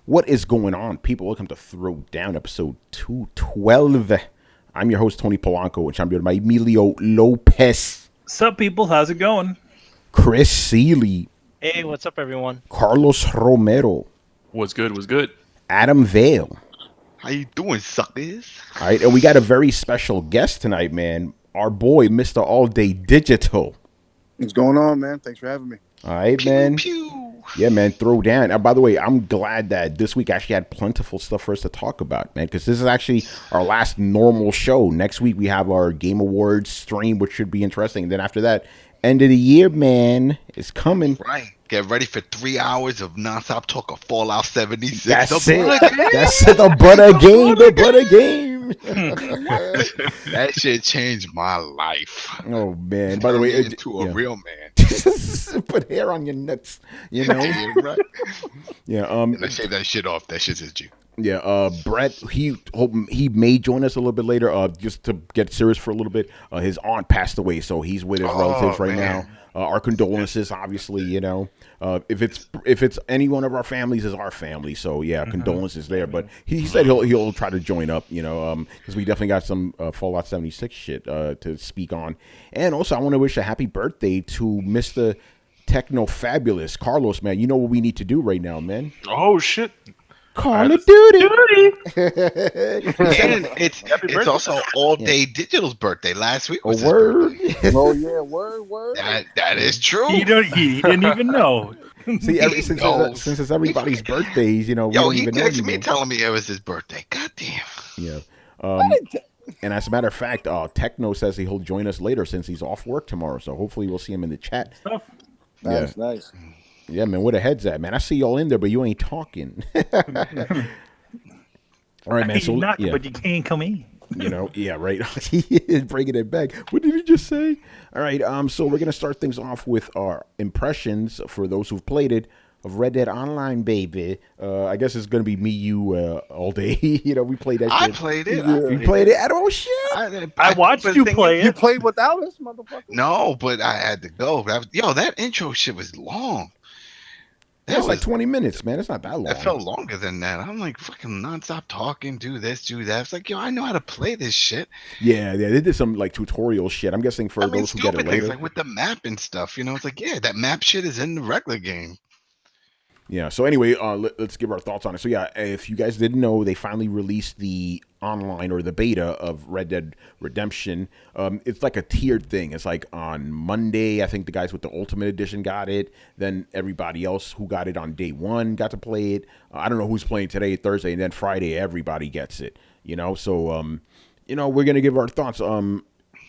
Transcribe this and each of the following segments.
What is going on, people? Welcome to Throwdown, episode 212. I'm your host, Tony Polanco, which I'm joined by Emilio Lopez, Sup, people? How's it going? Chris Seeley, Hey, what's up, everyone? Carlos Romero, What's good? What's good? Adam Vale. How you doing, suckers? All right, and we got a very special guest tonight, man. Our boy, Mr. All Day Digital. What's going on, man? Thanks for having me. All right, Pew, man. pew. Yeah, man, throw down. By the way, I'm glad that this week actually had plentiful stuff for us to talk about, man, because this is actually our last normal show. Next week, we have our Game Awards stream, which should be interesting. And then after that, end of the year, man, is coming. Right. Get ready for 3 hours of nonstop talk of Fallout 76. That's The it. butter game. That's it. The butter game. The butter game. That shit changed my life. Oh, man. By the way, into a real man. put hair on your nuts, you know? Yeah, right. Yeah. And I shave that shit off. That shit's his Jew. Yeah, Brett, he may join us a little bit later, just to get serious for a little bit. His aunt passed away, so he's with his relatives right now. Our condolences, obviously, you know. If it's any one of our families, is our family. So yeah, condolences there. But he said he'll try to join up, you know, because we definitely got some Fallout 76 shit to speak on. And also, I want to wish a happy birthday to Mr. Techno Fabulous Carlos, man. You know what we need to do right now, man? Oh shit! Call of Duty. And it's also All Day Digital's birthday. Last week was his Word. birthday. Oh yeah, word. That is true. He didn't even know. See, since it's everybody's birthdays, you know, we Yo, don't he even know texted me anymore. telling me it was his birthday. God damn. Yeah. And as a matter of fact, Techno says he'll join us later since he's off work tomorrow. So hopefully we'll see him in the chat. Stuff. Nice. Yeah, man, where the head's at, man? I see y'all in there, but you ain't talking. All right, man. So knock, yeah, but you can't come in. you know, yeah, right. Bringing it back. What did he just say? All right. So we're gonna start things off with our impressions for those who've played it of Red Dead Online, baby. I guess it's gonna be me, you, all day. You know, we played that. I shit. played it. You played it at all? Shit. I watched you play You it. played without us, motherfucker? No, but I had to go. That intro shit was long. That was like 20 minutes, man. It's not that long. That felt longer than that. I'm like fucking nonstop talking, do this, do that. It's like, yo, I know how to play this shit. Yeah, they did some like tutorial shit. I'm guessing for those who get it stupid later. things like with the map and stuff. You know, it's like, yeah, that map shit is in the regular game. Yeah. So anyway, let's give our thoughts on it. So yeah, if you guys didn't know, they finally released the online or the beta of Red Dead Redemption. It's like a tiered thing. It's like on Monday, I think the guys with the Ultimate Edition got it. Then everybody else who got it on day one got to play it. I don't know who's playing today, Thursday, and then Friday everybody gets it. You know, so you know, we're gonna give our thoughts.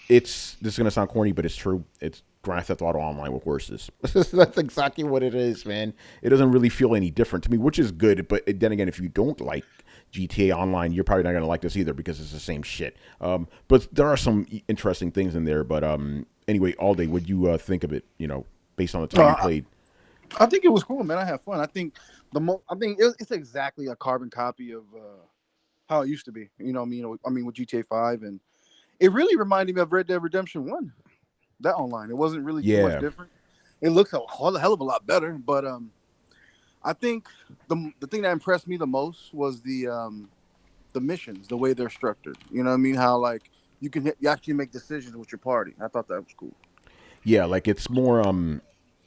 This is gonna sound corny, but it's true. It's Grand Theft Auto Online with horses. That's exactly what it is, man. It doesn't really feel any different to me, which is good. But then again, if you don't like GTA Online, you're probably not going to like this either because it's the same shit. But there are some interesting things in there. But anyway, All Day, what'd you think of it, you know, based on the time you played? I think it was cool, man. I had fun. I think it's exactly a carbon copy of how it used to be. You know, with GTA 5, and it really reminded me of Red Dead Redemption 1. That online, it wasn't really too much different. It looks a hell of a lot better, but I think the thing that impressed me the most was the missions, the way they're structured. You know what I mean? How like you actually make decisions with your party. I thought that was cool. Yeah, like it's more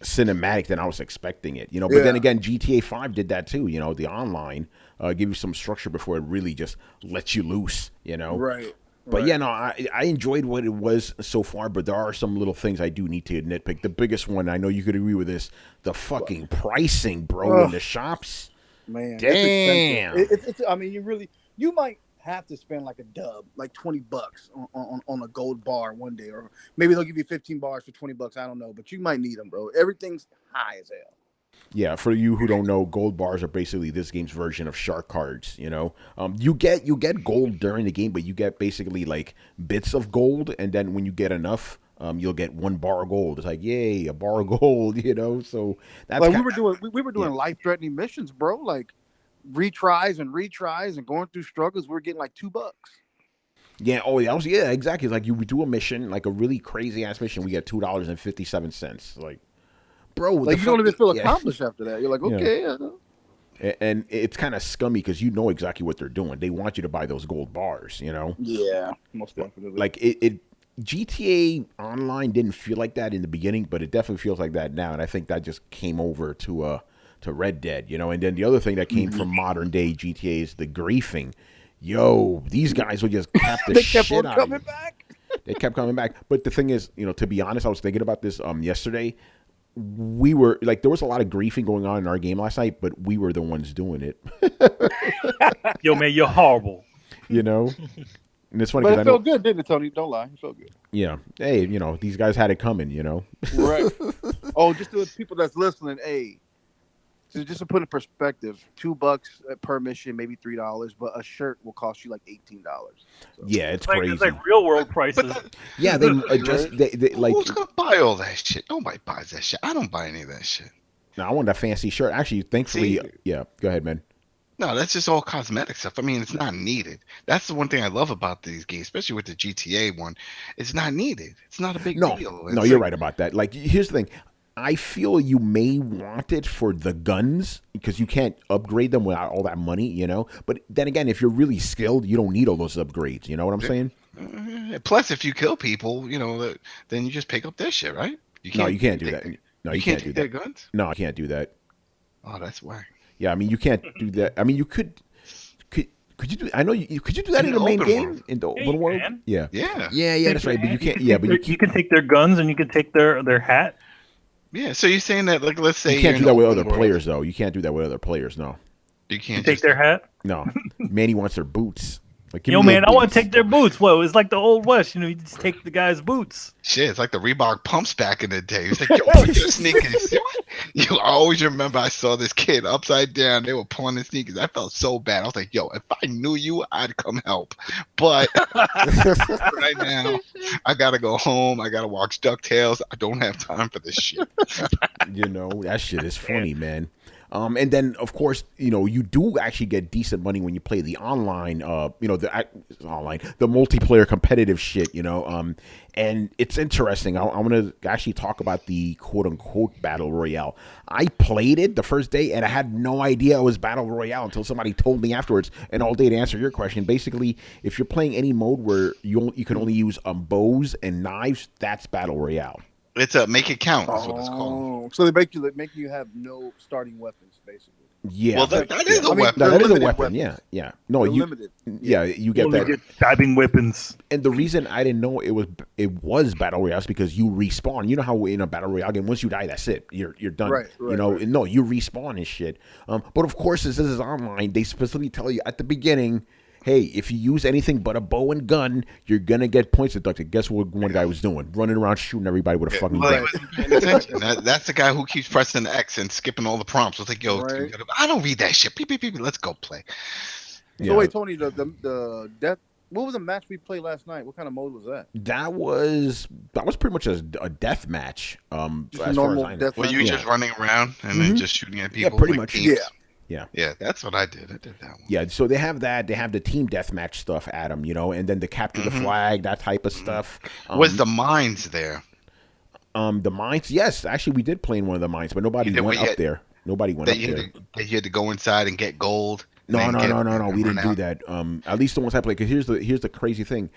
cinematic than I was expecting it. You know, but then again, GTA 5 did that too. You know, the online give you some structure before it really just lets you loose. You know, right. But yeah, no, I enjoyed what it was so far, but there are some little things I do need to nitpick. The biggest one, I know you could agree with this, the fucking pricing, bro, in the shops. Man, damn. It's I mean, you might have to spend like a dub, like $20 on a gold bar one day, or maybe they'll give you 15 bars for $20. I don't know, but you might need them, bro. Everything's high as hell. Yeah, for you who don't know, gold bars are basically this game's version of shark cards. You know, you get gold during the game, but you get basically like bits of gold, and then when you get enough, you'll get 1 bar of gold. It's like, yay, a bar of gold. You know, so that's like we were doing life-threatening missions, bro. Like retries and going through struggles. We were getting like $2. Yeah. Oh, yeah. Exactly. It's like you do a mission, like a really crazy ass mission. We get $2.57. Like. Bro, like you don't even feel accomplished after that. You're like, okay. And it's kind of scummy because you know exactly what they're doing. They want you to buy those gold bars, you know. Yeah, most definitely. Like it GTA Online didn't feel like that in the beginning, but it definitely feels like that now. And I think that just came over to Red Dead, you know. And then the other thing that came from modern day GTA is the griefing. Yo, these guys will just cap the they kept shit on out of coming you. back. They kept coming back. But the thing is, you know, to be honest, I was thinking about this yesterday. We were like, there was a lot of griefing going on in our game last night, but we were the ones doing it. Yo, man, you're horrible. You know, and it's funny But because I it know, felt good, didn't it, Tony? Don't lie, it felt good. yeah. Hey, you know, these guys had it coming. You know, Right. Oh, just to the people that's listening, hey, so just to put in perspective, $2 per mission, maybe $3, but a shirt will cost you like $18. So. yeah, it's Like, crazy. it's like real world prices. But Yeah, they adjust. They like. who's gonna buy all that shit? Nobody buys that shit. I don't buy any of that shit. No, I want that fancy shirt. Actually, thankfully, See? yeah. Go ahead, man. No, that's just all cosmetic stuff. I mean, it's not needed. That's the one thing I love about these games, especially with the GTA one. It's not needed. It's not a big No, deal. no, It's you're like- right about that. Like, here's the thing. I feel you may want it for the guns because you can't upgrade them without all that money, you know. But then again, if you're really skilled, you don't need all those upgrades. You know what I'm saying? Plus, if you kill people, you know, then you just pick up their shit, right? No, you can't do that. No, You you can't can't do take their that. guns. No, I can't do that. Oh, that's whack. Yeah, I mean, you can't do that. I mean, you could. Could you do? I know you. Could you do that in In the the main open game world. in the Yeah, open you world? can. Yeah. Yeah. That's right. But you can't. Yeah, but you can take their guns and you can take their hat. Yeah. So you're saying that, like, let's say you can't you're do that in with open other world. players, though. You can't do that with other players. No, You You can't take just their hat. no. Manny wants their boots. Like, give Yo, me man, those I want boots. to take their boots. Whoa, it's like the old west. You know, you just take the guy's boots. shit. It's like the Reebok pumps back in the day. It's like, yo, put your sneakers. You I always remember I saw this kid upside down. They were pulling his sneakers. I felt so bad. I was like, yo, if I knew you, I'd come help. But right now, I gotta go home. I gotta watch DuckTales. I don't have time for this shit. You know, that shit is funny, man. And then, of course, you know, you do actually get decent money when you play the online, you know, the multiplayer competitive shit, you know. And it's interesting. I want to actually talk about the quote unquote battle royale. I played it the first day and I had no idea it was battle royale until somebody told me afterwards. And all day to answer your question, basically, if you're playing any mode where you can only use bows and knives, that's battle royale. It's a make it count. That's what it's called. Oh, so they make you have no starting weapons, basically. Yeah, Well, that is a I mean, weapon. no, that is a limited weapon. weapons. Yeah. No, They're you. limited. Yeah, you You get only that. get stabbing weapons. And the reason I didn't know it was battle royale is because you respawn. You know how in a battle royale game, once you die, that's it. You're done. Right, you know, right. no, you respawn and shit. But of course, since this is online, they specifically tell you at the beginning, hey, if you use anything but a bow and gun, you're gonna get points deducted. Guess what one guy was doing? Running around shooting everybody with a fucking Well, he gun. wasn't paying attention. That's the guy who keeps pressing X and skipping all the prompts. It's like, yo, Right. I don't read that shit. Beep, beep, beep. Let's go play. So Yeah. wait, Tony, the death. What was the match we played last night? What kind of mode was that? That was pretty much a death match. Just a as far normal as I know. death Were you match? just running around and then just shooting at people? pretty like much. teams? Yeah. Yeah, that's what I did. I did that one. Yeah, so they have that. They have the team deathmatch stuff, Adam, you know, and then the capture the flag, that type of stuff. Was the mines there? The mines? Yes, actually, we did play in one of the mines, but nobody You did- went well, up yeah. there. Nobody went That up you, there. had to, that you had to go inside and get gold? No, and then no. We run didn't do out? that. At least the ones I played. Because here's the crazy thing.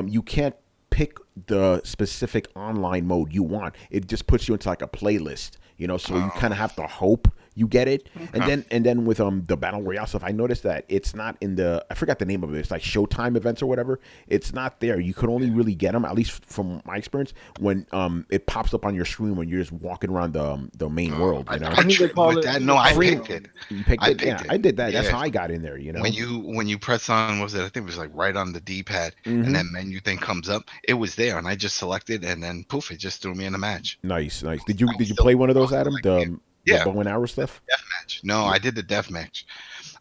You can't pick the specific online mode you want. It just puts you into like a playlist. You know, so you kind of have to hope you get it. And then with the battle royale stuff, I noticed that it's not in the, I forgot the name of it. It's like Showtime events or whatever. It's not there. You could only really get them, at least from my experience, when it pops up on your screen when you're just walking around the main world. You know, I think they call it- No, I Free- picked it. you picked I it. picked Yeah, it. I did that. That's Yeah. how I got in there. You know, When you press on, what was it? I think it was like right on the D-pad, and that menu thing comes up. It was there, and I just selected, and then poof, it just threw me in the match. nice. Did you play one of those, Adam? The Yeah. bow and arrow stuff. Match. No, I did the death match.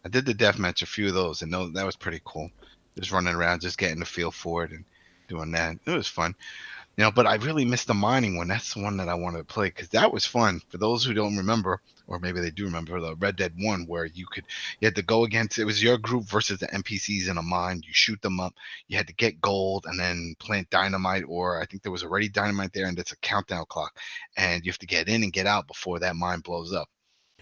I did the death match, a few of those, and that was pretty cool. Just running around, just getting the feel for it and doing that. It was fun. You know, but I really missed the mining one. That's the one that I wanted to play because that was fun. For those who don't remember, or maybe they do remember, the Red Dead 1, where you had to go against, it was your group versus the NPCs in a mine. You shoot them up. You had to get gold and then plant dynamite, or I think there was already dynamite there, and it's a countdown clock. And you have to get in and get out before that mine blows up.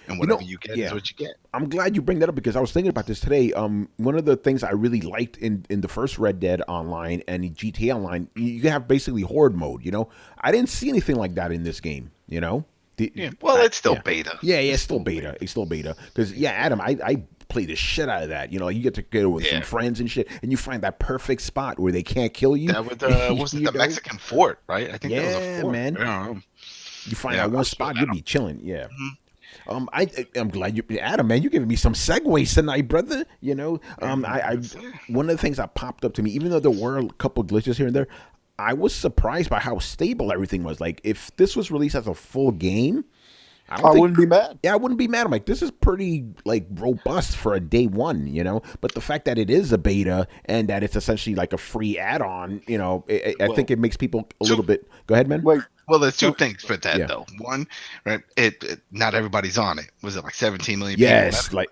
and You know, whatever you get yeah. is what you get. I'm glad you bring that up because I was thinking about this today. One of the things I really liked in the first Red Dead Online and GTA Online, you have basically horde mode. You know, I didn't see anything like that in this game. You know, Yeah, well, it's still yeah. beta. Yeah, it's still beta. It's still beta. Because yeah, Adam, I play the shit out of that. You know, you get to go with some friends and shit, and you find that perfect spot where they can't kill you. That was the Mexican fort, right? I think that was a fort. Man. Yeah. You find that one spot, you'll be chilling. Yeah. Mm-hmm. I'm glad you, Adam, man, you giving me some segues tonight, brother. You know, I one of the things that popped up to me, even though there were a couple glitches here and there, I was surprised by how stable everything was. Like, if this was released as a full game, I wouldn't be mad. Yeah, I wouldn't be mad. I'm like, this is pretty like robust for a day one, you know. But the fact that it is a beta and that it's essentially like a free add-on, you know, I think it makes people a little bit. Go ahead, man. Wait, well, there's two things for that though. One, right? It not everybody's on it. Was it like 17 million? Yes, people?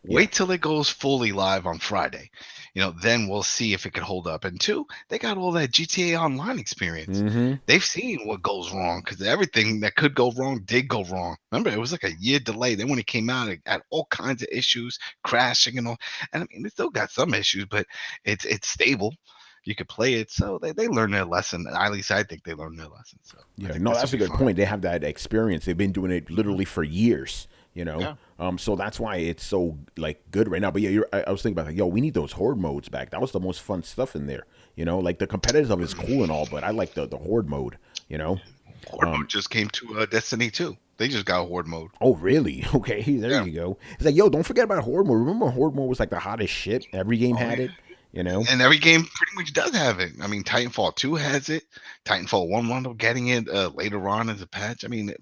Wait till it goes fully live on Friday. You know, then we'll see if it can hold up. And two, they got all that GTA Online experience. Mm-hmm. They've seen what goes wrong because everything that could go wrong did go wrong. Remember, it was like a year delay. Then when it came out, it had all kinds of issues, crashing and all. And I mean, it still got some issues, but it's stable. You could play it, so they learned their lesson. At least I think they learned their lesson. So yeah, no, that's a good point. They have that experience. They've been doing it literally for years. You know, so that's why it's so like good right now. But yeah, I was thinking about like, yo, we need those horde modes back. That was the most fun stuff in there. You know, like the competitive of it is cool and all, but I like the horde mode. You know, horde mode just came to Destiny 2. They just got horde mode. Oh, really? Okay, there you go. It's like, yo, don't forget about horde mode. Remember, horde mode was like the hottest shit. Every game had it. You know, and every game pretty much does have it. I mean, Titanfall 2 has it. Titanfall 1 wound up getting it later on as a patch. I mean,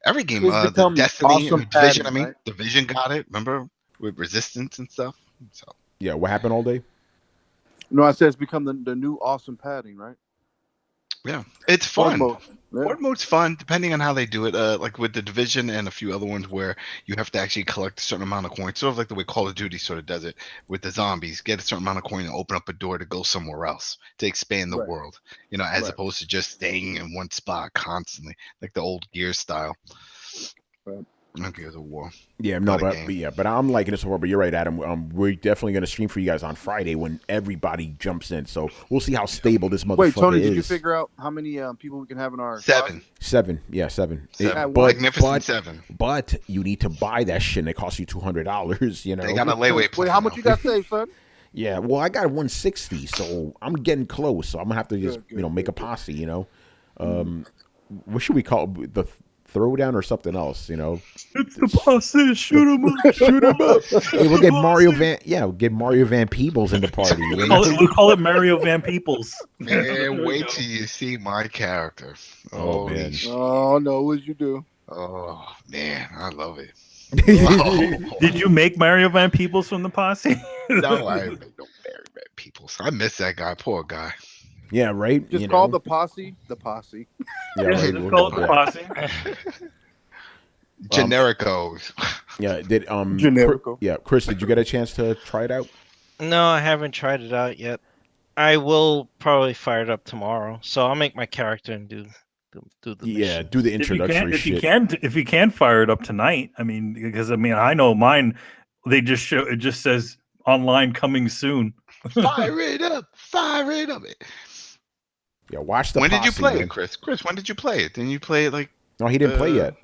every game, the Destiny, awesome Division. padding, right? Division got it. Remember with Resistance and stuff. So yeah, what happened all day? No, I said it's become the new awesome padding, right? Yeah, it's fun. Horde mode's fun, depending on how they do it. Like with the Division and a few other ones where you have to actually collect a certain amount of coins, sort of like the way Call of Duty sort of does it with the zombies. Get a certain amount of coin and open up a door to go somewhere else to expand the world. You know, as opposed to just staying in one spot constantly, like the old Gears style. Right. Gears of War. Yeah, no, but I'm liking this more. But you're right, Adam. We're definitely going to stream for you guys on Friday when everybody jumps in. So we'll see how stable this motherfucker is. Wait, Tony, did you figure out how many people we can have in our seven? Yeah, seven. Magnificent 7. But you need to buy that shit, and it costs you $200. You know, they got a layaway plan. Wait, how much you got saved, son? Yeah, well, I got 160, so I'm getting close. So I'm gonna have to just make a posse. You know, what should we call it? The Throwdown or something else, you know. It's the posse. Shoot him up. Shoot him up. Hey, we'll get we'll get Mario Van Peebles in the party. We'll call it Mario Van Peebles. Man, wait till you see my character. Oh man. Oh no, what'd you do? Oh man, I love it. Did you make Mario Van Peebles from the posse? No, I didn't make no Mario Van Peebles. I miss that guy. Poor guy. Yeah, right. Just call the posse the posse. Yeah, right. Just call it the posse. Genericos. Yeah, did Generico. Chris, did you get a chance to try it out? No, I haven't tried it out yet. I will probably fire it up tomorrow. So I'll make my character and do the mission. Do the introductory shit. If you can fire it up tonight, I mean, because I know mine. They just show it. Just says online coming soon. Fire it up! Fire it up! Yeah, watch the. When did you posse, play man. it, Chris? Chris, when did you play it? Didn't you play it like? No, he didn't play yet.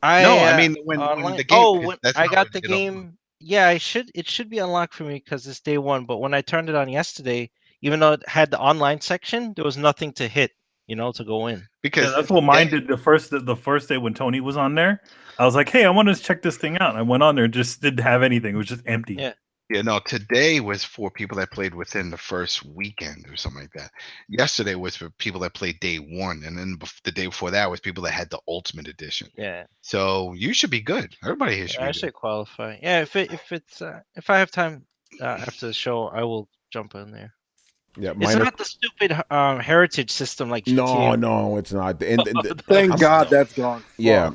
I mean when the game. When I got the game. Yeah, it should be unlocked for me because it's day one. But when I turned it on yesterday, even though it had the online section, there was nothing to hit, to go in. Because that's what mine did the first day when Tony was on there. I was like, hey, I want to check this thing out. And I went on there, and just didn't have anything. It was just empty. Yeah. Yeah, no, today was for people that played within the first weekend or something like that. Yesterday was for people that played day one, and then the day before that was people that had the Ultimate Edition. Yeah. So you should be good. Everybody here should be I should qualify. Yeah, if I have time after the show, I will jump in there. Yeah, it's not the stupid heritage system like GTA. No, it's not. Thank God that's gone. Yeah.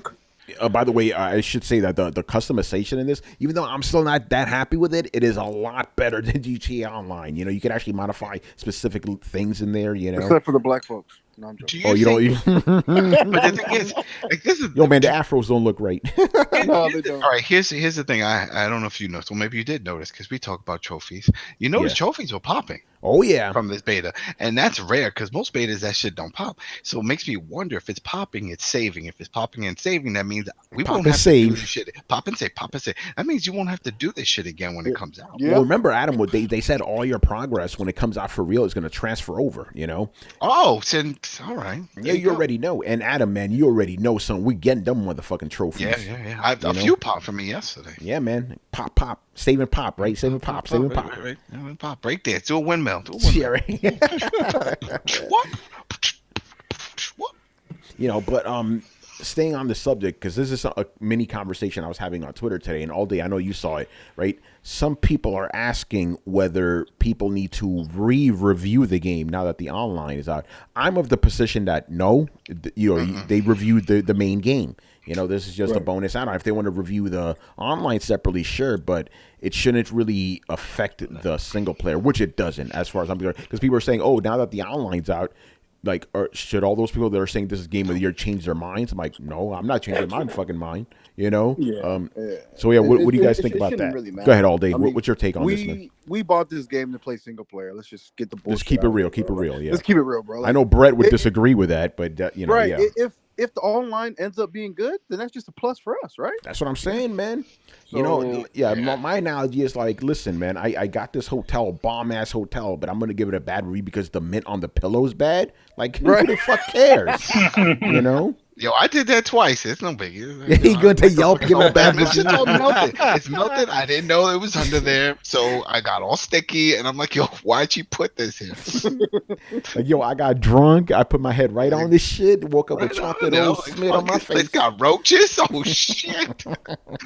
By the way, I should say that the customization in this, even though I'm still not that happy with it, it is a lot better than GTA Online. You can actually modify specific things in there. Except for the black folks. No, I'm Do joking. you Oh, you don't. think? But the thing is, like, this is Yo, man, the afros don't look right. No, they don't. all right. Here's the thing. I don't know if you noticed. Well, maybe you did notice because we talk about trophies. You notice Yeah. trophies were popping Oh yeah. from this beta, and that's rare because most betas that shit don't pop. So it makes me wonder if it's popping, it's saving. If it's popping and saving, that means we Pop won't and have to do save. this shit. Pop and save, pop and save. That means you won't have to do this shit again when it comes out. Yeah. Well, remember, Adam, what they said all your progress when it comes out for real is going to transfer over, you know? Oh, since all right. Yeah, There you go. already know. And Adam, man, you already know, son. We getting them motherfucking trophies. Yeah. You A know? few popped for me yesterday. Yeah, man. Pop. Saving pop, right? Saving pop. Right. Yeah, pop. Break dance. Do a windmill. Yeah, right. What? What? You know, but staying on the subject, because this is a mini conversation I was having on Twitter today, and all day I know you saw it, right? Some people are asking whether people need to re-review the game now that the online is out. I'm of the position that no, you know, they reviewed the main game. You know, this is just a bonus add-on. If they want to review the online separately, sure, but it shouldn't really affect the single player, which it doesn't, as far as I'm concerned. Because people are saying, oh, now that the online's out, like, should all those people that are saying this is game of the year change their minds? I'm like, no, I'm not changing my fucking mind. You know? Yeah. So yeah, what do you guys It think about shouldn't that? really matter. Go ahead, all day. I mean, What's your take on this, man? We bought this game to play single player. Let's just get the bullshit. Let's keep it out of real. here, Keep it bro. real. Yeah. Let's keep it real, bro. I know Brett would disagree with that, but you know, right. yeah. If the online ends up being good, then that's just a plus for us, right? That's what I'm saying, man. So, You know, yeah. My analogy is like, listen, man, I got this hotel, bomb ass hotel, but I'm gonna give it a bad review because the mint on the pillow's bad. Like, who the fuck cares? You know? Yo, I did that twice. It's no biggie. Yeah, he going to Yelp, give it a bad It's review. just all melted. It's melted. I didn't know it was under there, so I got all sticky, and I'm like, yo, why'd you put this here? Like, yo, I got drunk. I put my head right on this shit. Woke up with Right chocolate on, yo, all like, smeared on my fuck, face. It's got roaches. Oh shit!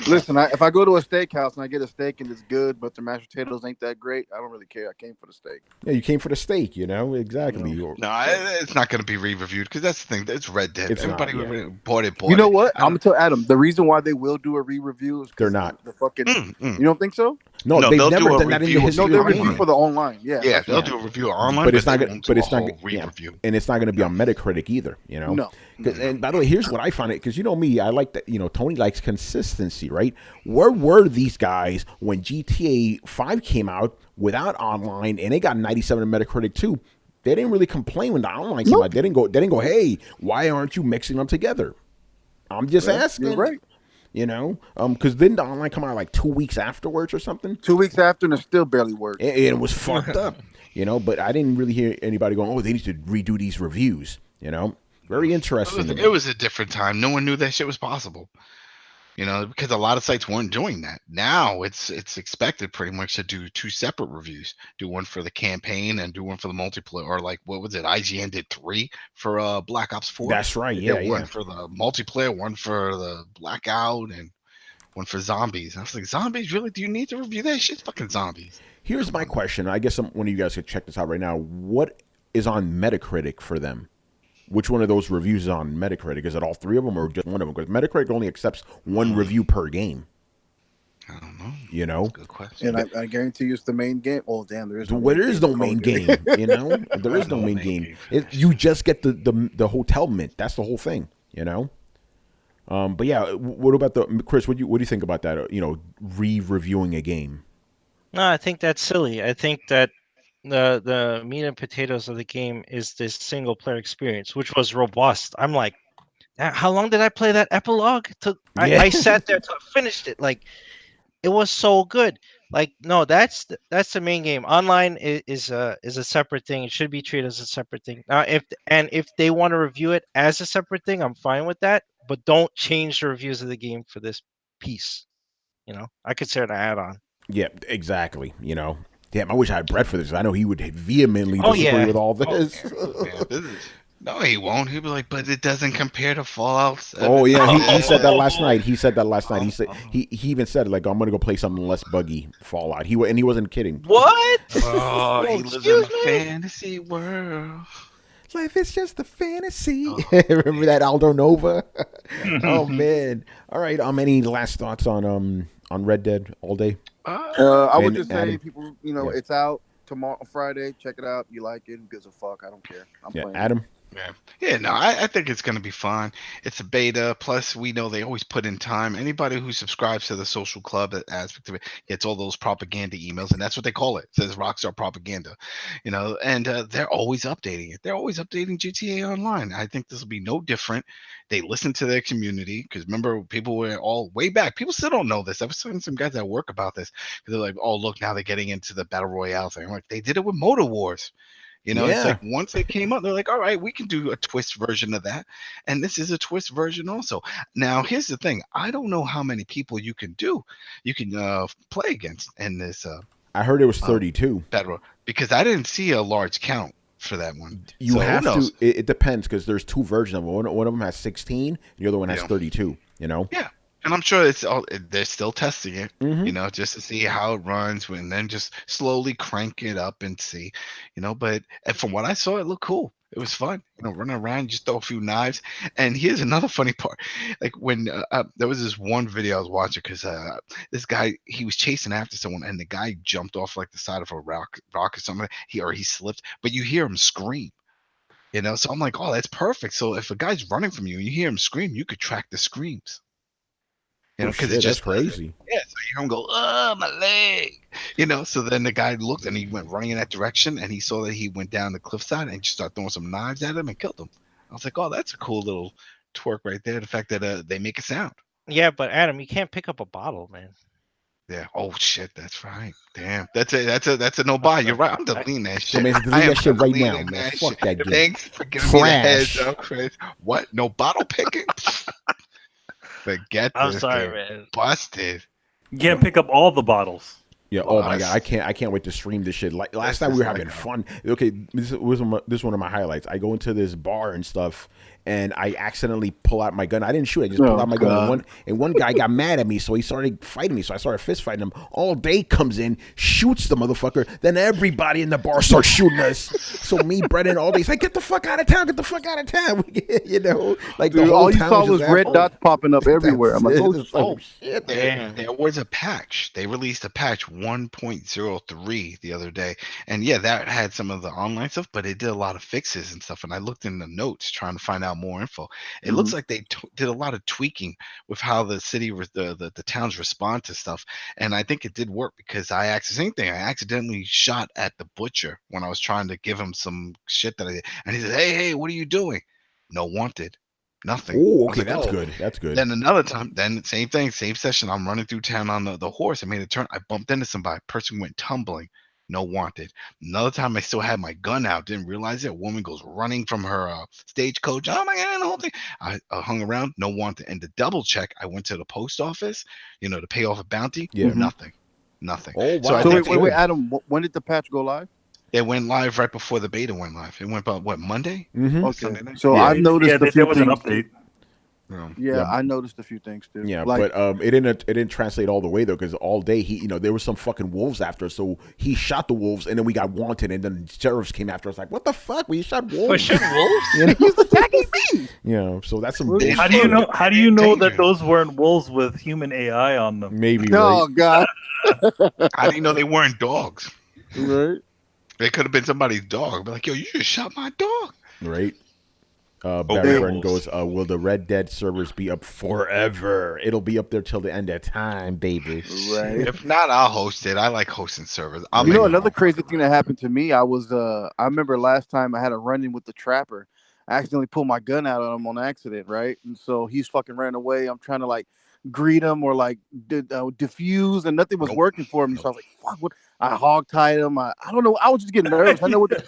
Listen, if I go to a steakhouse and I get a steak and it's good, but the mashed potatoes ain't that great, I don't really care. I came for the steak. Yeah, you came for the steak, you know? Exactly. No, it's not going to be re-reviewed because that's the thing. It's Red Dead. It's Everybody not, yeah. bought it. You know what? I'm gonna tell Adam. The reason why they will do a re-review is 'cause They're not. the fucking. You don't think so? No, No, they've they'll never do a done that in the review of history No, of they'll the review game. for the online. Yeah. Yeah, that's they'll right. do a review online, But it's not they gonna. won't But do it's a not. whole Yeah, re-review. and it's not going to be on Metacritic either. You know. No. And by the way, here's what I find it because you know me, I like that. You know, Tony likes consistency, right? Where were these guys when GTA 5 came out without online and they got 97 in Metacritic too? They didn't really complain when the online came out. They didn't go. Hey, why aren't you mixing them together? I'm just asking. You're right. You know, because didn't the online come out like 2 weeks afterwards or something? 2 weeks after, and it still barely worked. And it was fucked up. You know, but I didn't really hear anybody going, "Oh, they need to redo these reviews." You know, very interesting. It was a different time. No one knew that shit was possible. You know, because a lot of sites weren't doing that. Now it's expected pretty much to do 2 separate reviews. Do one for the campaign and do one for the multiplayer. Or like, what was it? IGN did 3 for Black Ops 4. That's right. They Yeah, did yeah. One for the multiplayer, one for the Blackout, and one for zombies. I was like, zombies? Really? Do you need to review that shit? Fucking zombies. Here's my question. I guess one of you guys could check this out right now. What is on Metacritic for them? Which one of those reviews is on Metacritic? Is it all 3 of them or just one of them? Because Metacritic only accepts 1 review per game. I don't know. You know? Good question. And I guarantee you it's the main game. Oh, damn, there is no There main is game. no main game. You know? There is no main game. You just get the hotel mint. That's the whole thing. You know? But yeah, what about Chris? What do you think about that? You know, re-reviewing a game. No, I think that's silly. I think that the meat and potatoes of the game is this single player experience, which was robust. I'm like, how long did I play that epilogue? I sat there till I finished it. Like, it was so good. Like, no, that's the main game. Online is a separate thing. It should be treated as a separate thing. If they want to review it as a separate thing, I'm fine with that. But don't change the reviews of the game for this piece. You know, I consider it an add-on. Yeah, exactly. You know, damn, I wish I had Brett for this. I know he would vehemently Oh, disagree yeah. with all this. Yeah, no, he won't. He'll be like, but it doesn't compare to Fallout. Oh yeah, he said that last night. He said that last night. He said he even said like, I'm gonna go play something less buggy, Fallout. He wasn't kidding. What? Oh, he lives in a fantasy world. Life is just a fantasy. Remember that Aldo Nova? Oh man. All right. Any last thoughts on Red Dead all day? I would And just say, Adam? people, you know, Yeah. it's out tomorrow, Friday. Check it out. You like it? Who gives a fuck? I don't care. I'm Yeah, playing. Adam. Yeah, no, I think it's going to be fine. It's a beta. Plus, we know they always put in time. Anybody who subscribes to the social club aspect of it gets all those propaganda emails, and that's what they call it. It says Rockstar propaganda, and they're always updating it. They're always updating GTA Online. I think this will be no different. They listen to their community because remember, people were all way back. People still don't know this. I was talking to some guys at work about this because they're like, "Oh, look, now they're getting into the battle royale thing." I'm like, they did it with Motor Wars. It's Yeah. like once it came up, they're like, all right, we can do a twist version of that. And this is a twist version also. Now, here's the thing. I don't know how many people you can play against in this I heard it was 32. battle because I didn't see a large count for that one. You So have who to. knows? It depends because there's two versions of it. One of them has 16, and the other one has Yeah. 32. Yeah. And I'm sure they're still testing it, Mhm. just to see how it runs and then just slowly crank it up and see, but from what I saw, it looked cool. It was fun, running around, just throw a few knives. And here's another funny part. Like when there was this one video I was watching because this guy, he was chasing after someone and the guy jumped off like the side of a rock or something. He slipped, but you hear him scream. So I'm like, oh, that's perfect. So if a guy's running from you and you hear him scream, you could track the screams. Oh Because shit, that's crazy. yeah, so you hear him go, oh, my leg. So then the guy looked and he went running in that direction and he saw that he went down the cliffside and just started throwing some knives at him and killed him. I was like, oh, that's a cool little twerk right there. The fact that they make a sound. Yeah, but Adam, you can't pick up a bottle, man. Yeah. Oh shit, that's right. Damn. That's a no buy. You're right. I'm deleting that So shit. man, I delete am that shit right now, deleting man. that Fuck shit. that game. Thanks for giving me the heads Trash. up, Chris. What? No bottle picking? Forget I'm this sorry, game. man. Busted. You can't pick up all the bottles. Yeah. Oh my god, I can't wait to stream this shit. Like last This night we is were like having fun. Okay, this was one of my highlights. I go into this bar and stuff, and I accidentally pull out my gun. I didn't shoot. I just pulled out my gun. And one guy got mad at me, so he started fighting me. So I started fist fighting him. All day comes in, shoots the motherfucker. Then everybody in the bar starts shooting us. So me, Brennan, all day, he's like, get the fuck out of town. Get the fuck out of town. Like Dude, the whole all you town saw was was just red after- dots popping up everywhere. I'm like, It's oh, like, shit. Damn. There was a patch. They released a patch 1.03 the other day. And yeah, that had some of the online stuff, but it did a lot of fixes and stuff. And I looked in the notes trying to find out more info. It looks like they did a lot of tweaking with how the city, the towns respond to stuff. And I think it did work because I accidentally shot at the butcher when I was trying to give him some shit that I did. And he said, hey, what are you doing? No wanted. Nothing. Oh, I was okay, like, that's "Oh." good. That's good. Then another time, then same thing, same session. I'm running through town on the horse. I made a turn. I bumped into somebody. Person went tumbling. No wanted. Another time, I still had my gun out. Didn't realize it. A woman goes running from her stagecoach. Oh my god! The whole thing. I hung around. No wanted. And to double check, I went to the post office. To pay off a bounty. Yeah. Nothing. Oh, So wow. I So think wait, Adam, when did the patch go live? it went live right before the beta went live. It went about what, Monday? Mm-hmm. Okay, Sunday night? so Yeah. I've noticed a there few was an things. update. Yeah, Yeah. I noticed a few things too. Yeah, like, but it didn't translate all the way though, because all day there was some fucking wolves after us, so he shot the wolves, and then we got wanted, and then sheriffs came after us like, what the fuck? We shot wolves. But shit, wolves? You know? he's attacking me. So that's some Really? bullshit. How do you know? How do you know that Danger. those weren't wolves with human AI on them? Maybe Oh God. How do you know they weren't dogs? Right. They could have been somebody's dog. Be like, yo, you just shot my dog. right. Barry they- Burton goes, will the Red Dead servers be up forever? It'll be up there till the end of time, baby. Right. If not, I'll host it. I like hosting servers. I'll You know, make another my own. crazy thing that happened to me, I remember last time I had a run-in with the trapper. I accidentally pulled my gun out on him on accident, right? And so he's fucking ran away. I'm trying to like greet him or like diffuse, and nothing was Nope. working for me. So I was like, "Fuck!" What? I hog-tied him. I don't know. I was just getting nervous. I know what to do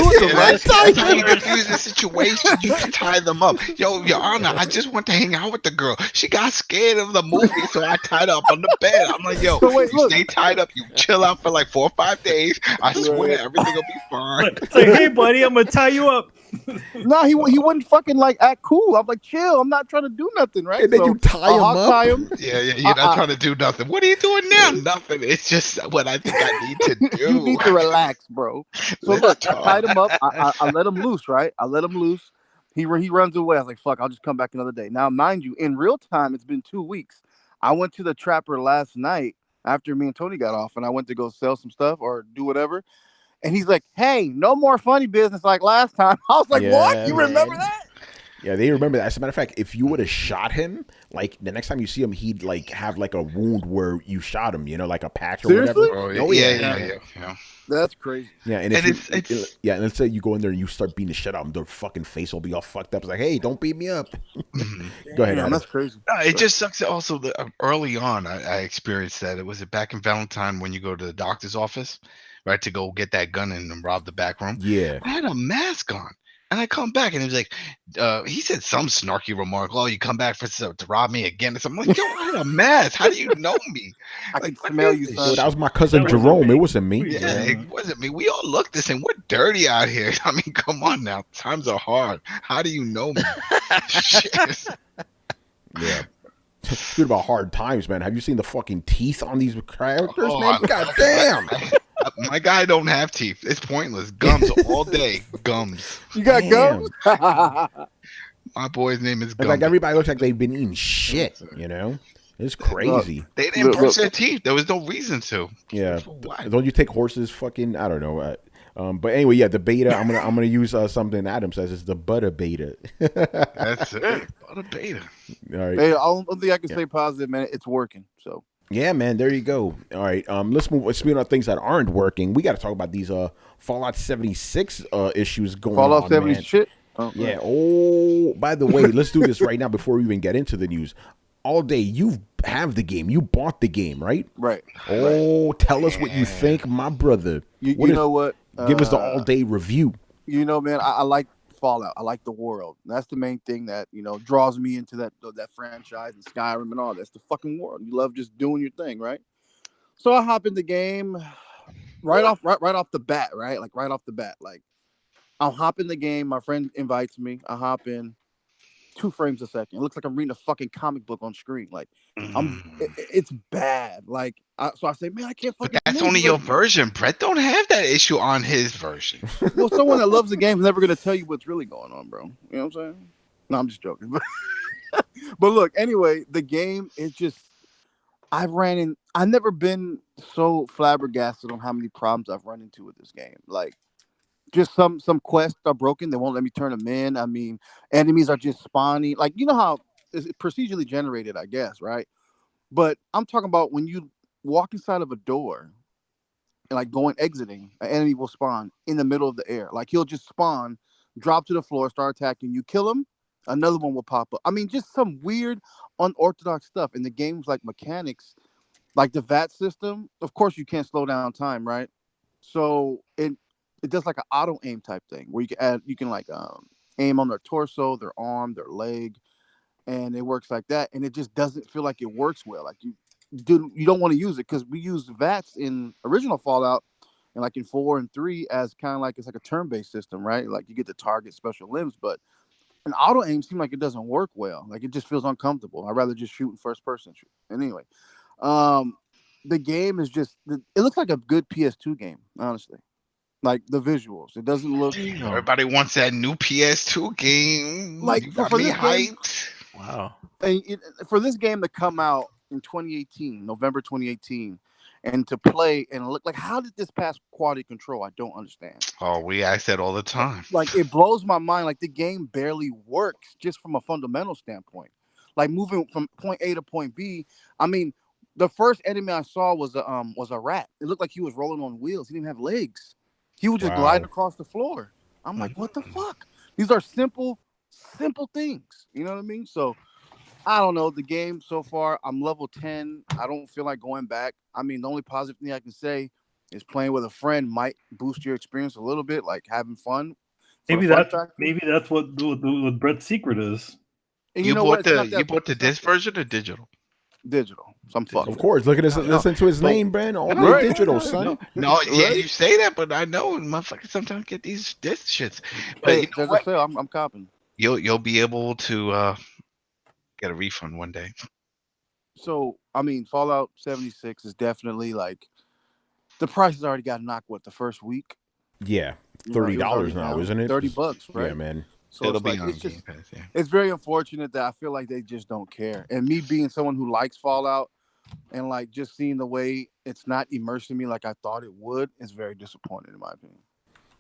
with them, right? That's how you diffuse the situation. You can tie them up. Yo, Your Honor, I just went to hang out with the girl. She got scared of the movie, so I tied her up on the bed. I'm like, yo, So wait, you look. stay tied up. You chill out for like 4 or 5 days. I swear everything will be fine. It's like, hey, buddy, I'm gonna tie you up. No, he wouldn't fucking like act cool. I'm like, chill. I'm not trying to do nothing, right? And then So you tie I him up? hog-tie him. Yeah, you're not trying to do nothing. What are you doing now? Nothing. It's just what I think I need to do. You need to relax, bro. So look, I tied him up. I let him loose, right? I let him loose. He runs away. I was like, fuck, I'll just come back another day. Now, mind you, in real time, it's been 2 weeks. I went to the trapper last night after me and Tony got off, and I went to go sell some stuff or do whatever. And he's like, "Hey, no more funny business like last time." I was like, "What? Yeah, You remember man. that?" Yeah, they remember that. As a matter of fact, if you would have shot him, like the next time you see him, he'd like have like a wound where you shot him, like a patch or Seriously? whatever. Oh yeah. That's crazy. Yeah, and And if it's and let's say you go in there and you start beating the shit out of him, their fucking face will be all fucked up. It's like, hey, don't beat me up. Go ahead, Damn, Adam. that's crazy. it just sucks. Also, early on, I experienced that. It was back in Valentine when you go to the doctor's office, right, to go get that gun and rob the back room. Yeah. I had a mask on, and I come back, and he was like, he said some snarky remark. Oh, you come back to rob me again? And I'm like, yo, I had a mask. How do you know me? I Like, can what smell is you, this son. Yo, that was my cousin That wasn't Jerome. me. It wasn't me. Yeah, it wasn't me. We all look the same. We're dirty out here. I mean, come on now. Times are hard. How do you know me? Shit. Yeah. Speaking about hard times, man. Have you seen the fucking teeth on these characters, Oh, man? God damn. My guy don't have teeth. It's pointless. Gums all day. Gums. You got Damn. gums? My boy's name is It's Gum. like everybody looks like they've been eating shit, It's crazy. They didn't brush their teeth. There was no reason to. Yeah. Why? Don't you take horses fucking, I don't know. But anyway, yeah, the beta, I'm gonna use something Adam says, it's the butter beta. That's it. What a beta. All right. Hey, only thing I can say positive, man, it's working. So Yeah, man, there you go. All right, let's move. Speaking of things that aren't working, we got to talk about these Fallout 76 issues going on. Fallout 70 man. shit. Oh, Yeah. Oh, by the way, let's do this right now before we even get into the news. All day, you have the game. You bought the game, right? Right. Oh, tell us what you think, my brother. You know what? Give us the all day review. You know, man, I like Fallout. I like the world. That's the main thing that draws me into that franchise and Skyrim and all. That's the fucking world. You love just doing your thing, right? So I hop in the game right off the bat, right? Like right off the bat, like I'll hop in the game. My friend invites me. I hop in. 2 frames a second. It looks like I'm reading a fucking comic book on screen. Like it's bad. Like so I say, man, I can't fucking. But that's only your version. Brett don't have that issue on his version. Well, someone that loves the game is never gonna tell you what's really going on, bro. You know what I'm saying? No, I'm just joking. But look, anyway, the game is just. I've never been so flabbergasted on how many problems I've run into with this game. Like. Just some quests are broken. They won't let me turn them in. I mean, enemies are just spawning. Like, you know how it's procedurally generated, I guess, right? But I'm talking about when you walk inside of a door and like exiting, an enemy will spawn in the middle of the air. Like he'll just spawn, drop to the floor, start attacking you, kill him, another one will pop up. I mean, just some weird, unorthodox stuff. In the game's like mechanics, like the VAT system, of course you can't slow down time, right? So it does like an auto aim type thing where you can aim on their torso, their arm, their leg, and it works like that. And it just doesn't feel like it works well. Like you don't want to use it because we used VATS in original Fallout and like in 4 and 3 as kind of like it's like a turn-based system, right? Like you get to target special limbs, but an auto aim seems like it doesn't work well. Like it just feels uncomfortable. I'd rather just shoot in first person. Anyway, the game is just it looks like a good PS2 game, honestly. Like the visuals, it doesn't look. Everybody wants that new PS2 game. Like you got for me this game, hyped. Wow. For this game to come out in 2018, November 2018, and to play and look like, how did this pass quality control? I don't understand. Oh, we ask that all the time. Like it blows my mind. Like the game barely works just from a fundamental standpoint. Like moving from point A to point B. I mean, the first enemy I saw was a rat. It looked like he was rolling on wheels. He didn't have legs. He would just glide across the floor. I'm like, what the fuck? These are simple things. You know what I mean? So I don't know. The game so far, I'm level 10. I don't feel like going back. I mean, the only positive thing I can say is playing with a friend might boost your experience a little bit, like having fun. Maybe that's what Brett's secret is. And you bought the disc version or digital? Digital. Some fuck. Of course, listen to his name, Brand. All the digital, son. No, yeah, you say that, but I know motherfuckers sometimes get these disc shits. But hey, there's a sale. I'm copping. You'll be able to get a refund one day. So I mean, Fallout 76 is definitely like the price has already got knocked. What, the first week? Yeah, $30 now, isn't it? $30, right? Yeah, man. So it's very unfortunate that I feel like they just don't care. And me being someone who likes Fallout, and like just seeing the way it's not immersing me like I thought it would is very disappointing in my opinion.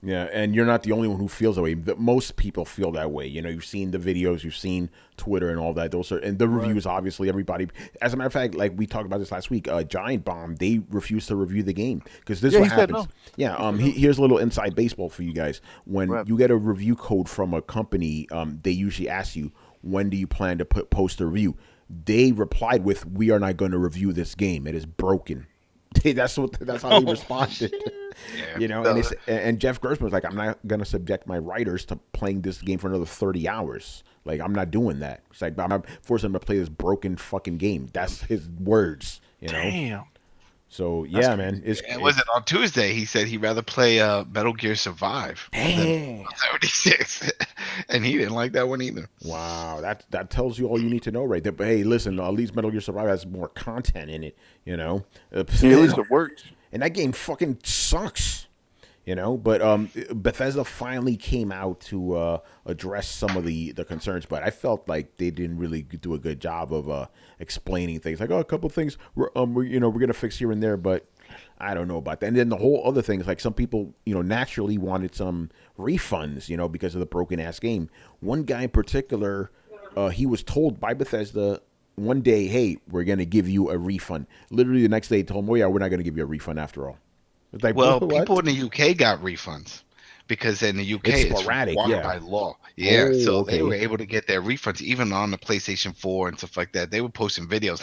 Yeah, and you're not the only one who feels that way. Most people feel that way. You know, you've seen the videos, you've seen Twitter and all that. Those are, and the reviews, obviously, everybody. As a matter of fact, like we talked about this last week, Giant Bomb, they refused to review the game because this is what happens. No. Yeah, here's a little inside baseball for you guys. When you get a review code from a company, they usually ask you, when do you plan to post a review? They replied with, "We are not going to review this game. It is broken." That's how they responded. Yeah. You know, and Jeff Gerstmann was like, "I'm not gonna subject my writers to playing this game for another 30 hours. Like, I'm not doing that. It's like I'm not forcing them to play this broken fucking game." That's his words. You know. Damn. So yeah, man. Was it on Tuesday? He said he'd rather play Metal Gear Survive. Damn. 76, and he didn't like that one either. Wow, that tells you all you need to know right there. But hey, listen, at least Metal Gear Survive has more content in it. You know. At least it works. And that game fucking sucks, you know. But Bethesda finally came out to address some of the concerns, but I felt like they didn't really do a good job of explaining things. Like, oh, a couple things we're gonna fix here and there, but I don't know about that. And then the whole other things, like some people, you know, naturally wanted some refunds, you know, because of the broken ass game. One guy in particular, he was told by Bethesda one day, "Hey, we're going to give you a refund." Literally the next day, he told him, "Oh yeah, we're not going to give you a refund after all." It's like, well, what? People in the UK got refunds because in the UK It's sporadic, required by law. Yeah, so okay. they were able to get their refunds even on the PlayStation 4 and stuff like that. They were posting videos,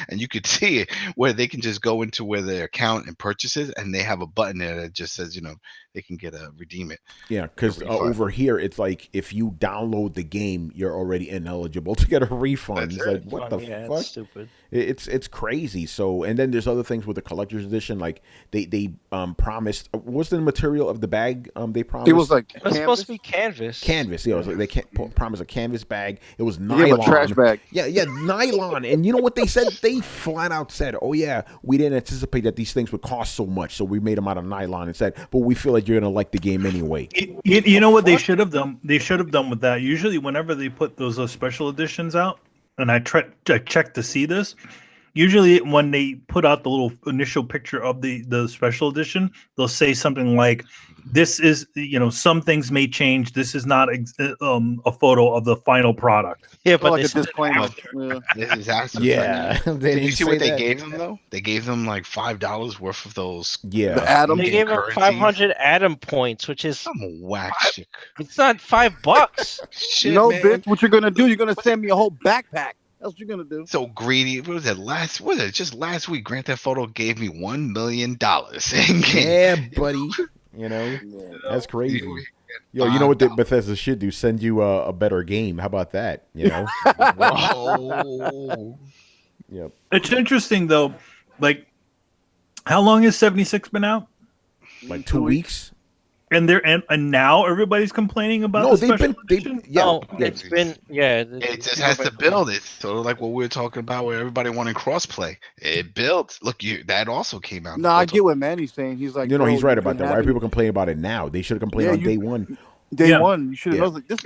and you could see it where they can just go into where their account and purchases, and they have a button there that just says, you know, they can redeem it. Yeah, because over here it's like if you download the game, you're already ineligible to get a refund. It's like, what the fuck? It's stupid. It's crazy. So, and then there's other things with the collector's edition, like they promised. What's the material of the bag? They promised It was like It was supposed to be canvas. canvas. Yeah, it was like they promised a canvas bag. It was Yeah, nylon. a trash bag. Yeah, nylon. And you know what they said? They flat out said, "Oh yeah, we didn't anticipate that these things would cost so much, so we made them out of nylon." And said, "But we feel like you're gonna like the game anyway." You know what they should have done? They should have done with that. Usually, whenever they put those special editions out, and I check to see this. Usually, when they put out the little initial picture of the special edition, they'll say something like, "This is, you know, some things may change. This is not a photo of the final product." Yeah, but like they a said disclaimer. Yeah. This is actually Yeah, they Did didn't you see say what they that. gave them though? They gave them like $5 worth of those. Yeah, The Atom. they gave him currency. 500 Atom points, which is Some whack shit. it's not $5. Shit, No, man. bitch. What you're gonna do? You're gonna send me a whole backpack. That's what you're gonna do. So greedy. What was it? Just last week, Grand Theft Auto gave me $1 million in game. yeah, buddy. You know, that's crazy. Yo, you know what the Bethesda should do? Send you a better game. How about that? You know. Whoa. Yep. It's interesting though. Like, how long has 76 been out? Like 2 weeks. And now everybody's complaining about. No, the they've special been. edition? Yeah, No, yeah. it's been It just has to build it. So like what we were talking about where everybody wanted crossplay. It built. Look, that also came out. No, I get what Manny's saying. He's like, You know, bro, he's right you've about been that. Why are having- people complaining about it now? They should have complained Yeah, on day one. Day Yeah. one, you should have Yeah. known. Like, this,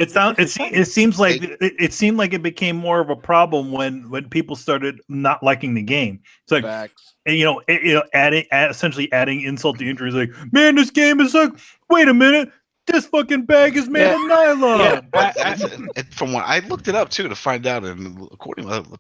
It seems like it seemed like it became more of a problem when people started not liking the game. It's like, facts. and, essentially adding insult to injury. Like, man, this game is like, wait a minute, this fucking bag is made of nylon. Yeah. But from what I looked it up too to find out, and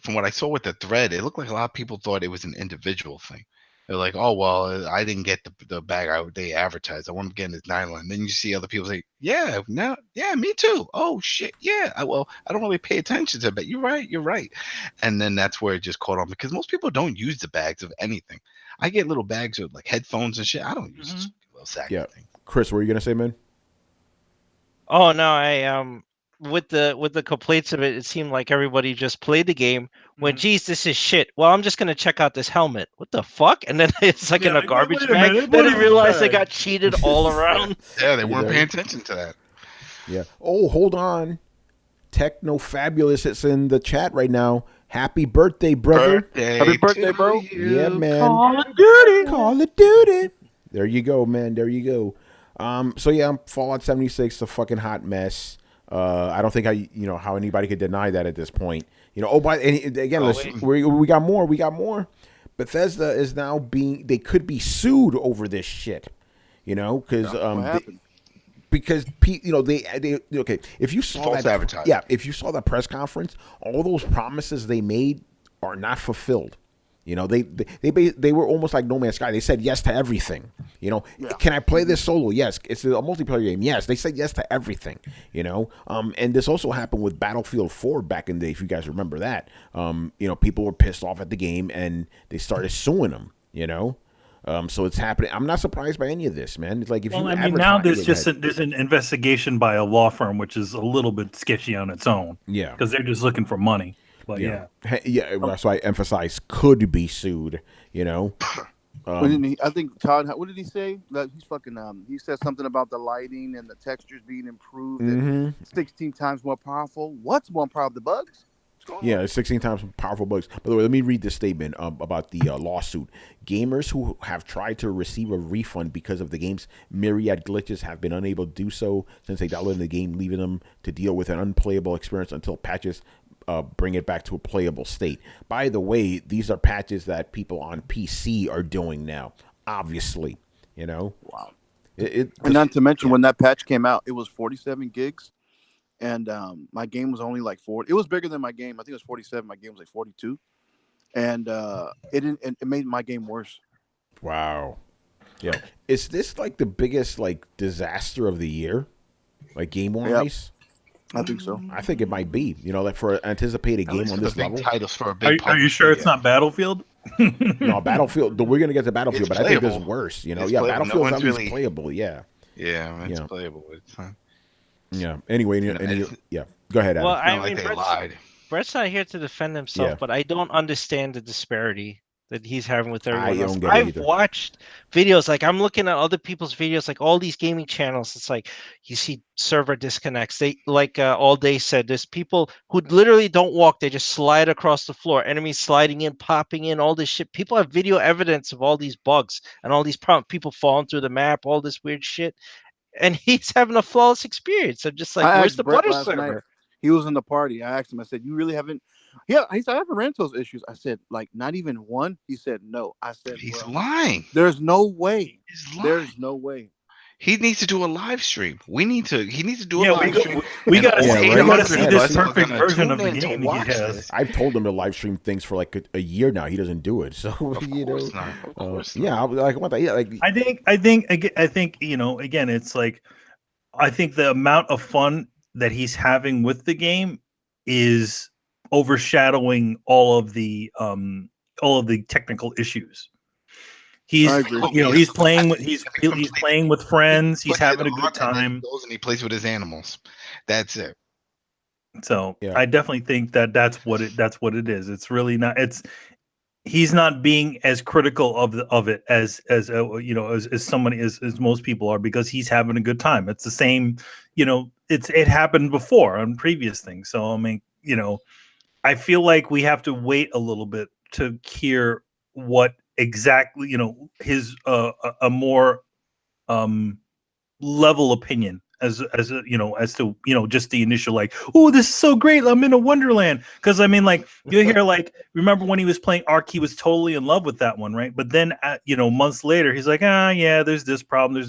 from what I saw with the thread, it looked like a lot of people thought it was an individual thing. They're like, "Oh well, I didn't get the bag they advertised. I want to get this nylon." Then you see other people say, "Yeah, me too. Oh shit, yeah. I don't really pay attention to it, but you're right." And then that's where it just caught on because most people don't use the bags of anything. I get little bags of like headphones and shit. I don't use this little sack thing. Chris, what were you gonna say, man? Oh no, I with the complaints of it, it seemed like everybody just played the game. Went, geez, this is shit. Well, I'm just gonna check out this helmet. What the fuck? And then it's like in a garbage wait a bag. minute, Then what they is realized they that? got cheated all around. Yeah, they weren't Yeah. paying attention to that. Yeah. Oh, hold on. Techno Fabulous, it's in the chat right now. Happy birthday, brother. Happy birthday, to bro. you. Yeah, man. Call of Duty. Call of Duty. There you go, man. There you go. So yeah, Fallout 76, a fucking hot mess. I don't think how anybody could deny that at this point. You know. Oh, and again, we got more. Bethesda is now they could be sued over this shit, because What happened? they okay. If you saw False that, advertising. yeah, if you saw that press conference, all those promises they made are not fulfilled. They were almost like No Man's Sky. They said yes to everything. Can I play this solo? Yes. It's a multiplayer game. Yes. They said yes to everything. And this also happened with Battlefield 4 back in the day. If you guys remember that, people were pissed off at the game and they started suing them. So it's happening. I'm not surprised by any of this, man. It's like if now there's there's an investigation by a law firm, which is a little bit sketchy on its own. Yeah, because they're just looking for money. But yeah. That's why I emphasize could be sued. I think Todd. What did he say? That he's fucking. He said something about the lighting and the textures being improved and 16 times more powerful. What's more powerful? The bugs? Yeah, it's 16 times powerful bugs. By the way, let me read this statement about the lawsuit. Gamers who have tried to receive a refund because of the game's myriad glitches have been unable to do so since they downloaded the game, leaving them to deal with an unplayable experience until patches bring it back to a playable state. By the way, these are patches that people on PC are doing now, obviously. Wow. And not to mention, when that patch came out, it was 47 gigs. And my game was only like 40. It was bigger than my game. I think it was 47. My game was like 42. And it made my game worse. Wow. Yeah. Is this like the biggest disaster of the year? Like game-wise? Yep. I think so. I think it might be. Like for an anticipated game on this level. Titles for a big are you sure it's not Battlefield? No, Battlefield. We're gonna get to Battlefield, but I think this is worse. Battlefield's at least playable. Yeah. Yeah, it's playable. Yeah. Anyway, go ahead, Adam. Well, I mean, they lied. Brett's not here to defend himself, but I don't understand the disparity that he's having with everyone I else. don't get it I've either. watched videos, I'm looking at other people's videos, all these gaming channels. It's like you see server disconnects. They All Day said, there's people who literally don't walk; they just slide across the floor. Enemies sliding in, popping in, all this shit. People have video evidence of all these bugs and all these problems. People falling through the map, all this weird shit. And he's having a flawless experience. I'm just like, where's the butter server? Night. He was in the party. I asked him, I said, you really haven't? Yeah, he said, I haven't ran into those issues. I said, not even one? He said, no. I said, he's lying. There's no way. He's lying. There's no way. He needs to do a live stream. He needs to do a live stream. We got to see this people perfect version of the game he has. I've told him to live stream things for a year now. He doesn't do it. So Of course not. Yeah, I think again, it's like I think the amount of fun that he's having with the game is overshadowing all of the technical issues. He's playing with friends. He's having a good time. He goes and he plays with his animals. That's it. So I definitely think that's what it is. It's really not. He's not being as critical of it as somebody as most people are, because he's having a good time. It's the same. It happened before on previous things. So I mean, I feel like we have to wait a little bit to hear what exactly his a more level opinion as to just the initial oh, this is so great, I'm in a wonderland. Because I mean, you hear remember when he was playing Ark, he was totally in love with that one, right? But then months later he's like, yeah, there's this problem,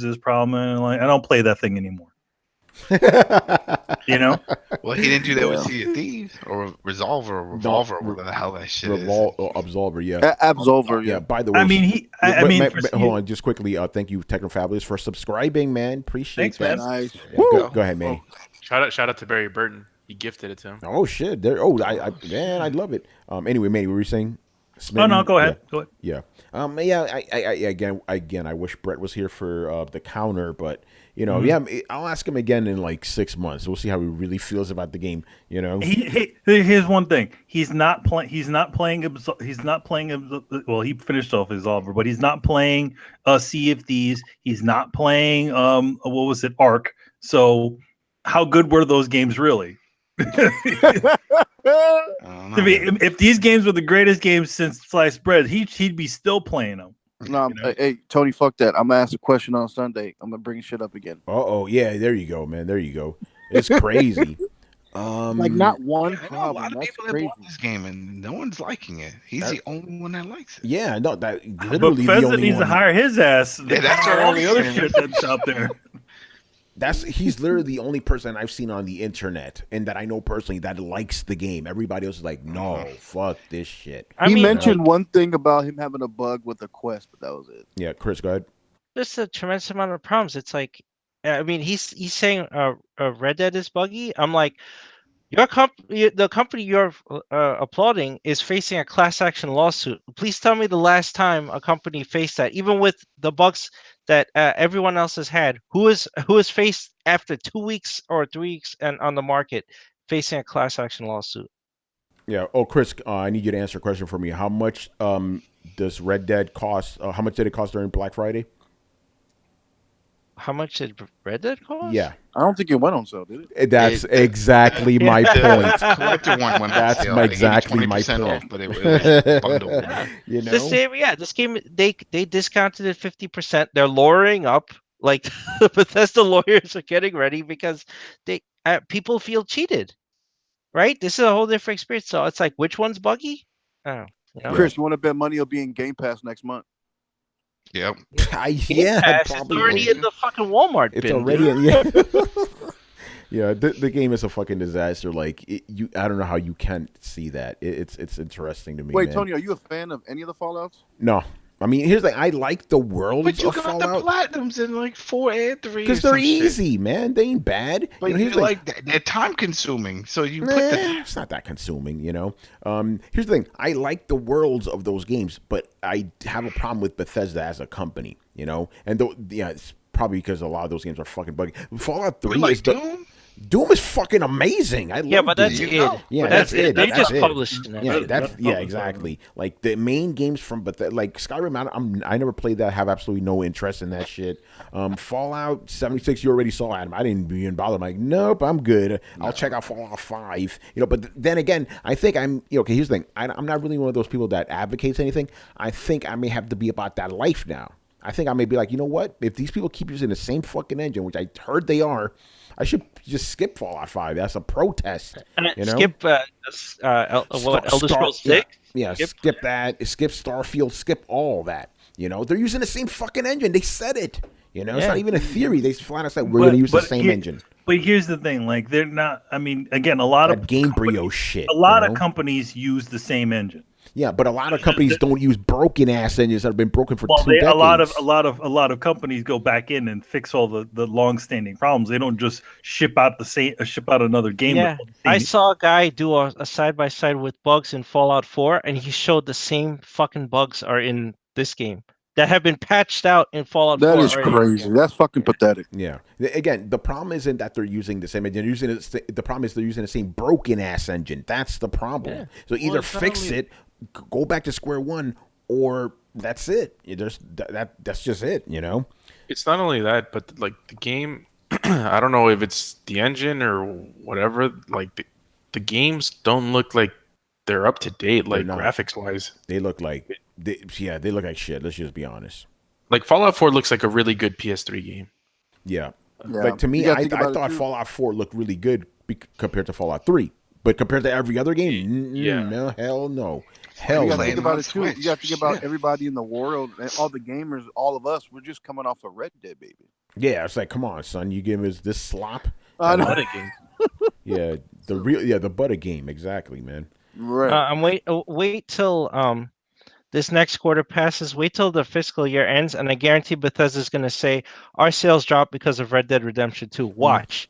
and I don't play that thing anymore. Well, he didn't do that with Sea of Thieves or Resolver or Revolver or whatever the hell that shit is. Absolver, yeah. Absolver, yeah. By the way, I mean, hold on, just quickly. Thank you, Technofabulous, for subscribing, man. Appreciate that. Nice. Yeah, go ahead, Manny. Shout out to Barry Burton. He gifted it to him. Oh shit! I'd love it. Anyway, Manny, what were you saying? Smitten? Oh no, go ahead. Go ahead. Yeah. Again, I wish Brett was here for the counter, but I'll ask him again in 6 months. We'll see how he really feels about the game. Here's one thing: he's not playing. Well, he finished off his offer, but he's not playing Sea of Thieves. He's not playing what was it, Ark? So, how good were those games really? If these games were the greatest games since sliced bread, he'd be still playing them. No, hey Tony, fuck that. I'm gonna ask a question on Sunday. I'm gonna bring shit up again. Yeah, there you go, man. There you go. It's crazy. Like not one I know a problem. lot of That's people that crazy. bought this game and no one's liking it. He's the only one that likes it. Yeah, no, that But literally the Bethesda only needs to one. hire his ass. Yeah, that's what all I'm the other saying. shit that's out there. He's literally the only person I've seen on the internet and that I know personally that likes the game. Everybody else is like, no, fuck this shit. I He mean, mentioned like, one thing about him having a bug with the Quest, but that was it. Yeah, Chris, go ahead. there's a tremendous amount of problems. It's like, I mean, he's saying Red Dead is buggy. I'm like, the company you're applauding is facing a class action lawsuit. Please tell me the last time a company faced that, even with the bugs that everyone else has had. Who is faced after 2 weeks or 3 weeks and on the market facing a class action lawsuit? Yeah. Oh, Chris, I need you to answer a question for me. How much does Red Dead cost? How much did it cost during Black Friday? How much did Red Dead cost? Yeah. I don't think it went on sale, did it? That's exactly my point. Collector one went on That's sale, exactly my 20% off, point. but it was bundled. You know? This game they discounted it 50%. They're lowering up. Like the Bethesda lawyers are getting ready because they people feel cheated, right? This is a whole different experience. So it's like, which one's buggy? Oh, you know? Chris, you want to bet money will be in Game Pass next month? Yep. Yeah, Pass, it's probably. already in the fucking Walmart It's bin. already Dude. in, yeah. Yeah, the game is a fucking disaster. Like I don't know how you can't see that. It's interesting to me. Wait, man. Tony, are you a fan of any of the Fallouts? No, I mean here's the thing. I like the world But you of got Fallout the platinums in like 4 and 3 because they're easy, man. They ain't bad. But here's the thing. they're time consuming. So you put It's not that consuming, you know. Here's the thing: I like the worlds of those games, but I have a problem with Bethesda as a company, you know. And it's probably because a lot of those games are fucking buggy. Fallout 3 like is Doom is fucking amazing. I love Yeah, but that's Doom. it. Yeah, But that's it. They That's just it. published it. Yeah, exactly. Like the main games from, but like Skyrim, I never played that. Have absolutely no interest in that shit. Fallout 76, you already saw, Adam. I didn't even bother. I'm like, nope, I'm good. I'll check out Fallout 5. You know, but then again, I think okay. Here's the thing. I'm not really one of those people that advocates anything. I think I may have to be about that life now. I think I may be like, you know what? If these people keep using the same fucking engine, which I heard they are, I should just skip Fallout 5. That's a protest. You know? Skip Elder Scrolls 6? Yeah, skip that. Skip Starfield. Skip all that. You know, they're using the same fucking engine. They said it. You know, it's not even a theory. They flat out said we're going to use the same engine. But here's the thing: like, they're not. I mean, again, a lot That of Gamebryo shit. A lot of companies use the same engine. Yeah, but a lot of companies don't use broken ass engines that have been broken for 2 decades. A lot of companies go back in and fix all the long-standing problems. They don't just ship out another game. Yeah, I saw a guy do a side-by-side with bugs in Fallout 4, and he showed the same fucking bugs are in this game that have been patched out in Fallout 4. That is crazy. That's fucking pathetic. Yeah. Again, the problem isn't that they're using the same engine. The problem is they're using the same broken ass engine. That's the problem. Yeah. So either fix it, go back to square one, or that's it. That's just it. You know. It's not only that, but like the game. I don't know if it's the engine or whatever. Like the games don't look like they're up to date, like graphics wise. They look like they look like shit. Let's just be honest. Like Fallout 4 looks like a really good PS3 game. Yeah. Like to me, I thought Fallout 4 looked really good compared to Fallout 3, but compared to every other game, no, hell no. Hell, you got to think about it too. You got to think about everybody in the world and all the gamers, all of us. We're just coming off a Red Dead, baby. Yeah, it's like, come on, son, you give us this slop. Butter game. Yeah, the butter game, exactly, man. Right. I'm wait till this next quarter passes. Wait till the fiscal year ends, and I guarantee Bethesda's going to say our sales dropped because of Red Dead Redemption 2. Watch.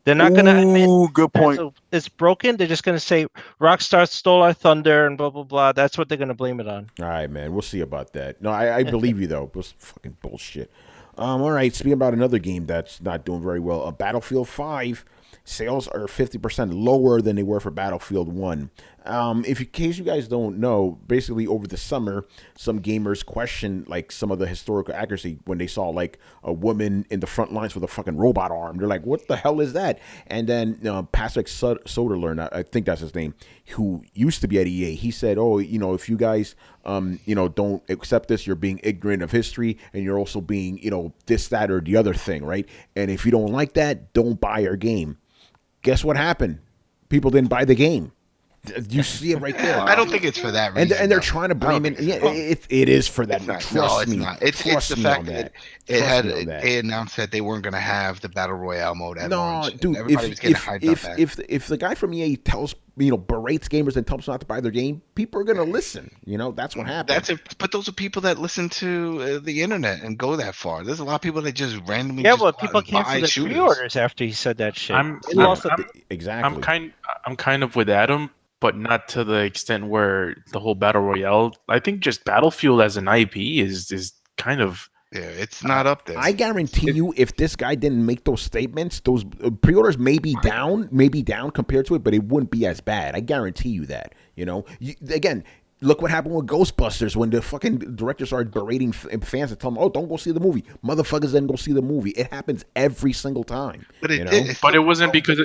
They're not going to admit good point. It's broken. They're just going to say Rockstar stole our thunder and blah, blah, blah. That's what they're going to blame it on. All right, man. We'll see about that. No, I believe you, though. It was fucking bullshit. All right, speaking about another game that's not doing very well, Battlefield 5 sales are 50% lower than they were for Battlefield 1. In case you guys don't know, basically over the summer, some gamers questioned like some of the historical accuracy when they saw like a woman in the front lines with a fucking robot arm. They're like, what the hell is that? And then Patrick Soderlund, I think that's his name, who used to be at EA, he said, oh, if you guys, don't accept this, you're being ignorant of history, and you're also being, this, that, or the other thing, right? And if you don't like that, don't buy our game. Guess what happened? People didn't buy the game. You see it right there. I don't think it's for that reason. And they're trying to blame it. Yeah, it is for that. Trust me. It's the fact that they announced that they weren't going to have the battle royale mode at launch. Dude, everybody was getting hyped up. If the guy from EA tells berates gamers and tells them not to buy their game, people are going to listen. That's what happens. But those are people that listen to the internet and go that far. There's a lot of people that just randomly. Yeah, but people canceled the pre-orders after he said that shit. Exactly. I'm kind of with Adam, but not to the extent where the whole battle royale. I think just Battlefield as an IP is kind of. Yeah, it's not up there. I guarantee you, if this guy didn't make those statements, those pre-orders may be down compared to it, but it wouldn't be as bad. I guarantee you that. Again, look what happened with Ghostbusters when the fucking director started berating fans and telling them, "Oh, don't go see the movie." Motherfuckers didn't go see the movie. It happens every single time. But it wasn't because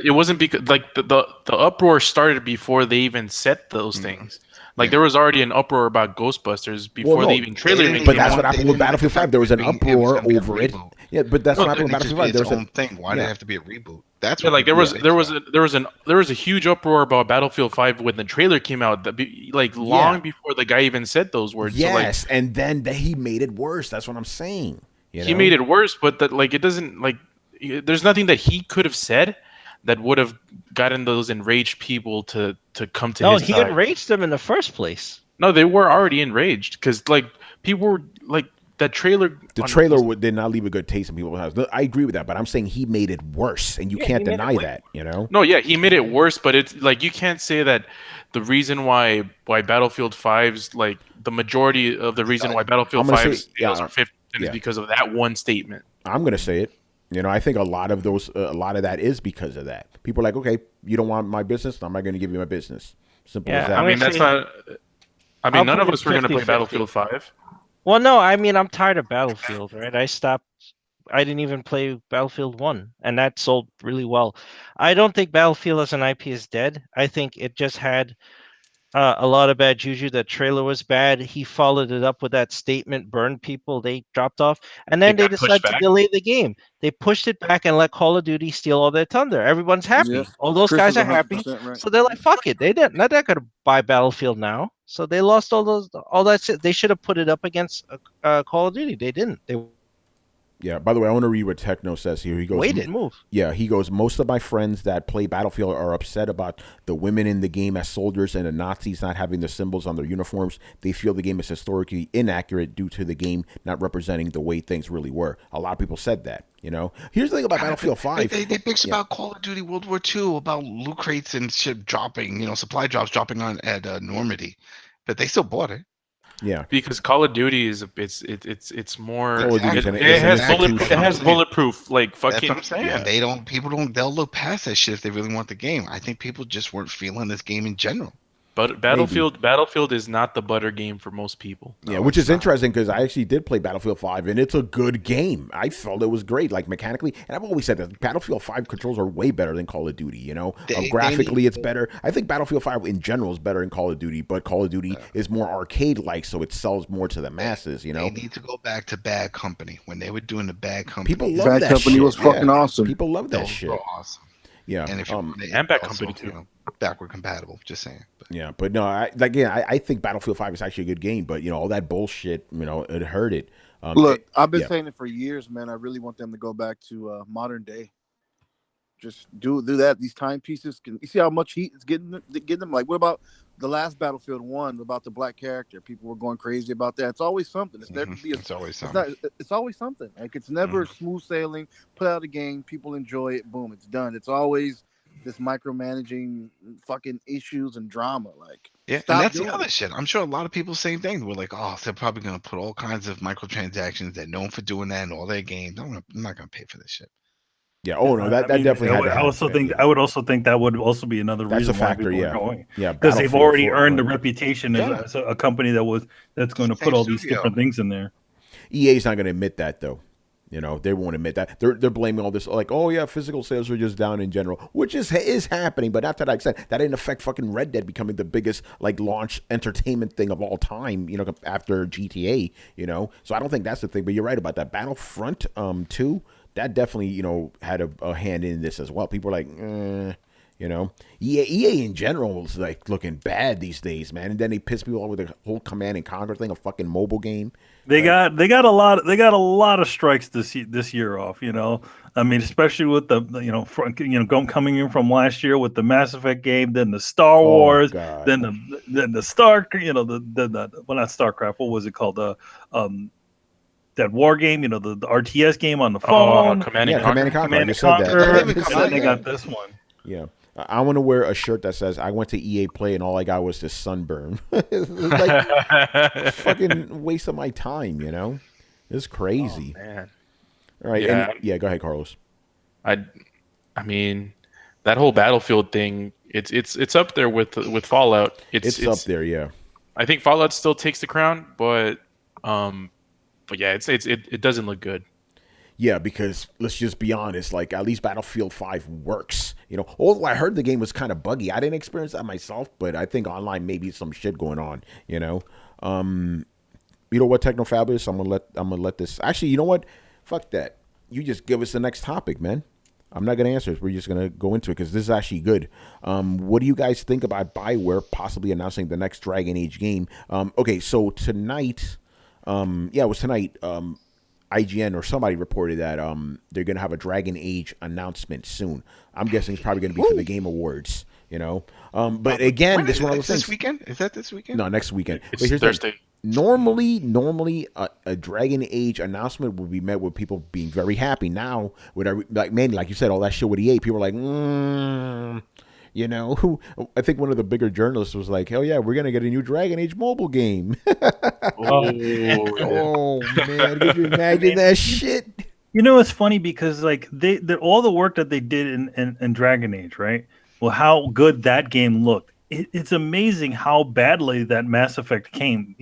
like the uproar started before they even said those things. Like there was already an uproar about Ghostbusters before they even trailer. But that's what happened with Battlefield 5. There was an uproar over it. Yeah, but that's what happened with Battlefield 5. There was a thing. Why did it have to be a reboot? That's like there was a huge uproar about Battlefield 5 when the trailer came out. Long before the guy even said those words. Yes, and then he made it worse. That's what I'm saying. He made it worse, but it doesn't there's nothing that he could have said that would have gotten those enraged people to come to his side. No, he enraged them in the first place. No, they were already enraged because people were that trailer. The trailer did not leave a good taste in people's mouths. I agree with that, but I'm saying he made it worse, and you can't deny that. No, yeah, he made it worse, but it's you can't say that the reason why Battlefield 5's the majority of the reason why Battlefield 5's sales are 50% is because of that one statement. I'm gonna say it. I think a lot of that is because of that. People are like, okay, you don't want my business, I'm not going to give you my business. Simple as that. I mean, that's not. I mean, none of us were going to play Battlefield 5. Well, no, I mean, I'm tired of Battlefield, right? I didn't even play Battlefield 1, and that sold really well. I don't think Battlefield as an IP is dead. I think it just had a lot of bad juju. The trailer was bad. He followed it up with that statement, burned people. They dropped off, and then they decided to delay the game. They pushed it back and let Call of Duty steal all their thunder. Everyone's happy. Yeah. All those guys are happy. Right. So they're like, "Fuck it." They're not going to buy Battlefield now. So they lost all that shit. They should have put it up against Call of Duty. They didn't. Yeah, by the way, I want to read what Techno says here. He goes, "Wait, didn't move." Yeah, he goes, most of my friends that play Battlefield are upset about the women in the game as soldiers and the Nazis not having the symbols on their uniforms. They feel the game is historically inaccurate due to the game not representing the way things really were. A lot of people said that, Here's the thing about Battlefield 5. They bitched about Call of Duty World War II, about loot crates and shit dropping, supply drops dropping on at Normandy. But they still bought it. Yeah, because Call of Duty is it's more. It has bulletproof fucking. That's what I'm saying. Yeah. They'll look past that shit if they really want the game. I think people just weren't feeling this game in general. But Battlefield is not the butter game for most people. Yeah, which is interesting because I actually did play Battlefield 5, and it's a good game. I felt it was great, mechanically. And I've always said that Battlefield 5 controls are way better than Call of Duty, graphically, it's better. I think Battlefield 5 in general is better than Call of Duty, but Call of Duty is more arcade-like, so it sells more to the masses, They need to go back to Bad Company. When they were doing the Bad Company. People love that shit. Bad Company was fucking awesome. People love that shit. Awesome. Yeah, and Bad Company too. Backward compatible. Just saying. But no, I think Battlefield 5 is actually a good game. But all that bullshit, it hurt it. Look, I've been saying it for years, man. I really want them to go back to modern day. Just do that. These timepieces you see how much heat it's getting them. Like, what about the last Battlefield 1 about the black character? People were going crazy about that. It's always something. It's never it's always something. It's always something. Like, it's never smooth sailing. Put out a game, people enjoy it. Boom, it's done. It's always this micromanaging fucking issues and drama. And that's the other shit. I'm sure a lot of people same thing. We're like, oh, they're probably gonna put all kinds of microtransactions. They're known for doing that in all their games. I'm not gonna pay for this shit. Yeah. Oh no, that definitely. I would also think that would also be another reason why people are going. Yeah, because they've already earned the reputation as a company that's going to put all these different things in there. EA's not going to admit that though. They won't admit that. They're blaming all this oh yeah, physical sales are just down in general, which is happening, but not to that extent. That didn't affect fucking Red Dead becoming the biggest launch entertainment thing of all time, after GTA, So I don't think that's the thing, but you're right about that. Battlefront 2, that definitely, had a hand in this as well. People are like, EA in general is like looking bad these days, man. And then they piss people off with the whole Command and Conquer thing, a fucking mobile game. They got a lot of strikes this year off. I mean, especially with the coming in from last year with the Mass Effect game, then the Star Wars, then the Star, well, not StarCraft. What was it called? That war game, the RTS game on the phone. Command and Conquer. Command and Conquer. And then they got this one. Yeah. I want to wear a shirt that says I went to EA Play and all I got was this sunburn. Like fucking waste of my time, It's crazy. Oh, man. All right. Yeah. Go ahead, Carlos. I mean, that whole Battlefield thing, it's up there with Fallout. It's up there, yeah. I think Fallout still takes the crown, but yeah, it doesn't look good. Yeah, because let's just be honest, like at least Battlefield 5 works. Although I heard the game was kind of buggy. I didn't experience that myself, but I think online maybe some shit going on, You know what, Technofabulous? I'm gonna let this. Actually, you know what? Fuck that. You just give us the next topic, man. I'm not gonna answer it. We're just gonna go into it because this is actually good. What do you guys think about BioWare possibly announcing the next Dragon Age game? Okay, so tonight, it was tonight. IGN or somebody reported that they're gonna have a Dragon Age announcement soon. I'm guessing it's probably gonna be for the Game Awards. But again, this one of those things. This weekend? Is that this weekend? No, next weekend. It's Thursday. Normally, a Dragon Age announcement would be met with people being very happy. Now, mainly like you said, all that shit with EA, people are like, I think one of the bigger journalists was like, hell yeah, we're going to get a new Dragon Age mobile game. Oh, man, could you imagine that shit? It's funny because like they all the work that they did in Dragon Age, right? Well, how good that game looked. It's amazing how badly that Mass Effect came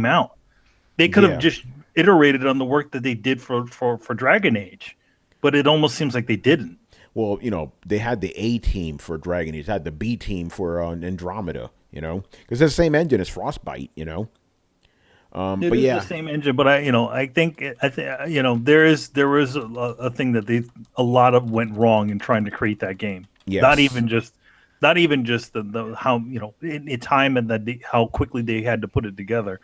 out. They could have just iterated on the work that they did for Dragon Age, but it almost seems like they didn't. Well, they had the A team for Dragon Age, had the B team for Andromeda, because it's the same engine as Frostbite, It but is yeah, the same engine, but I think there is a thing that a lot of went wrong in trying to create that game. Yes. Not even just the how in time and how quickly they had to put it together.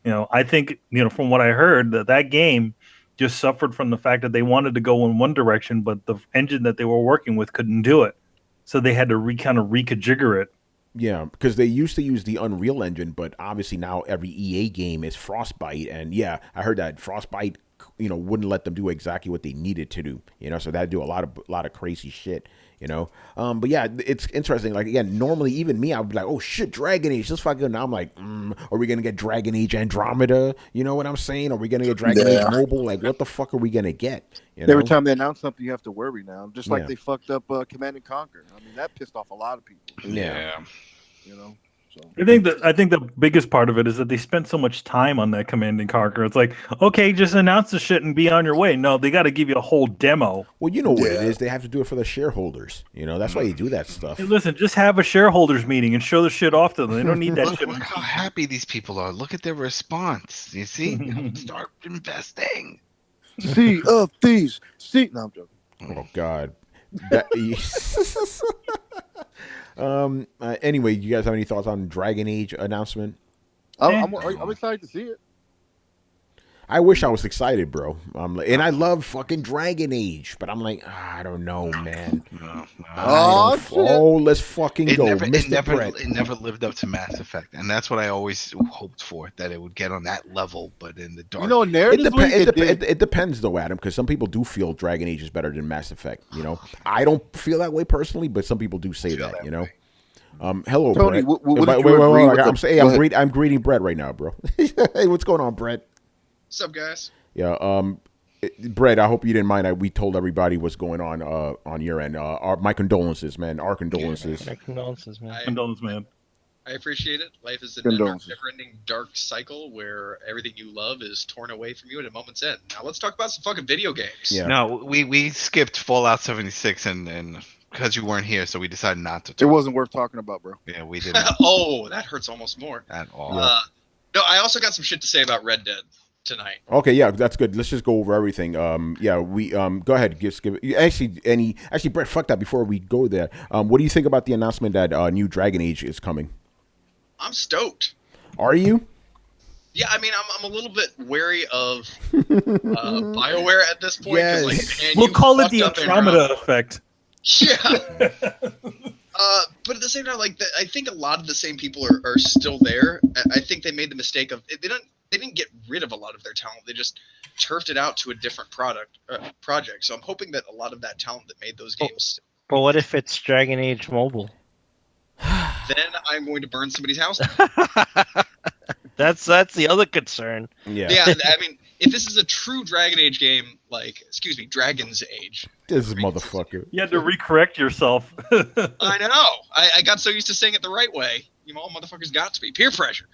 I think from what I heard that game just suffered from the fact that they wanted to go in one direction, but the engine that they were working with couldn't do it, so they had to reconfigure it. Yeah, because they used to use the Unreal Engine, but obviously now every EA game is Frostbite, and yeah, I heard that Frostbite, wouldn't let them do exactly what they needed to do, so that'd do a lot of crazy shit, But yeah, it's interesting. Like again, normally even me, I would be like, oh shit, Dragon Age, this fucking. Now I'm like, are we gonna get Dragon Age Andromeda? You know what I'm saying? Are we gonna get Dragon Age Mobile? Like, what the fuck are we gonna get? Every time they announce something, you have to worry now. Just like they fucked up Command and Conquer. I mean, that pissed off a lot of people. Yeah. So I think the biggest part of it is that they spent so much time on that Command and Conquer. It's like, okay, just announce the shit and be on your way. No, they got to give you a whole demo. Well, you know what it is. They have to do it for the shareholders. That's why they do that stuff. Hey, listen, just have a shareholders meeting and show the shit off to them. They don't need that shit. Look how happy these people are. Look at their response. You see? Start investing. Sea of Thieves. No, I'm joking. Oh God. Anyway, you guys have any thoughts on Dragon Age announcement? I'm excited to see it. I wish I was excited, bro. And I love fucking DragonAge, but I'm like, I don't know, man. Let's fucking go. It never lived up to Mass Effect, and that's what I always hoped for, that it would get on that level, but in the dark. It depends, though, Adam, because some people do feel Dragon Age is better than Mass Effect. I don't feel that way personally, but some people do say that. Hello, Tony. Brett. I'm greeting Brett right now, bro. Hey, what's going on, Brett? What's up, guys? Yeah, Brett, I hope you didn't mind that we told everybody what's going on your end. My condolences, man. Our condolences. My condolences, man. Condolences, man. I appreciate it. Life is a never-ending dark cycle where everything you love is torn away from you at a moment's end. Now let's talk about some fucking video games. Yeah. No, we skipped Fallout 76 and because you weren't here, so we decided not to talk. It wasn't worth talking about, bro. Yeah, we didn't. Oh, that hurts almost more. At all. No, I also got some shit to say about Red Dead. tonight. Okay, yeah, that's good. Let's just go over everything. Yeah, we go ahead. Just give it. Actually, Brett, fuck that. Before we go there, what do you think about the announcement that new Dragon Age is coming? I'm stoked. Are you? Yeah, I mean, I'm a little bit wary of BioWare at this point. Yes. Like, man, We'll you call it fucked the up Andromeda effect. Yeah. But at the same time, like, I think a lot of the same people are still there. I think they made the mistake of they didn't get rid of a lot of their talent. They just turfed it out to a different project. So I'm hoping that a lot of that talent that made those games. But what if it's Dragon Age Mobile? Then I'm going to burn somebody's house. That's the other concern. Yeah. Yeah, I mean, if this is a true Dragon Age game, like, excuse me, Dragon's Age. This motherfucker. You had to recorrect yourself. I know. I got so used to saying it the right way. You know, all motherfuckers got to be peer pressure.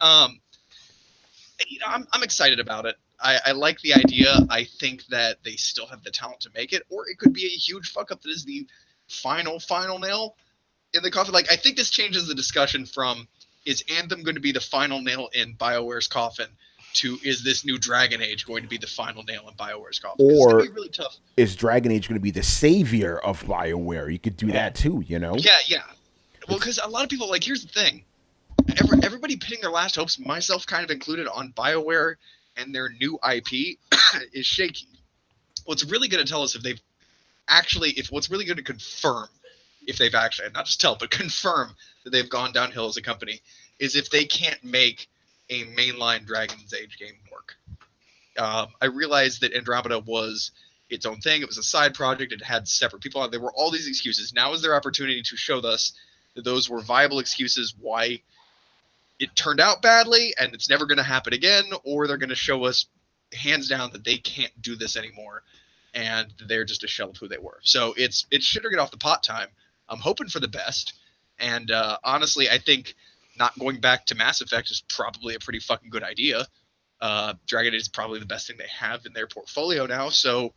You know, I'm excited about it. I like the idea. I think that they still have the talent to make it, or it could be a huge fuck up that is the final nail in the coffin. Like, I think this changes the discussion from is Anthem going to be the final nail in BioWare's coffin to is this new Dragon Age going to be the final nail in BioWare's coffin? Or really tough. Is Dragon Age going to be the savior of BioWare? You could do that too, you know? Yeah. Well, because a lot of people, like, here's the thing. Everybody pitting their last hopes, myself kind of included, on BioWare and their new IP is shaky. What's really going to tell us what's really going to confirm if they've actually, not just tell, but confirm that they've gone downhill as a company, is if they can't make a mainline Dragon's Age game work. I realized that Andromeda was its own thing. It was a side project. It had separate people on it. There were all these excuses. Now is their opportunity to show us that those were viable excuses why it turned out badly and it's never going to happen again, or they're going to show us hands down that they can't do this anymore and they're just a shell of who they were. So it's shit or get off the pot time. I'm hoping for the best. And honestly, I think not going back to Mass Effect is probably a pretty fucking good idea. Dragon Age is probably the best thing they have in their portfolio now. So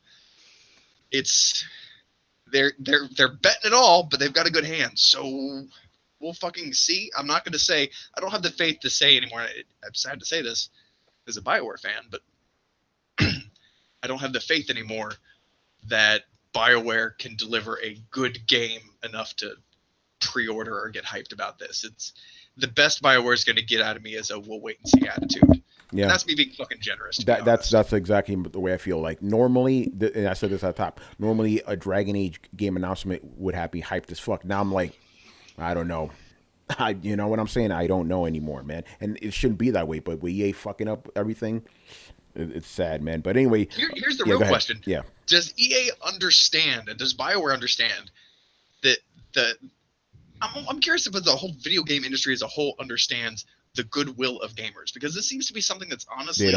they're betting it all, but they've got a good hand. So we'll fucking see. I'm not going to say, I don't have the faith to say anymore. I'm sad to say this as a BioWare fan, but I don't have the faith anymore that BioWare can deliver a good game enough to pre-order or get hyped about this. It's the best BioWare is going to get out of me is a we'll wait and see attitude. Yeah, and that's me being fucking generous. That's exactly the way I feel. Like normally, and I said this at the top. Normally, a Dragon Age game announcement would have me hyped as fuck. Now I'm like, I don't know. You know what I'm saying? I don't know anymore, man. And it shouldn't be that way. But with EA fucking up everything, it's sad, man. But anyway, here's the real question. Yeah, does EA understand, and does BioWare understand that I'm curious if the whole video game industry as a whole understands the goodwill of gamers, because this seems to be something that's honestly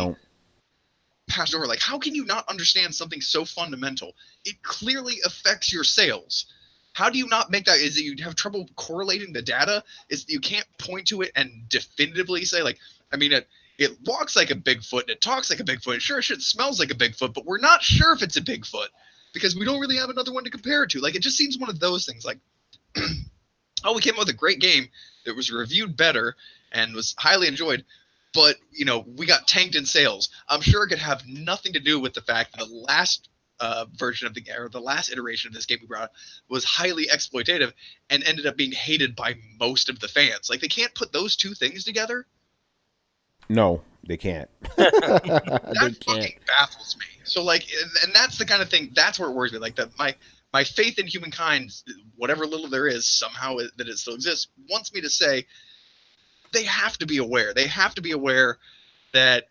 passed over. Like, how can you not understand something so fundamental? It clearly affects your sales. How do you not make that? Is it you have trouble correlating the data? Is you can't point to it and definitively say, like, I mean, it walks like a Bigfoot and it talks like a Bigfoot. Sure, shit smells like a Bigfoot, but we're not sure if it's a Bigfoot because we don't really have another one to compare it to. Like, it just seems one of those things. Like, oh, we came up with a great game that was reviewed better and was highly enjoyed, but, you know, we got tanked in sales. I'm sure it could have nothing to do with the fact that the last version of the last iteration of this game we brought was highly exploitative and ended up being hated by most of the fans. Like, they can't put those two things together. No, they can't. That fucking baffles me. So, like, and that's the kind of thing, that's where it worries me. Like, my faith in humankind, whatever little there is, somehow that it still exists, wants me to say they have to be aware. They have to be aware that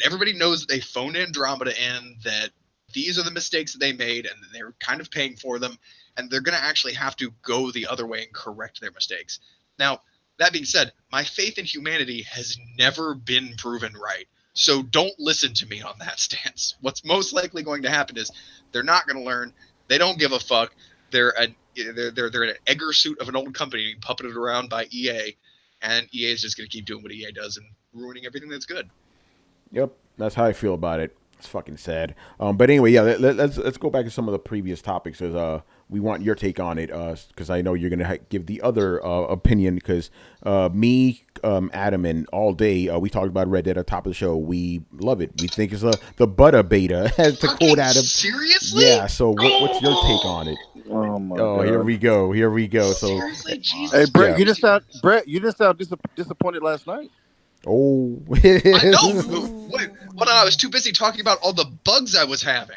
everybody knows that they phoned Andromeda in, that these are the mistakes that they made, and they're kind of paying for them, and they're going to actually have to go the other way and correct their mistakes. Now, that being said, my faith in humanity has never been proven right. So don't listen to me on that stance. What's most likely going to happen is they're not going to learn. They don't give a fuck. They're an Egger suit of an old company puppeted around by EA, and EA is just going to keep doing what EA does and ruining everything that's good. Yep, that's how I feel about it. It's fucking sad. But anyway, yeah. Let's go back to some of the previous topics. As we want your take on it, because I know you're gonna give the other opinion. Because me, Adam, and all day we talked about Red Dead at the top of the show. We love it. We think it's the butter beta, as to quote Adam. Seriously? Yeah. So what's your take on it? Oh my God. Here we go. So Seriously, Jesus. Hey, Brett, Yeah. you just sound disappointed last night. oh, I know. Wait, hold on. I was too busy talking about all the bugs I was having.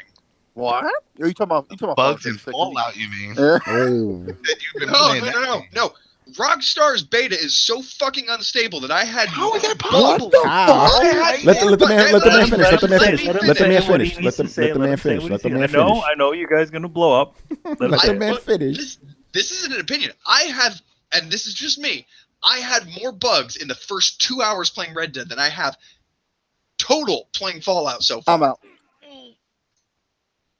What? Are you talking about Bugs Fallout and 76? Fallout, you mean? Yeah. oh. That you've been No, playing no, that no, game. no. Rockstar's beta is so fucking unstable that I had. How is that What possible? the fuck? Let the man finish. Let the man finish. Let the man finish. Let the man finish. Let the man finish. I know you guys gonna blow up. Let the man finish. This isn't an opinion. I have, and this is just me. I had more bugs in the first 2 hours playing Red Dead than I have total playing Fallout so far. I'm out.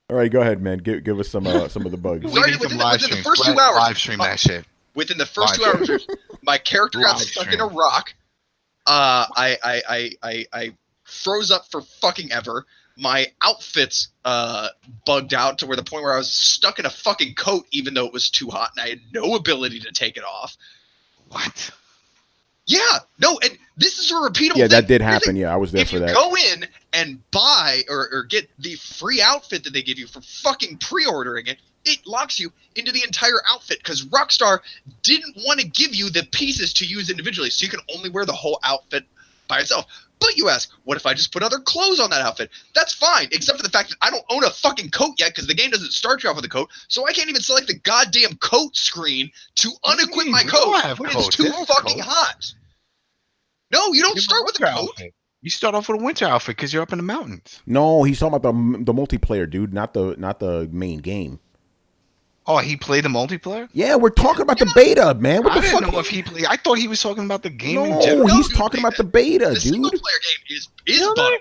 All right, go ahead, man. Give us some of the bugs. We Sorry, need within some the- live within the streams. first 2 Brett, hours. live stream that shit. Within the first Live 2 hours, my character got Live stuck stream. in a rock. I froze up for fucking ever. My outfits bugged out to where the point where I was stuck in a fucking coat, even though it was too hot, and I had no ability to take it off. What? Yeah, no, and this is a repeatable Yeah, thing. that did Here's the happen. Yeah, I was there if for you that. go in and buy or get the free outfit that they give you for fucking pre-ordering it, it locks you into the entire outfit because Rockstar didn't want to give you the pieces to use individually, so you can only wear the whole outfit by itself. But you ask, what if I just put other clothes on that outfit? That's fine, except for the fact that I don't own a fucking coat yet because the game doesn't start you off with a coat, so I can't even select the goddamn coat screen to unequip my We don't coat have when coats. it's too They have fucking coats. hot. No, you don't You have start with a winter coat. outfit. You start off with a winter outfit because you're up in the mountains. No, he's talking about the multiplayer, dude, not the main game. Oh, he played the multiplayer? Yeah, we're talking about the beta, man. What I the didn't fuck? know if he played. I thought he was talking about the game in No, general. he's dude, talking about the beta, The single dude. player game is butter.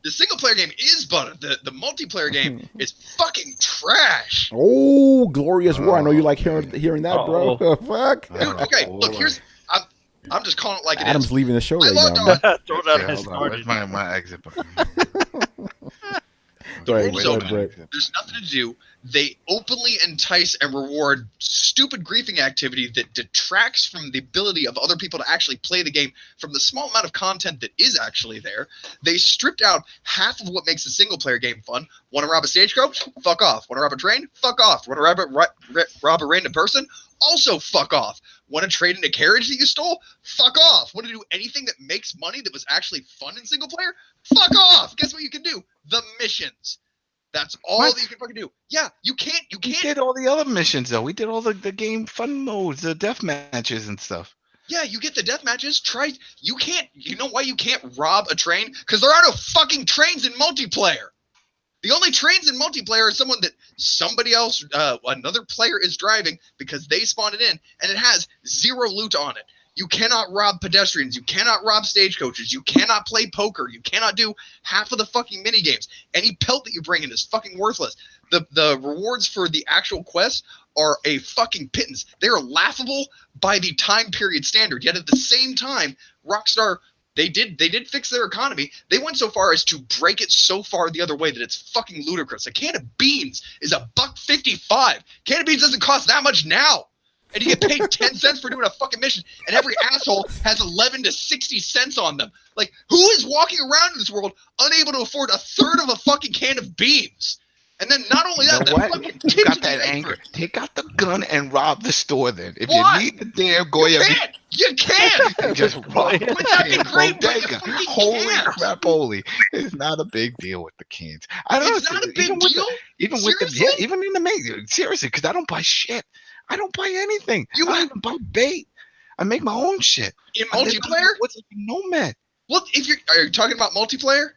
The single player game is butter. The multiplayer game is fucking trash. Oh, glorious war! I know you like hearing that, bro. Fuck. Dude, okay, look, here's I'm just calling it like it Adam's is. leaving the show I right logged now. on. Man. Throwdown Yeah, has hold on. started. Where's my exit button? Go ahead, Rules go ahead, open. Brett. There's nothing to do. They openly entice and reward stupid griefing activity that detracts from the ability of other people to actually play the game from the small amount of content that is actually there. They stripped out half of what makes a single player game fun. Want to rob a stagecoach? Fuck off. Want to rob a train? Fuck off. Want to rob a random person? Also fuck off. Want to trade in a carriage that you stole? Fuck off. Want to do anything that makes money that was actually fun in single player? Fuck off. Guess what you can do? The missions. That's all What? that you can fucking do. Yeah, you can't. We did all the other missions though. We did all the game fun modes, the death matches and stuff. Yeah, you get the death matches. You can't. You know why you can't rob a train? Because there are no fucking trains in multiplayer. The only trains in multiplayer are someone that somebody else, another player is driving because they spawned it in, and it has zero loot on it. You cannot rob pedestrians. You cannot rob stagecoaches. You cannot play poker. You cannot do half of the fucking mini games. Any pelt that you bring in is fucking worthless. The rewards for the actual quests are a fucking pittance. They are laughable by the time period standard. Yet at the same time, Rockstar, they did fix their economy. They went so far as to break it so far the other way that it's fucking ludicrous. A can of beans is $1.55. Can of beans doesn't cost that much now. And you get paid 10 cents for doing a fucking mission, and every asshole has 11 to 60 cents on them. Like, who is walking around in this world unable to afford a third of a fucking can of beans? And then not only that, You know what? fucking You tips got you that pay anger. for it. Take out the gun and rob the store then. If Why? you need the damn Goya, You can't! just rob Wouldn't that be the great? But you bodega. fucking Holy can't. crap, holy. It's not a big deal with the cans. I don't It's know. not a big even with deal? even with the Seriously? even in the main, seriously, because I don't buy shit. I don't buy anything. You I would- don't even buy bait. I make my own shit. In I live in multiplayer? what's a nomad? Well, are you talking about multiplayer?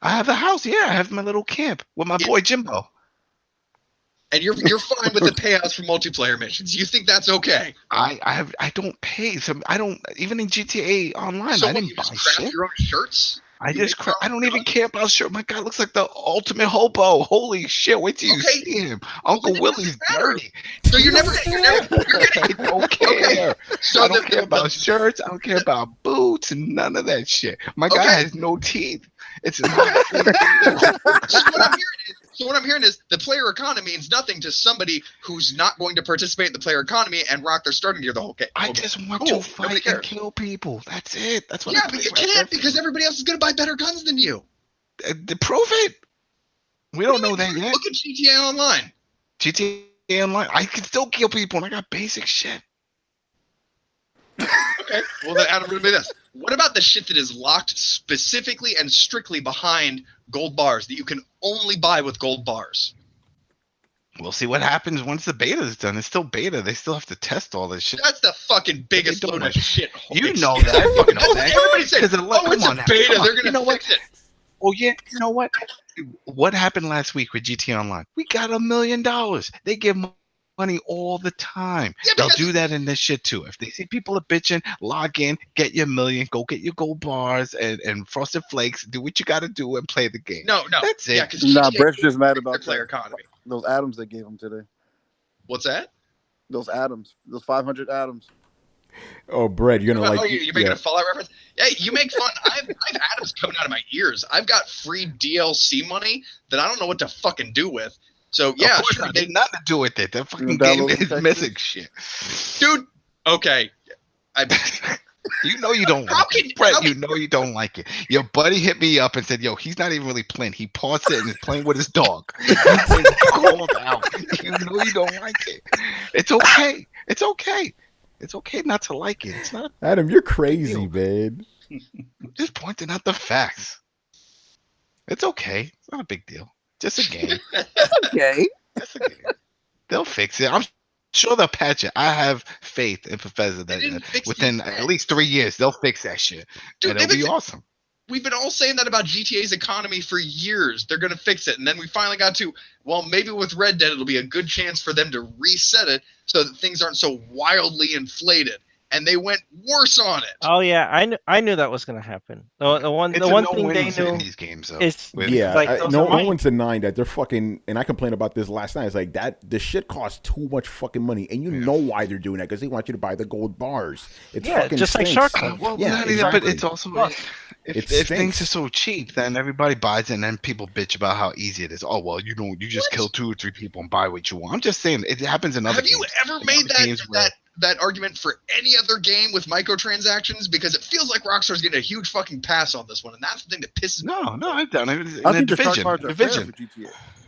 I have a house. Yeah, I have my little camp with my boy Jimbo. And you're fine with the payouts for multiplayer missions. You think that's okay? I don't pay. So I don't even in GTA Online. So I what, didn't you buy just craft shit. your own shirts? I You just make your I own don't even gun? care about shirt. My guy looks like the ultimate hobo. Holy shit! Wait till you Okay. see him. Uncle then it Willie's doesn't matter. dirty. So you're never I don't care. So I don't care the- about shirts. I don't care about boots and none of that shit. My guy Okay. has no teeth. It's not. So what I'm hearing is the player economy means nothing to somebody who's not going to participate in the player economy and rock their starting gear the whole game. I just want to fight and kill people. That's it. That's what. Yeah, but you can't because everybody else is going to buy better guns than you. Prove it. We don't know that yet. Look at GTA Online. GTA Online. I can still kill people, and I got basic shit. Okay. Well, then Adam, remember this. What about the shit that is locked specifically and strictly behind gold bars that you can only buy with gold bars? We'll see what happens once the beta is done. It's still beta. They still have to test all this shit. That's the fucking biggest load of shit. You know that. Fucking know that. Everybody says, it's a beta. They're going to fix it. Oh, yeah. You know what? What happened last week with GTA Online? We got $1 million. They give money all the time. Yeah, they'll do that in this shit too. If they see people are bitching, log in, get your $1 million, go get your gold bars and frosted flakes, do what you got to do and play the game. No, that's it. Yeah, Brett's just mad about the player economy. Those atoms they gave him today. What's that? Those atoms, those 500 atoms. Oh, Brett, you're gonna you're making a Fallout reference? Yeah, you make fun. I've atoms coming out of my ears. I've got free DLC money that I don't know what to fucking do with. So yeah, sure, they nothing to do with it. That fucking game is missing shit, dude. Okay, you know you don't like it, Brett. You know you don't like it. Your buddy hit me up and said, "Yo, he's not even really playing. He paused it and is playing with his dog." Called out. You know you don't like it. It's okay. It's okay. It's okay not to like it. It's not. Adam, you're crazy, man. I'm just pointing out the facts. It's okay. It's not a big deal. Just a game. Okay. Just a game. They'll fix it. I'm sure they'll patch it. I have faith in Bethesda that within at least 3 years they'll fix that shit. Dude, and it'll be awesome. We've been all saying that about GTA's economy for years. They're going to fix it. And then we finally got to, well, maybe with Red Dead, it'll be a good chance for them to reset it so that things aren't so wildly inflated. And they went worse on it. Oh yeah, I knew that was going to happen. The one thing they knew in these games, though, is no one's denying that they're fucking. And I complained about this last night. It's like that the shit costs too much fucking money, and you know why they're doing that because they want you to buy the gold bars. It's fucking just stinks. like Shark Tank. Well, yeah, exactly. But it's also if things are so cheap, then everybody buys it, and then people bitch about how easy it is. Oh well, you just kill 2 or 3 people and buy what you want. I'm just saying it happens in other games. Have you ever made that argument for any other game with microtransactions? Because it feels like Rockstar's getting a huge fucking pass on this one, and that's the thing that pisses me off. No, I've done it.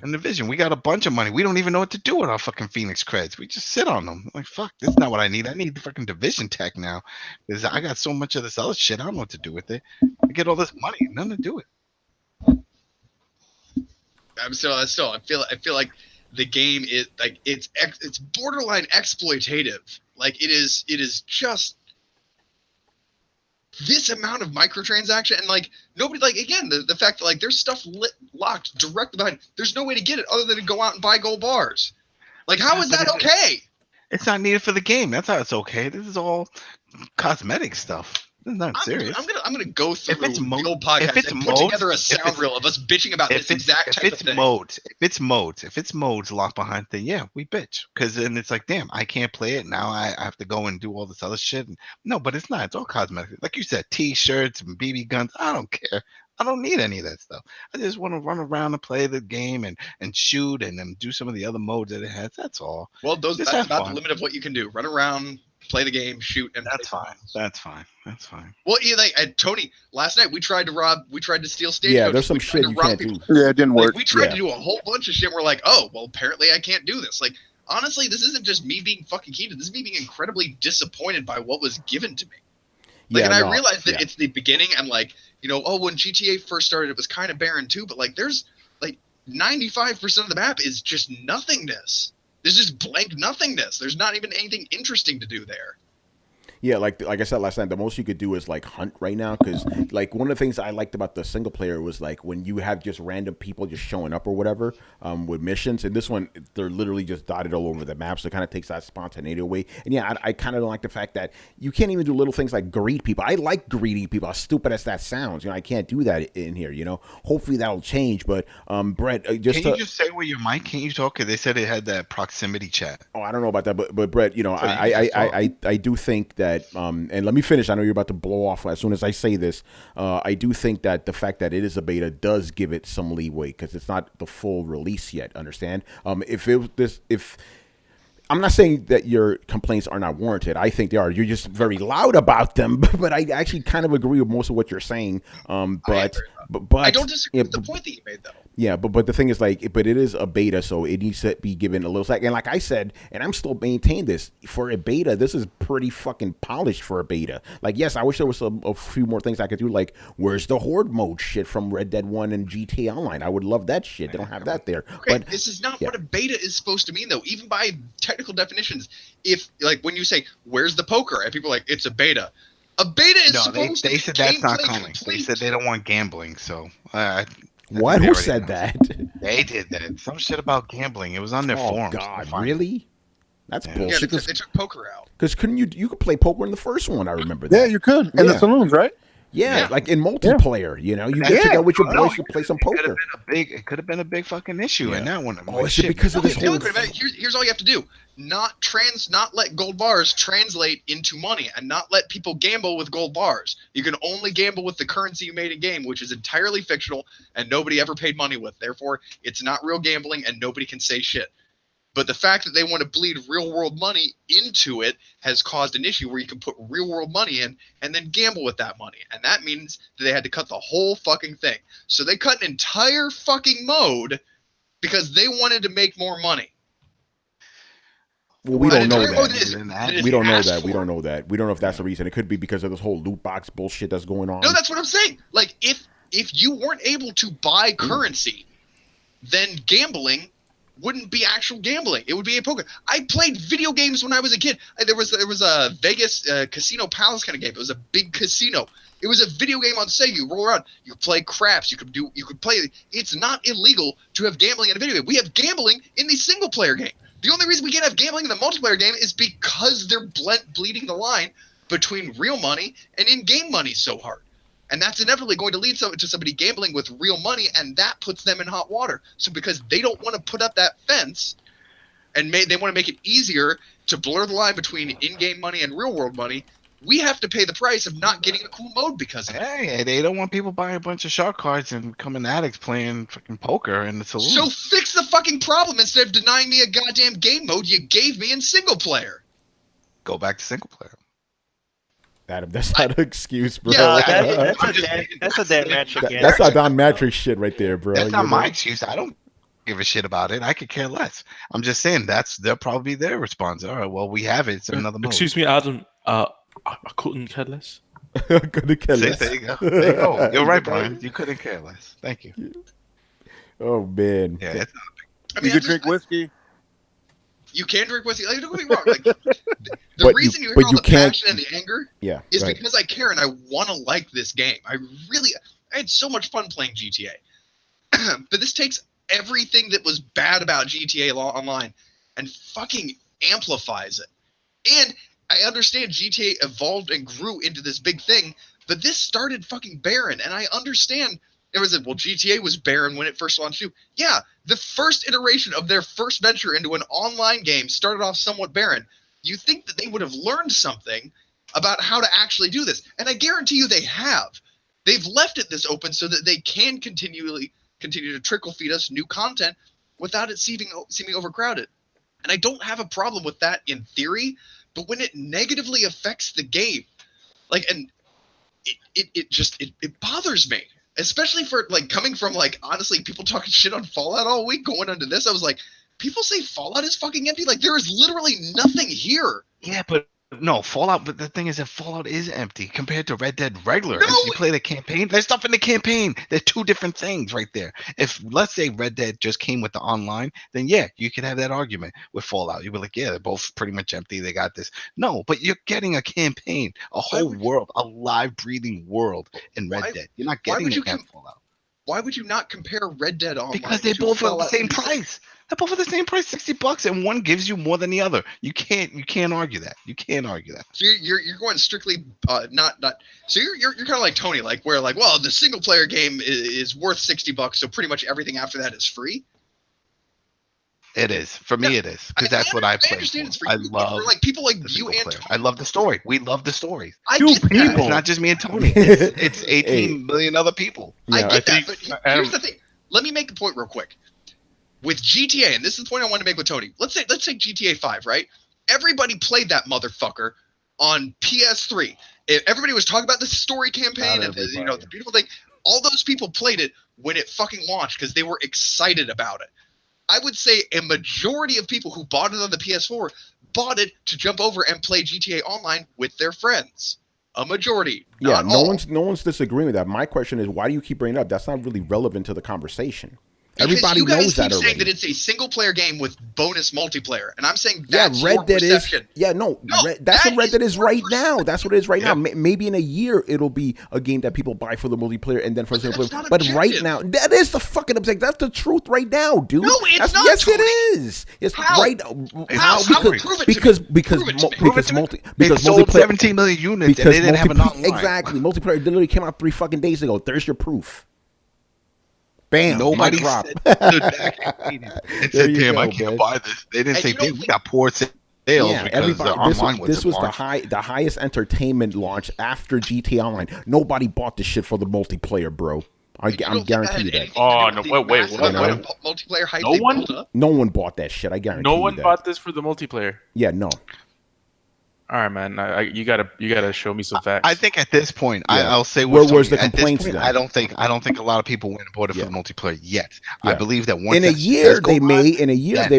In Division, we got a bunch of money. We don't even know what to do with our fucking Phoenix creds. We just sit on them. Like, fuck, this is not what I need. I need the fucking Division tech now. Because I got so much of this other shit. I don't know what to do with it. I get all this money, nothing to do with it. I feel like the game is like it's borderline exploitative. Like it is just this amount of microtransaction, and like nobody, like, again, the fact that like there's stuff locked directly behind. There's no way to get it other than to go out and buy gold bars. Like, how is that okay? It's not needed for the game. That's how it's okay. This is all cosmetic stuff. This is not serious. I'm gonna go through the old podcast and put together a sound reel of us bitching about this exact type of thing. If it's modes locked behind thing, yeah, we bitch. Because then it's like, damn, I can't play it now. I have to go and do all this other shit. No, but it's not. It's all cosmetic. Like you said, T-shirts and BB guns. I don't care. I don't need any of that stuff. I just want to run around and play the game and shoot and then do some of the other modes that it has. That's all. Well, that's about the limit of what you can do. Run around, play the game, shoot, and that's fine. That's fine. Well, Tony, last night we tried to steal stage. Yeah, there's some shit you can't do. Yeah, it didn't work. We tried to do a whole bunch of shit. We're like, oh, well, apparently I can't do this. Like, honestly, this isn't just me being fucking heated. This is me being incredibly disappointed by what was given to me. Like, I realized that it's the beginning, and like, when GTA first started, it was kind of barren too. But like, there's like 95% of the map is just nothingness. There's just blank nothingness. There's not even anything interesting to do there. Yeah, like I said last night, the most you could do is like hunt right now, because like one of the things I liked about the single player was like when you have just random people just showing up or whatever with missions. And this one, they're literally just dotted all over the map, so it kind of takes that spontaneity away. And yeah, I kind of don't like the fact that you can't even do little things like greet people. I like greeting people, as stupid as that sounds. I can't do that in here. Hopefully that'll change. But Brett, can you just say where your mic? Can't you talk? Because they said it had that proximity chat. Oh, I don't know about that, but Brett, I do think that. that, and let me finish. I know you're about to blow off as soon as I say this. I do think that the fact that it is a beta does give it some leeway because it's not the full release yet. Understand? If I'm not saying that your complaints are not warranted. I think they are. You're just very loud about them. But I actually kind of agree with most of what you're saying. But I don't disagree with the point that you made, though. Yeah, but the thing is, like, but it is a beta, so it needs to be given a little slack. And like I said, and I'm still maintaining this, for a beta, this is pretty fucking polished for a beta. Like, yes, I wish there was a few more things I could do, like, where's the Horde mode shit from Red Dead 1 and GTA Online? I would love that shit. They don't have that there. Okay, but this is not what a beta is supposed to mean, though. Even by technical definitions, if, like, when you say, where's the poker? And people are like, it's a beta. A beta is supposed to be they said that's not coming. Complete. They said they don't want gambling, so... what? Who said that? They did that. Some shit about gambling. It was on their forums. Oh, God, really? That's bullshit. Yeah, they took poker out. Because you could play poker in the first one, I remember that. Yeah, you could. In the saloons, right? Yeah, like in multiplayer, you know, you get together with your boys to play some poker. It could have been a big fucking issue in that one. Oh, is it because of this whole... Here's all you have to do. Not let gold bars translate into money and not let people gamble with gold bars. You can only gamble with the currency you made in game, which is entirely fictional and nobody ever paid money with. Therefore, it's not real gambling and nobody can say shit. But the fact that they want to bleed real world money into it has caused an issue where you can put real world money in and then gamble with that money. And that means that they had to cut the whole fucking thing. So they cut an entire fucking mode because they wanted to make more money. Well, we don't know that. We don't know that. We don't know that. We don't know if that's the reason. It could be because of this whole loot box bullshit that's going on. No, that's what I'm saying. Like, if you weren't able to buy currency, then gambling wouldn't be actual gambling. It would be a poker. I played video games when I was a kid. There was a Vegas Casino Palace kind of game. It was a big casino. It was a video game on Sega. You roll around. You could play craps. You could play. It's not illegal to have gambling in a video game. We have gambling in the single player game. The only reason we can't have gambling in the multiplayer game is because they're bleeding the line between real money and in-game money so hard. And that's inevitably going to lead to somebody gambling with real money, and that puts them in hot water. So because they don't want to put up that fence, and they want to make it easier to blur the line between in-game money and real-world money, we have to pay the price of not getting a cool mode because of it. Hey, they don't want people buying a bunch of shark cards and becoming addicts playing fucking poker in the saloon. So fix the fucking problem instead of denying me a goddamn game mode you gave me in single player. Go back to single player. Adam, that's not an excuse, bro. Yeah, that's a Dan Matrix. That's not Don Matrix shit right there, bro. That's not my excuse. I don't give a shit about it. I could care less. I'm just saying they'll probably be their response. All right, well, we have it. It's another mode. Excuse me, Adam. I couldn't care less. Couldn't care less. There you go. There you go. You're right, Brian. You couldn't care less. Thank you. Oh man. Yeah, it's not you could drink whiskey. You can drink whiskey. Like, don't get me wrong. Like, the reason you hear all the passion and the anger is because I care and I want to like this game. I had so much fun playing GTA. But this takes everything that was bad about GTA Online and fucking amplifies it. And I understand GTA evolved and grew into this big thing, but this started fucking barren. And I understand GTA was barren when it first launched too. Yeah, the first iteration of their first venture into an online game started off somewhat barren. You think that they would have learned something about how to actually do this. And I guarantee you they have. They've left it this open so that they can continue to trickle feed us new content without it seeming overcrowded. And I don't have a problem with that in theory, but when it negatively affects the game, like, and it bothers me. Especially for, like, coming from, like, honestly, people talking shit on Fallout all week, going into this, I was like, people say Fallout is fucking empty? Like, there is literally nothing here. Yeah, but no, Fallout, but the thing is that Fallout is empty compared to Red Dead regular. No, if you play the campaign, there's stuff in the campaign. They're two different things right there. If, let's say, Red Dead just came with the online, then yeah, you could have that argument with Fallout. You'd be like, yeah, they're both pretty much empty. They got this. No, but you're getting a campaign, a whole world, a live, breathing world in Red Dead. You're not getting it in Fallout. Why would you not compare Red Dead Online? Because they both are the same price. They're both at the same price, $60, and one gives you more than the other. You can't argue that. You can't argue that. So you're going strictly not. So you're kind of like Tony, like where like, well, the single player game is worth $60, so pretty much everything after that is free. It is for me. It is because that's what I play. I understand it's for I you, love for like people like you and player. Tony. I love the story. We love the stories. I get that. It's not just me and Tony. It's 18 million other people. I get that, but here's the thing. Let me make a point real quick. With GTA, and this is the point I want to make with Tony. Let's say GTA 5, right? Everybody played that motherfucker on PS3. Everybody was talking about the story campaign and the beautiful thing. All those people played it when it fucking launched because they were excited about it. I would say a majority of people who bought it on the PS4 bought it to jump over and play GTA Online with their friends. A majority. Yeah, no one's disagreeing with that. My question is, why do you keep bringing it up? That's not really relevant to the conversation. Everybody knows that already. You guys keep saying that it's a single-player game with bonus multiplayer, and I'm saying that's Red Dead perception. That's what Red Dead is right now. That's what it is right now. Maybe in a year it'll be a game that people buy for the multiplayer and then for the single player. But right now, that is the fucking objective. That's the truth right now, dude. No, it's not. Yes, it is. It's right how? Because sold 17 million units and they didn't have an online. Exactly. Multiplayer literally came out 3 fucking days ago. There's your proof. Bam! Nobody stood back and said, "Damn, I can't buy this." They didn't say, "Damn, we got poor sales because the online was." This was the highest entertainment launch after GTA Online. Nobody bought this shit for the multiplayer, bro. I'm guarantee you that. Oh no! Wait! Multiplayer hype. No one bought that shit. I guarantee. No one bought this for the multiplayer. Yeah, no. All right, man. You gotta show me some facts. I think at this point, I'll say where's the complaints? I don't think a lot of people went and bought it for the multiplayer yet. Yeah. I believe that once in a year they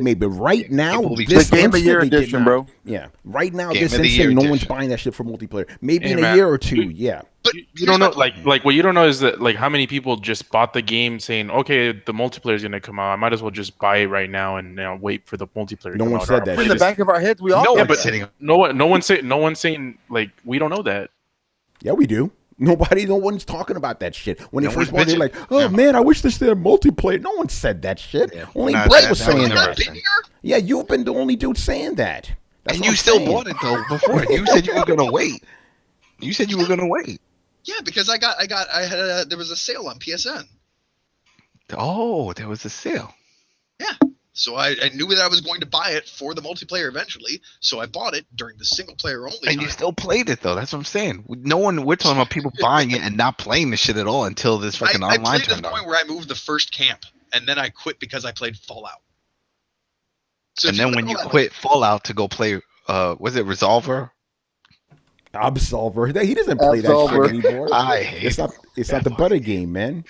may, but right now this game of the year edition, bro. Yeah, right now this instant, no one's buying that shit for multiplayer. Maybe in a year or two, yeah. But you don't know, like what you don't know is that like how many people just bought the game saying, okay, the multiplayer is gonna come out. I might as well just buy it right now and wait for the multiplayer. No one said that. In the back of our heads, we all. No one's saying like we don't know that. Yeah, we do. No one's talking about that shit. When they first bought it, they're like, oh man, I wish this had multiplayer. No one said that shit. Yeah. Only Brett was saying that. Yeah, you've been the only dude saying that. That's and you still bought it though before. You said you were gonna wait. Yeah, because there was a sale on PSN. Oh, there was a sale. Yeah. So I knew that I was going to buy it for the multiplayer eventually, so I bought it during the single player only. And you still played it though. That's what I'm saying. We're talking about people buying it and not playing the shit at all until this fucking online turned on. I played to the point where I moved the first camp, and then I quit because I played Fallout. So and then when you quit Fallout to go play, was it Resolver? Absolver. He doesn't play that shit anymore. It's not the butter game, man.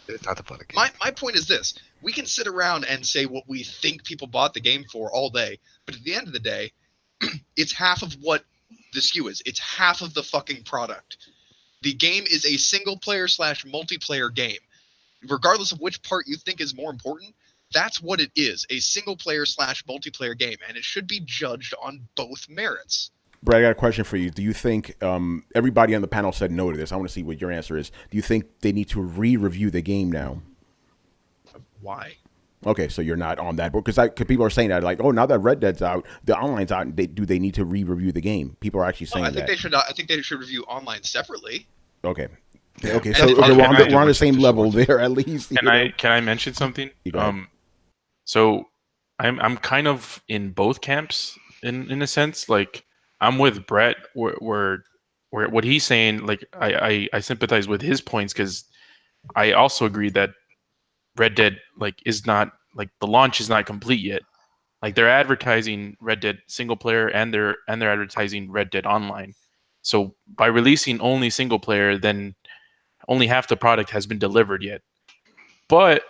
It's not the butter game. My point is this. We can sit around and say what we think people bought the game for all day, but at the end of the day, it's half of what the SKU is. It's half of the fucking product. The game is a single player / multiplayer game. Regardless of which part you think is more important, that's what it is. A single player / multiplayer game, and it should be judged on both merits. Brad, I got a question for you. Do you think everybody on the panel said no to this? I want to see what your answer is. Do you think they need to re-review the game now? Why? Okay, so you're not on that board because people are saying that like, oh, now that Red Dead's out, the online's out. Do they need to re-review the game? People are actually saying that. I think they should review online separately. Okay. Okay, so we're on the same level there at least. Can I mention something? So I'm kind of in both camps in a sense. Like I'm with Brett where what he's saying, like I sympathize with his points because I also agree that Red Dead is not the launch is not complete yet. Like they're advertising Red Dead single player and they're advertising Red Dead Online. So by releasing only single player, then only half the product has been delivered yet. But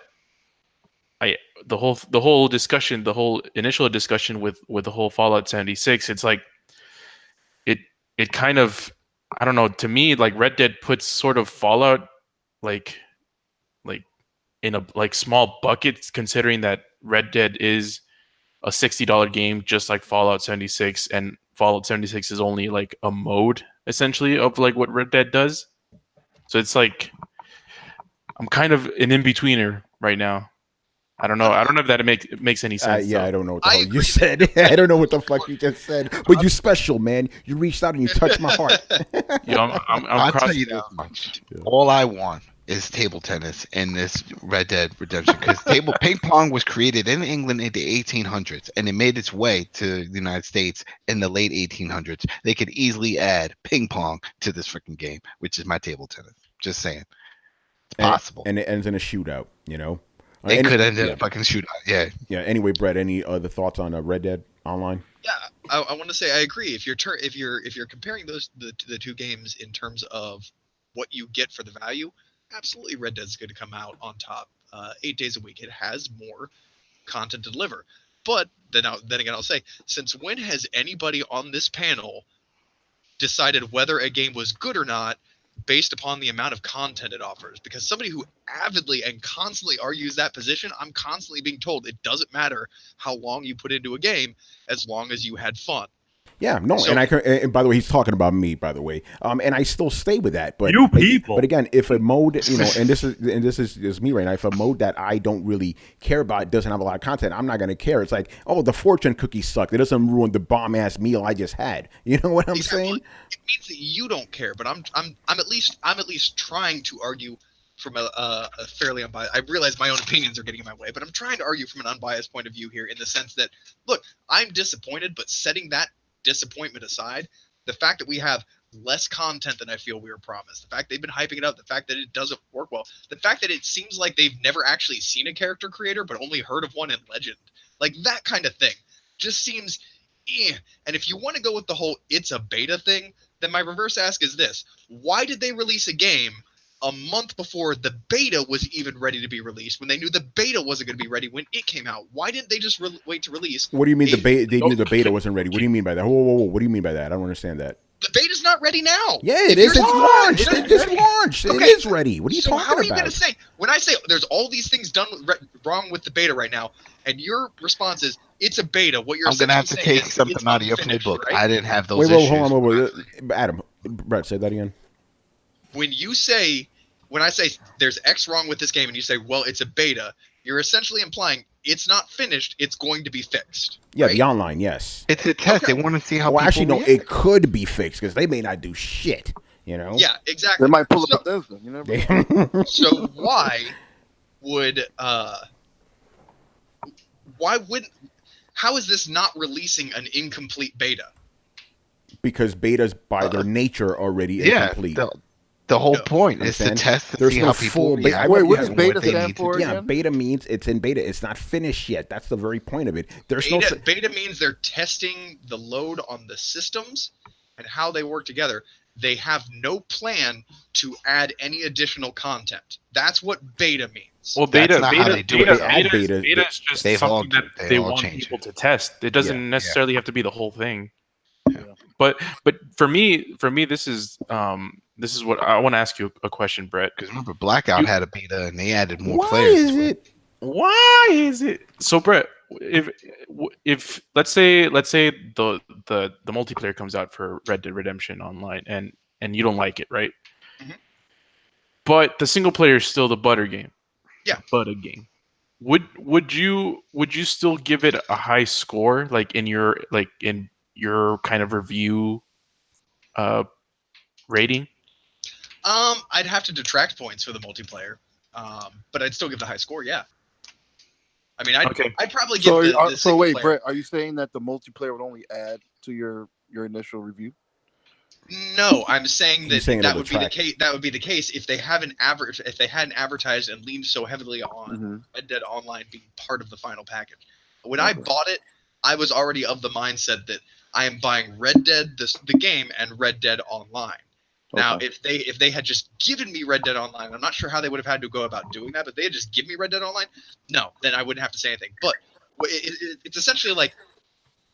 the whole discussion, the whole initial discussion with the whole Fallout 76, it's like it kind of, I don't know, to me, like Red Dead puts sort of Fallout like in a small buckets, considering that Red Dead is a $60 game just like Fallout 76, and Fallout 76 is only like a mode essentially of like what Red Dead does. So it's like I'm kind of an in-betweener right now. I don't know if that makes any sense. Yeah, I don't know what the hell you said. I don't know what the fuck you just said. But you're special, man. You reached out and you touched my heart. I'll tell you that much. All I want is table tennis in this Red Dead Redemption, because ping pong was created in England in the 1800s and it made its way to the United States in the late 1800s. They could easily add ping pong to this freaking game, which is my table tennis. Just saying, it's possible. And it ends in a shootout. It could end in a fucking shootout. Yeah. Yeah. Anyway, Brett, any other thoughts on Red Dead Online? Yeah, I want to say I agree. If you're comparing the two games in terms of what you get for the value, absolutely Red Dead's going to come out on top. 8 days a week, it has more content to deliver. But then again, I'll say, since when has anybody on this panel decided whether a game was good or not based upon the amount of content it offers? Because somebody who avidly and constantly argues that position, I'm constantly being told it doesn't matter how long you put into a game as long as you had fun. Yeah, no, so, and by the way, he's talking about me, by the way, and I still stay with that. But you people. But again, if a mode, and this is me right now. If a mode that I don't really care about doesn't have a lot of content, I'm not going to care. It's like, oh, the fortune cookie sucked. It doesn't ruin the bomb ass meal I just had. You know what I'm saying? It means that you don't care, but I'm at least trying to argue from a fairly unbiased. I realize my own opinions are getting in my way, but I'm trying to argue from an unbiased point of view here, in the sense that, look, I'm disappointed, but setting that disappointment aside, the fact that we have less content than I feel we were promised, the fact they've been hyping it up, the fact that it doesn't work well, the fact that it seems like they've never actually seen a character creator but only heard of one in Legend, like that kind of thing just seems And if you want to go with the whole it's a beta thing, then my reverse ask is this: why did they release a game a month before the beta was even ready to be released, when they knew the beta wasn't going to be ready when it came out? Why didn't they just wait to release? What do you mean the beta? They knew the beta wasn't ready. What do you mean by that? Whoa. What do you mean by that? I don't understand that. The beta's not ready now. Yeah, it is. It's launched. It just launched. Okay. It is ready. What are you talking about? So how are you going to say, when I say there's all these things done wrong with the beta right now, and your response is it's a beta? What you're going to have to take something out of your playbook. Right? I didn't have those issues. Wait, hold on. Adam, Brett, say that again. When I say there's X wrong with this game, and you say, well, it's a beta, you're essentially implying it's not finished, it's going to be fixed. Yeah, right? The online, yes. It's a test. Okay. They want to see how people actually, no, it could be fixed, because they may not do shit, you know? Yeah, exactly. They might pull up Bethesda, you know? So how is this not releasing an incomplete beta? Because betas, by their nature, already incomplete. The whole point is to test to see how people react. Wait, what does beta stand for again? Yeah, beta means it's in beta. It's not finished yet. That's the very point of it. Beta means they're testing the load on the systems and how they work together. They have no plan to add any additional content. That's what beta means. Well, beta is just something that they want people to test. It doesn't necessarily have to be the whole thing. Yeah. But for me, this is what I want to ask you a question, Brett. Because remember, Blackout had a beta and they added more players. Why is it? So, Brett, if let's say the multiplayer comes out for Red Dead Redemption Online and you don't like it, right? Mm-hmm. But the single player is still the butter game. Yeah, butter game. Would you still give it a high score, like in your kind of review rating? I'd have to detract points for the multiplayer, but I'd still give the high score. Yeah, I mean, I'd probably give the so wait, player. Brett, are you saying that the multiplayer would only add to your initial review? No, I'm saying that would be the case. That would be the case if they hadn't advertised and leaned so heavily on Red Dead Online being part of the final package. When I bought it, I was already of the mindset that I am buying Red Dead the game and Red Dead Online. Now, if they had just given me Red Dead Online, I'm not sure how they would have had to go about doing that, but they had just given me Red Dead Online, no, then I wouldn't have to say anything. But it's essentially like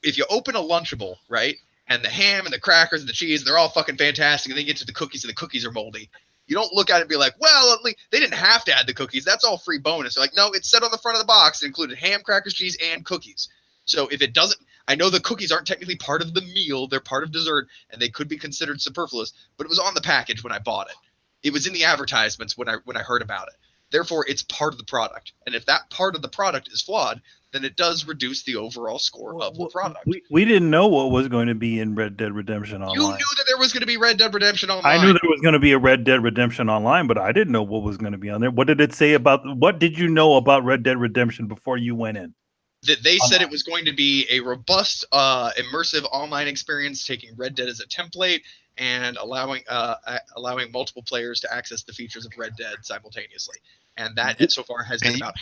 if you open a Lunchable, right, and the ham and the crackers and the cheese, they're all fucking fantastic, and then you get to the cookies and the cookies are moldy. You don't look at it and be like, well, at least they didn't have to add the cookies. That's all free bonus. They're like, no, it's said on the front of the box. It included ham, crackers, cheese, and cookies. So if it doesn't, I know the cookies aren't technically part of the meal. They're part of dessert, and they could be considered superfluous, but it was on the package when I bought it. It was in the advertisements when I heard about it. Therefore, it's part of the product. And if that part of the product is flawed, then it does reduce the overall score of the product. We didn't know what was going to be in Red Dead Redemption Online. You knew that there was going to be Red Dead Redemption Online. I knew there was going to be a Red Dead Redemption Online, but I didn't know what was going to be on there. What did it say about? What did you know about Red Dead Redemption before you went in? That they said it was going to be a robust, immersive online experience, taking Red Dead as a template and allowing multiple players to access the features of Red Dead simultaneously. And that so far has been about.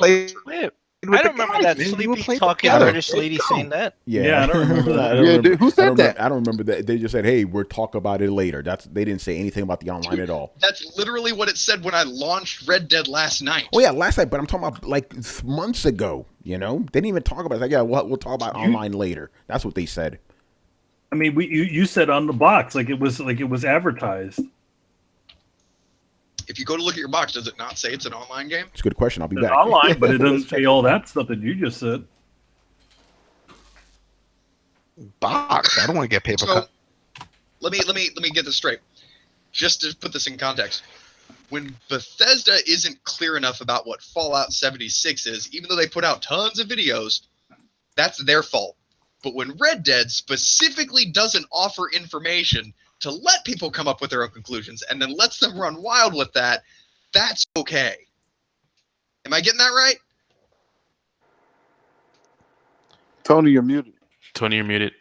I don't remember that sleepy talking British lady saying that. Yeah, I don't remember that. Dude, who said that? I don't remember that. They just said, "Hey, we'll talk about it later." They didn't say anything about the online at all. That's literally what it said when I launched Red Dead last night. Oh yeah, last night. But I'm talking about like months ago. You know, they didn't even talk about it. It's like, yeah, we'll talk about online later. That's what they said. I mean, you said on the box like it was advertised. If you go to look at your box, does it not say it's an online game? It's a good question. I'll be back. Online, but it doesn't say all that stuff that you just said. Box. I don't want to get paper cut. Let me get this straight. Just to put this in context, when Bethesda isn't clear enough about what Fallout 76 is, even though they put out tons of videos, that's their fault. But when Red Dead specifically doesn't offer information to let people come up with their own conclusions and then lets them run wild with that, that's okay. Am I getting that right? Tony, you're muted. Tony, you're muted.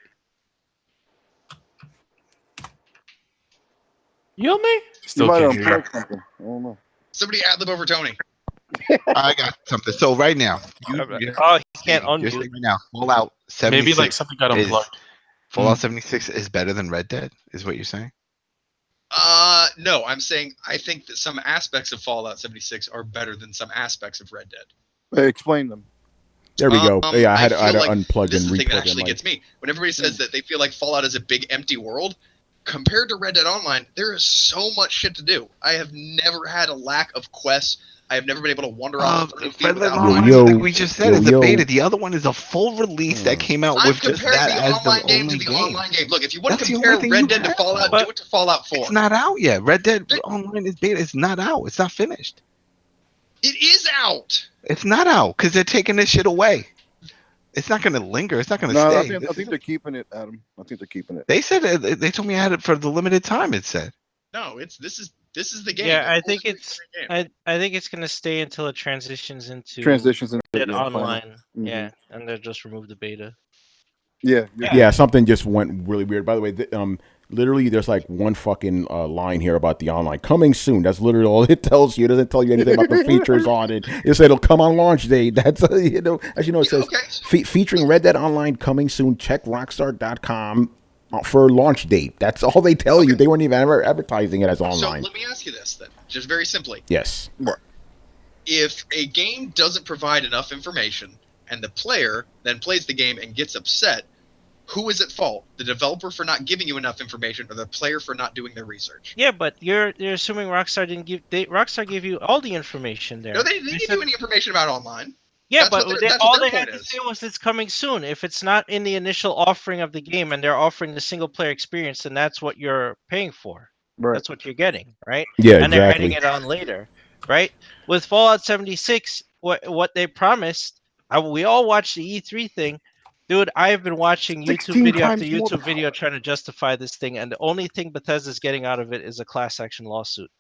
You hear me? Still can't hear. Something. I don't know. Somebody ad-lib over Tony. I got something. So right now, he can't unmute. Right now, Fallout 76. Maybe like something got unplugged. Fallout 76 is better than Red Dead, is what you're saying? No, I'm saying I think that some aspects of Fallout 76 are better than some aspects of Red Dead. Hey, explain them. There we go. Yeah, I had to unplug this and is the thing that replug actually it. gets me. When everybody says that they feel like Fallout is a big empty world, compared to Red Dead Online, there is so much shit to do. I have never had a lack of quests. I have never been able to wander off the Red Dead Online. Like we just said, is a beta. The other one is a full release that came out with just that as the only game. Online game. Look, if you want to compare Red Dead to Fallout, do it to Fallout 4. It's not out yet. Red Dead Online is beta. It's not out. It's not finished. It is out. It's not out because they're taking this shit away. It's not going to linger. It's not going to stay. I think they're keeping it, Adam. I think they're keeping it. They said they told me I had it for the limited time. It said. No, this is the game. Yeah, I think it's going to stay until it transitions into online. Mm-hmm. Yeah, and they'll just remove the beta. Yeah, something just went really weird. By the way, literally, there's like one fucking line here about the online coming soon. That's literally all it tells you. It doesn't tell you anything about the features on it. It said it'll come on launch day. That's as you know, it says featuring Red Dead Online coming soon. Check Rockstar.com for launch date. That's all they tell you. They weren't even ever advertising it as online. So let me ask you this then, just very simply. Yes. If a game doesn't provide enough information and the player then plays the game and gets upset, who is at fault? The developer for not giving you enough information, or the player for not doing their research? Yeah, but you're assuming Rockstar didn't give. Rockstar gave you all the information there. No, they didn't give you any information about online. Yeah, but all they had to say was it's coming soon. If it's not in the initial offering of the game and they're offering the single player experience, then that's what you're paying for. Right. That's what you're getting, right? Yeah, and they're adding it on later, right? With Fallout 76, what they promised, we all watched the E3 thing. Dude, I have been watching YouTube video after YouTube video trying to justify this thing, and the only thing Bethesda's getting out of it is a class action lawsuit.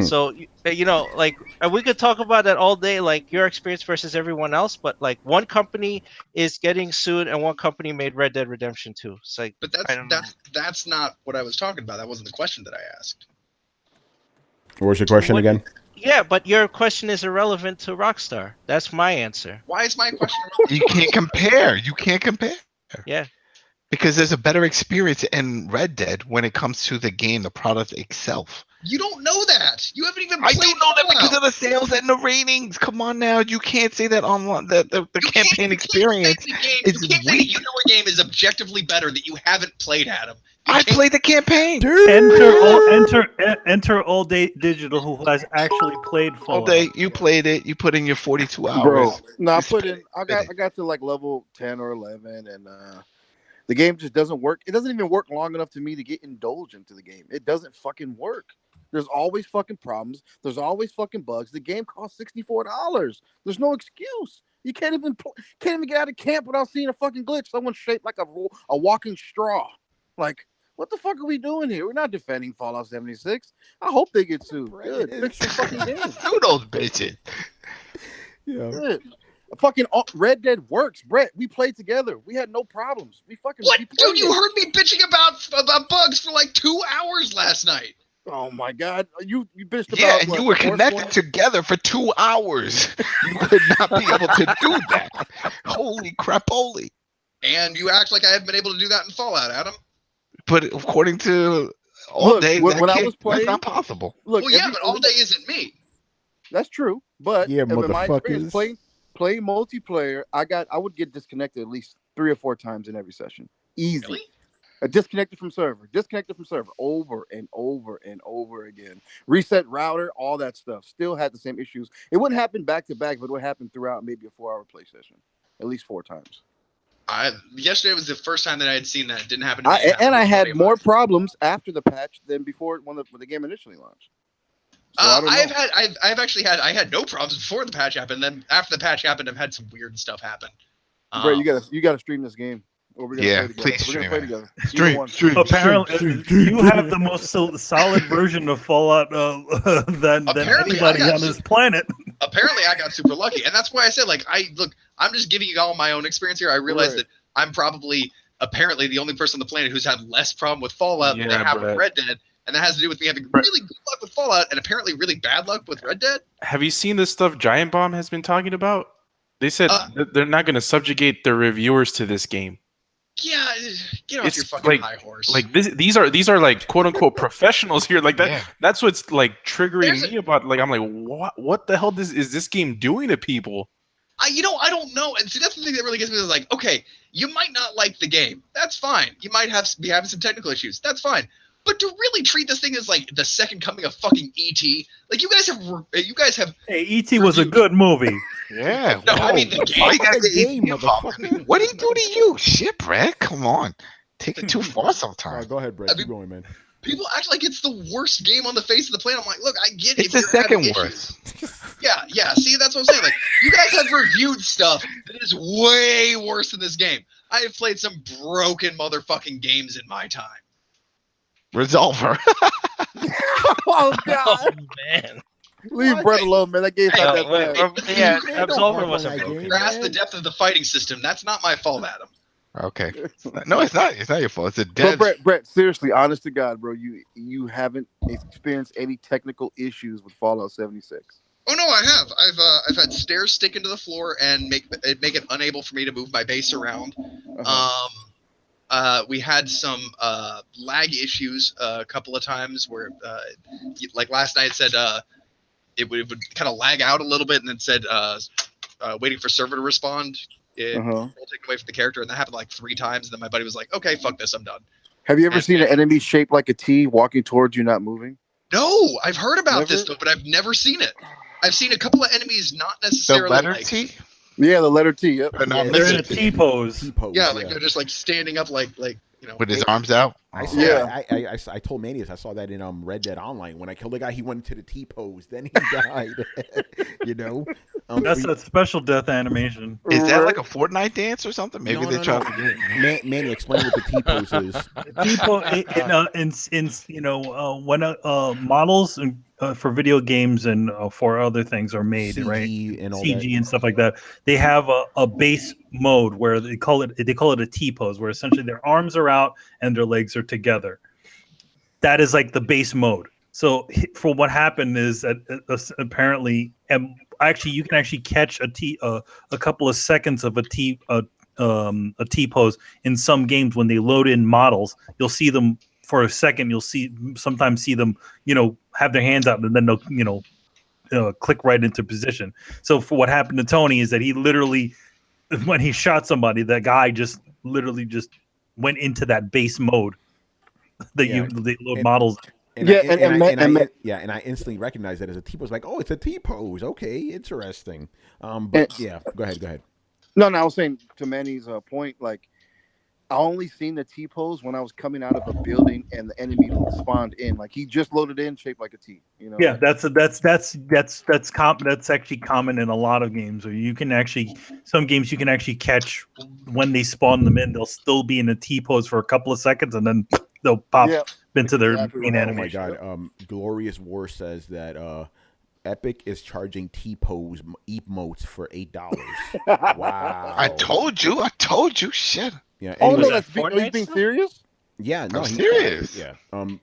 So, like, we could talk about that all day, like your experience versus everyone else, but like one company is getting sued and one company made Red Dead Redemption 2. It's like, but that's not what I was talking about. That wasn't the question that I asked. What was your question again? Yeah, but your question is irrelevant to Rockstar. That's my answer. Why is my question irrelevant? You can't compare. Yeah. Because there's a better experience in Red Dead when it comes to the game, the product itself. You don't know that. You haven't even played. I do know that because of the sales and the ratings. Come on now. You can't say that online. The campaign experience is weak. You know a game is objectively better that you haven't played, Adam. I played the campaign. Enter All Day Digital, who has actually played Fallout. All day, you played it. You put in your 42 hours. Bro, no, I got to like level 10 or 11, and the game just doesn't work. It doesn't even work long enough to me to get indulged into the game. It doesn't fucking work. There's always fucking problems. There's always fucking bugs. The game costs $64. There's no excuse. You can't even get out of camp without seeing a fucking glitch. Someone shaped like a walking straw. Like, what the fuck are we doing here? We're not defending Fallout 76. I hope they get sued. Good. Fix your fucking game. Sue those bitches. Yeah. Good. Fucking Red Dead works, Brett. We played together. We had no problems. What, dude? You heard me bitching about bugs for like 2 hours last night. Oh my god, you bitched about. Yeah, and you were connected together for 2 hours. You could not be able to do that. Holy crapoli! And you act like I haven't been able to do that in Fallout, Adam. But according to all day, when I was playing, that's not possible. Look, well, yeah, but all day isn't me. That's true. But yeah, in my experience motherfuckers. playing multiplayer, I would get disconnected at least 3 or 4 times in every session. Easy. Really? Disconnected from server over and over and over again. Reset router, all that stuff. Still had the same issues. It wouldn't happen back to back, but it would happen throughout maybe a 4-hour play session, at least 4 times. Yesterday was the first time that I had seen that. It didn't happen. I had more problems after the patch than before when the game initially launched. So I've actually had no problems before the patch happened. Then after the patch happened, I've had some weird stuff happen. Brett, you gotta stream this game. Yeah, please stream it. Stream. Apparently, you have the most solid version of Fallout than anybody on this planet. Apparently, I got super lucky, and that's why I said, I'm just giving you all my own experience here. I realize that I'm probably apparently the only person on the planet who's had less problem with Fallout than I have with Red Dead, and that has to do with me having really good luck with Fallout and apparently really bad luck with Red Dead. Have you seen this stuff Giant Bomb has been talking about? They said they're not going to subjugate their reviewers to this game. Yeah, get off your fucking high horse. Like these are like quote unquote professionals here. Like that. Yeah. That's what's like triggering me about. Like I'm like, what the hell is this game doing to people? I don't know. And see, that's the thing that really gets me. Is like, okay, you might not like the game. That's fine. You might be having some technical issues. That's fine. But to really treat this thing as like the second coming of fucking E.T., like you guys have. Hey, E.T. was a good movie. Yeah. No, I mean the game. What did he do to you? Shit, Brett. Come on. Take it too far sometimes. Go ahead, Brett. Keep going, man. People act like it's the worst game on the face of the planet. I'm like, look, I get it. It's the second worst. Yeah. See, that's what I'm saying. Like, you guys have reviewed stuff that is way worse than this game. I have played some broken motherfucking games in my time. Resolver. Oh god. Oh man. Leave Brett alone, man. That game had that bad. Yeah, Absolver wasn't broken. Grasp the depth of the fighting system. That's not my fault, Adam. Okay. No, it's not. It's not your fault. It's a dead. But Brett, seriously, honest to God, bro, you haven't experienced any technical issues with Fallout 76. Oh no, I have. I've had stairs stick into the floor and make it unable for me to move my base around. We had some lag issues a couple of times where, like last night, it said it would kind of lag out a little bit, and then said waiting for server to respond. Taken away from the character, and that happened like 3 times. And then my buddy was like, "Okay, fuck this, I'm done." Have you ever seen an enemy shaped like a T walking towards you, not moving? No, I've heard about this though, but I've never seen it. I've seen a couple of enemies not necessarily the letter T. Yeah, the letter T. Yep. They're in a T pose. Yeah, like they're just like standing up, like with his arms out. I told Manius I saw that in Red Dead Online. When I killed a guy, he went into the T pose. Then he died. That's a special death animation. Is that like a Fortnite dance or something? Maybe they try to get it. Manny, explain what the T pose is. When models for video games and for other things are made, CG right? And all CG that. and stuff like that. They have a base mode where they call it a T pose, where essentially their arms are out and their legs are together. That is like the base mode. So for what happened is that apparently, and actually you can actually catch a couple of seconds of a T pose in some games when they load in models. You'll see them for a second. You'll sometimes see them, have their hands out, and then they'll, click right into position. So for what happened to Tony is that he literally, when he shot somebody, that guy just literally just went into that base mode that they load models. And I instantly recognized that as a T pose. Like, oh, it's a T pose. Okay, interesting. Go ahead. No, I was saying to Manny's point, like, I only seen the T-pose when I was coming out of a building and the enemy spawned in. Like he just loaded in, shaped like a T. You know. Yeah, that's actually common in a lot of games. Where you can actually, some games you can actually catch when they spawn them in. They'll still be in a T pose for a couple of seconds, and then they'll pop into their main animation. Oh my god! Glorious War says that Epic is charging T-pose emotes for $8. Wow! I told you, shit. Yeah. Oh no, are you being serious? Yeah, no, I'm serious. Yeah.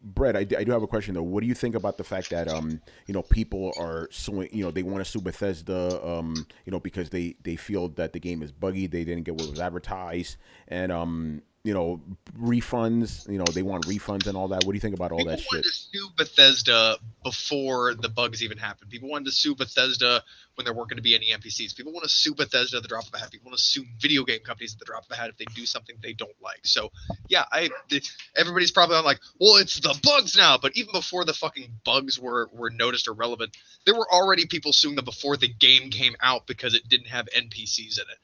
Brett, I do have a question though. What do you think about the fact that people are suing, they want to sue Bethesda, because they feel that the game is buggy, they didn't get what was advertised, and refunds, they want refunds and all that. What do you think about all that shit? People wanted to sue Bethesda before the bugs even happened. People wanted to sue Bethesda when there weren't going to be any NPCs. People want to sue Bethesda at the drop of a hat. People want to sue video game companies at the drop of a hat if they do something they don't like. So, yeah, everybody's probably on like, well, it's the bugs now. But even before the fucking bugs were noticed or relevant, there were already people suing them before the game came out because it didn't have NPCs in it.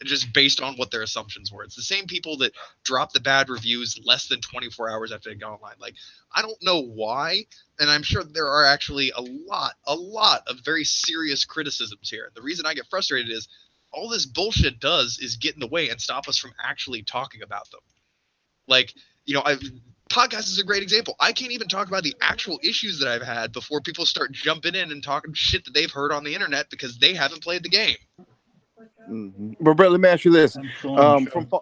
Just based on what their assumptions were. It's the same people that drop the bad reviews less than 24 hours after they go online. Like, I don't know why, and I'm sure there are actually a lot of very serious criticisms here. The reason I get frustrated is all this bullshit does is get in the way and stop us from actually talking about them. Like, podcast is a great example. I can't even talk about the actual issues that I've had before people start jumping in and talking shit that they've heard on the internet because they haven't played the game. Mm-hmm. But Brett, let me ask you this: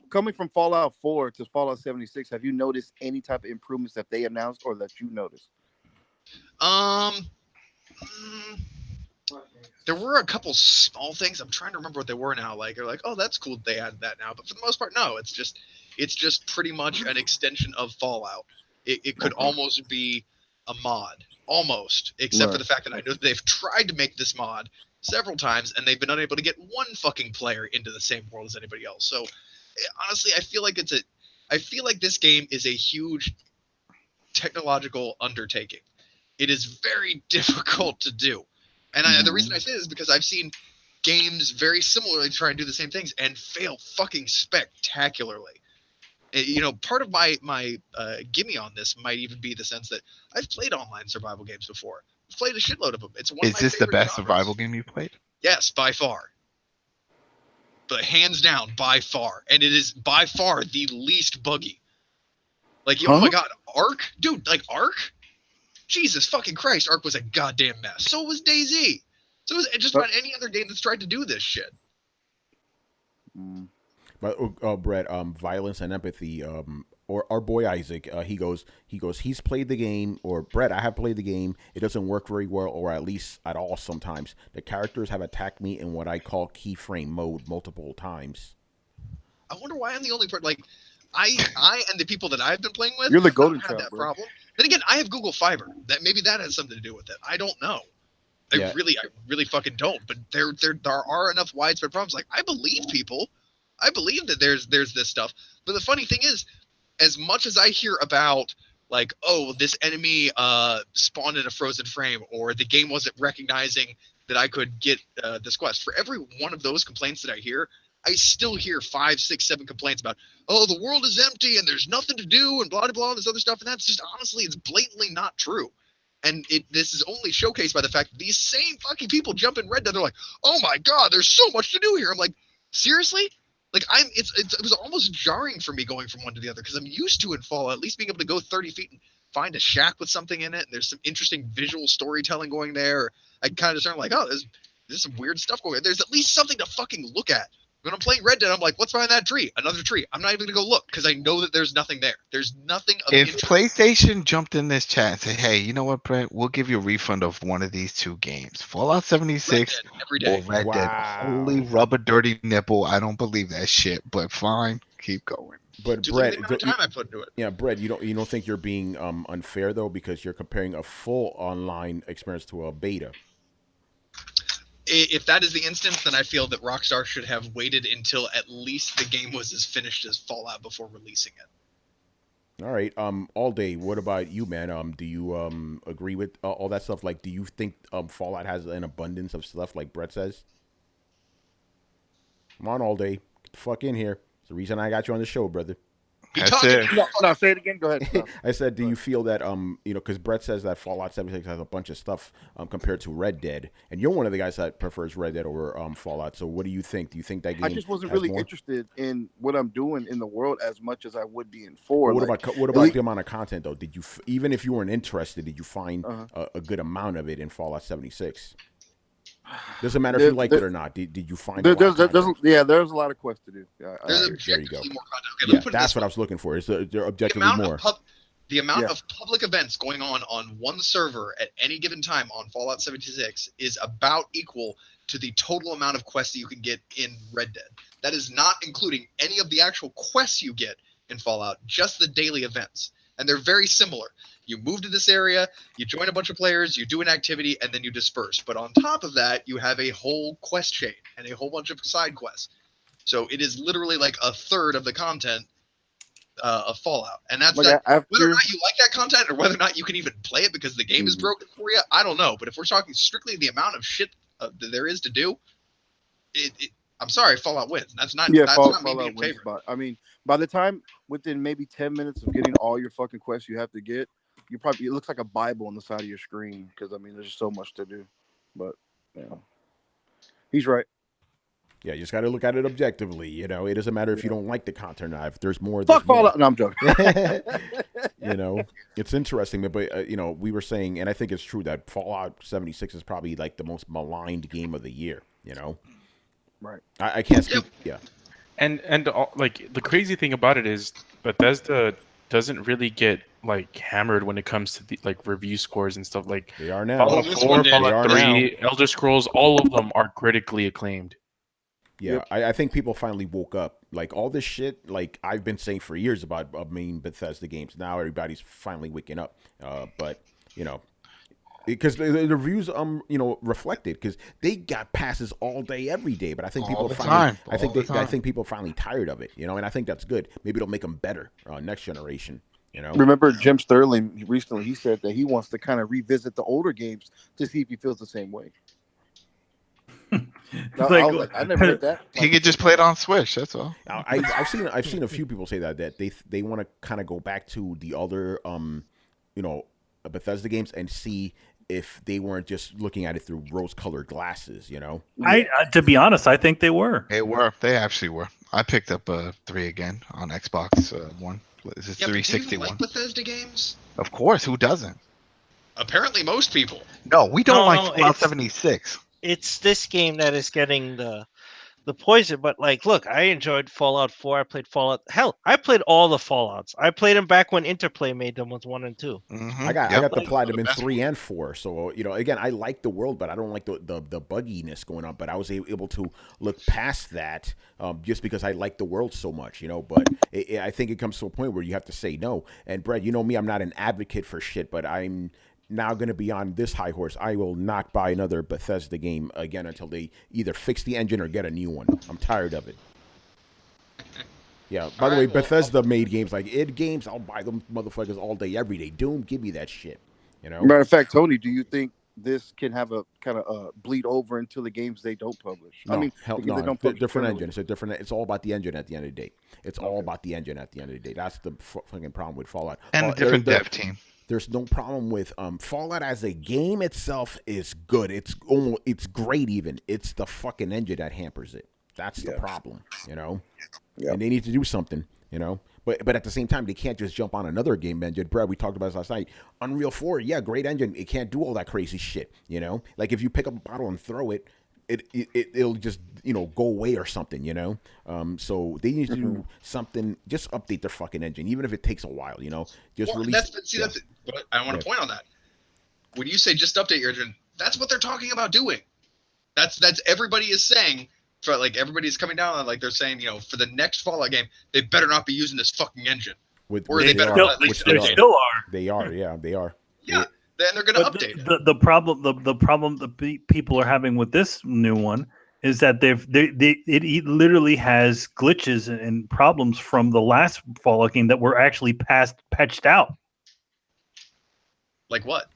coming from Fallout 4 to Fallout 76, have you noticed any type of improvements that they announced or that you noticed? There were a couple small things. I'm trying to remember what they were now. Like, they're like, oh, that's cool they added that now. But for the most part, no. It's just pretty much an extension of Fallout. It could almost be a mod, almost, except for the fact that I know that they've tried to make this mod several times, and they've been unable to get one fucking player into the same world as anybody else. So, honestly, I feel like this game is a huge technological undertaking. It is very difficult to do, and the reason I say this is because I've seen games very similarly try and do the same things and fail fucking spectacularly. Part of my gimme on this might even be the sense that I've played online survival games before. Played a shitload of them. It's one of my favorite genres. Is this the best survival game you played? Yes, by far. But hands down, by far. And it is by far the least buggy. Like, oh my god, Ark? Dude, like Ark? Jesus fucking Christ, Ark was a goddamn mess. So was DayZ. So was just about any other game that's tried to do this shit. But Brett, violence and empathy, or our boy Isaac, he goes, he's played the game, or Brett, I have played the game. It doesn't work very well, or at least at all sometimes. The characters have attacked me in what I call keyframe mode multiple times. I wonder why I'm the only person. Like, I and the people that I've been playing with, you're the golden child, that problem. Then again, I have Google Fiber. Maybe that has something to do with it. I don't know. I really fucking don't. But there are enough widespread problems. Like, I believe people. I believe that there's this stuff. But the funny thing is, as much as I hear about, like, oh, this enemy spawned in a frozen frame, or the game wasn't recognizing that I could get this quest, for every one of those complaints that I hear, I still hear 5, 6, 7 complaints about, oh, the world is empty and there's nothing to do and blah, blah, blah, this other stuff. And that's just, honestly, it's blatantly not true. And this is only showcased by the fact that these same fucking people jump in Red Dead. They're like, oh my God, there's so much to do here. I'm like, seriously? Like, it was almost jarring for me going from one to the other, because I'm used to in Fallout at least being able to go 30 feet and find a shack with something in it, and there's some interesting visual storytelling going there. I kind of discern, like, oh, there's some weird stuff going on. There's at least something to fucking look at. When I'm playing Red Dead, I'm like, what's behind that tree? Another tree. I'm not even going to go look, because I know that there's nothing there. There's nothing of If interest. PlayStation jumped in this chat and said, hey, you know what, Brett? We'll give you a refund of one of these two games, Fallout 76 every day. or Red Dead. Holy rubber dirty nipple. I don't believe that shit, but fine. Keep going. But Just Brett, look at the amount of time I put into it. Yeah, Brett, you don't think you're being unfair though, because you're comparing a full online experience to a beta? If that is the instance, then I feel that Rockstar should have waited until at least the game was as finished as Fallout before releasing it. All right. All day. What about you, man? Do you agree with all that stuff? Like, do you think Fallout has an abundance of stuff, like Brett says? Come on, All Day. Get the fuck in here. It's the reason I got you on the show, brother. That's it. No, say it again. Go ahead. No. I said, do you feel that because Brett says that Fallout 76 has a bunch of stuff compared to Red Dead, and you're one of the guys that prefers Red Dead over Fallout. So what do you think? Do you think that game? I just wasn't really interested in what I'm doing in the world as much as I would be in 4. What about the amount of content though? Did you even if you weren't interested, did you find a good amount of it in Fallout 76? Doesn't matter if you liked it or not. Did you find there's a lot of quests to do. There's objectively more content. Okay, that's what I was looking for. Is there objectively more? The amount of public events going on one server at any given time on Fallout 76 is about equal to the total amount of quests that you can get in Red Dead. That is not including any of the actual quests you get in Fallout, just the daily events. And they're very similar. You move to this area, you join a bunch of players, you do an activity, and then you disperse. But on top of that, you have a whole quest chain and a whole bunch of side quests. So it is literally like a third of the content of Fallout. And that's whether or not you like that content or whether or not you can even play it because the game is broken for you, I don't know. But if we're talking strictly the amount of shit that there is to do, I'm sorry, Fallout wins. That's not me being favored. But I mean, by the time within maybe 10 minutes of getting all your fucking quests you have to get, it looks like a Bible on the side of your screen because I mean there's so much to do. But he's right. Yeah, you just got to look at it objectively. It doesn't matter if you don't like the content or not. If there's more, fuck Fallout. No, I'm joking. It's interesting, but we were saying, and I think it's true that Fallout 76 is probably like the most maligned game of the year. Right. I can't speak. Yeah. And like the crazy thing about it is Bethesda doesn't really get like hammered when it comes to the like review scores and stuff. Like they are now. Fallout 4, Fallout 3, Elder Scrolls, all of them are critically acclaimed. Yeah, yep. I think people finally woke up. Like all this shit, like I've been saying for years about Bethesda games. Now everybody's finally waking up. But because the reviews reflected because they got passes all day every day. But I think people finally, I think people finally tired of it. And I think that's good. Maybe it'll make them better next generation. Remember Jim Sterling recently? He said that he wants to kind of revisit the older games to see if he feels the same way. I never heard that. He could just play it on Switch. That's all. I've seen a few people say that they want to kind of go back to the other Bethesda games and see if they weren't just looking at it through rose-colored glasses. To be honest, I think they were. They actually were. I picked up 3 again on Xbox One. Is it 360 one? Like Bethesda games? Of course. Who doesn't? Apparently, most people. No, we don't like Fallout 76. It's this game that is getting the poison. But like, look, I enjoyed Fallout 4. I played Fallout. Hell, I played all the Fallouts. I played them back when Interplay made them with 1 and 2. Mm-hmm. I got the platinum in 3 and 4. So again, I like the world, but I don't like the bugginess going on. But I was able to look past that just because I like the world so much. But I think it comes to a point where you have to say no. And Brett, you know me, I'm not an advocate for shit, but I'm now going to be on this high horse. I will not buy another Bethesda game again until they either fix the engine or get a new one. I'm tired of it. Yeah. By the way, Bethesda made games like id games. I'll buy them motherfuckers all day, every day. Doom, give me that shit. Matter of fact, Tony, do you think this can have a kind of bleed over into the games they don't publish? No, they don't publish different engine. It's all about the engine at the end of the day. It's all about the engine at the end of the day. That's the fucking problem with Fallout. And a different dev team. There's no problem with Fallout as a game itself is good. It's great even. It's the fucking engine that hampers it. That's the problem, And they need to do something, But at the same time, they can't just jump on another game engine. Brad, we talked about this last night. Unreal 4, great engine. It can't do all that crazy shit, Like if you pick up a bottle and throw it, it'll just go away or something, So they need to do something. Just update their fucking engine, even if it takes a while, Just release. That's I want to point on that. When you say just update your engine, that's what they're talking about doing. That's everybody is saying. For like everybody's coming down on like they're saying for the next Fallout game they better not be using this fucking engine. They still are. They are. Yeah, they are. Yeah. Then they're going to update it. The problem the people are having with this new one is that it literally has glitches and problems from the last Fallout game that were actually patched out. Like what?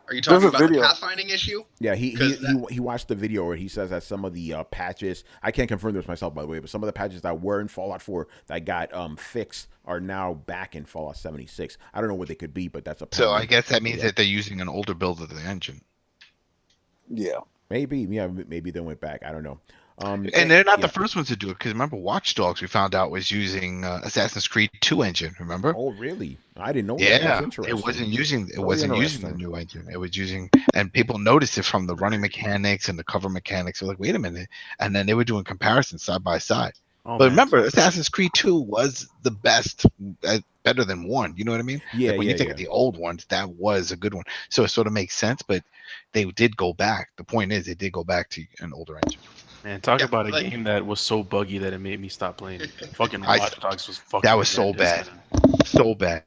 Are you talking There's a about the video. pathfinding issue? Yeah, he watched the video where he says that some of the patches, I can't confirm this myself by the way, but some of the patches that were in Fallout 4 that got fixed are now back in Fallout 76. I don't know what they could be, but that's So I apparently. guess that means that they're using an older build of the engine. Yeah. Maybe they went back. I don't know. And they're not the first ones to do it, because remember, Watch Dogs we found out was using Assassin's Creed 2 engine. Remember? Oh, really? I didn't know that. Yeah, That's interesting. it wasn't using interesting. the new engine. It was using, and people noticed it from the running mechanics and the cover mechanics. They're like, wait a minute, and then they were doing comparisons side by side. But remember, Assassin's Creed 2 was the best, better than 1. You know what I mean? Yeah, like when you think of the old ones, that was a good one. So it sort of makes sense. But they did go back. The point is, they did go back to an older engine. Man, talk about a game that was so buggy that it made me stop playing it. Fucking Watch Dogs was fucking. That was so bad, so bad.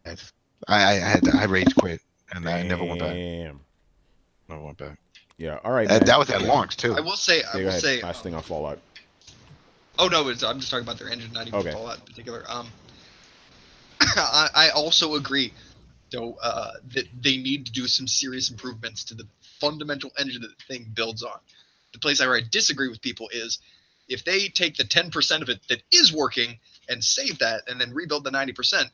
I rage quit, and I never went back. Never went back. Yeah, all right. That was at launch too. I will say. Last thing on Fallout. Oh no, I'm just talking about their engine, not even Fallout in particular. I also agree, though, that they need to do some serious improvements to the fundamental engine that the thing builds on. The place where I disagree with people is if they take the 10% of it that is working and save that and then rebuild the 90%,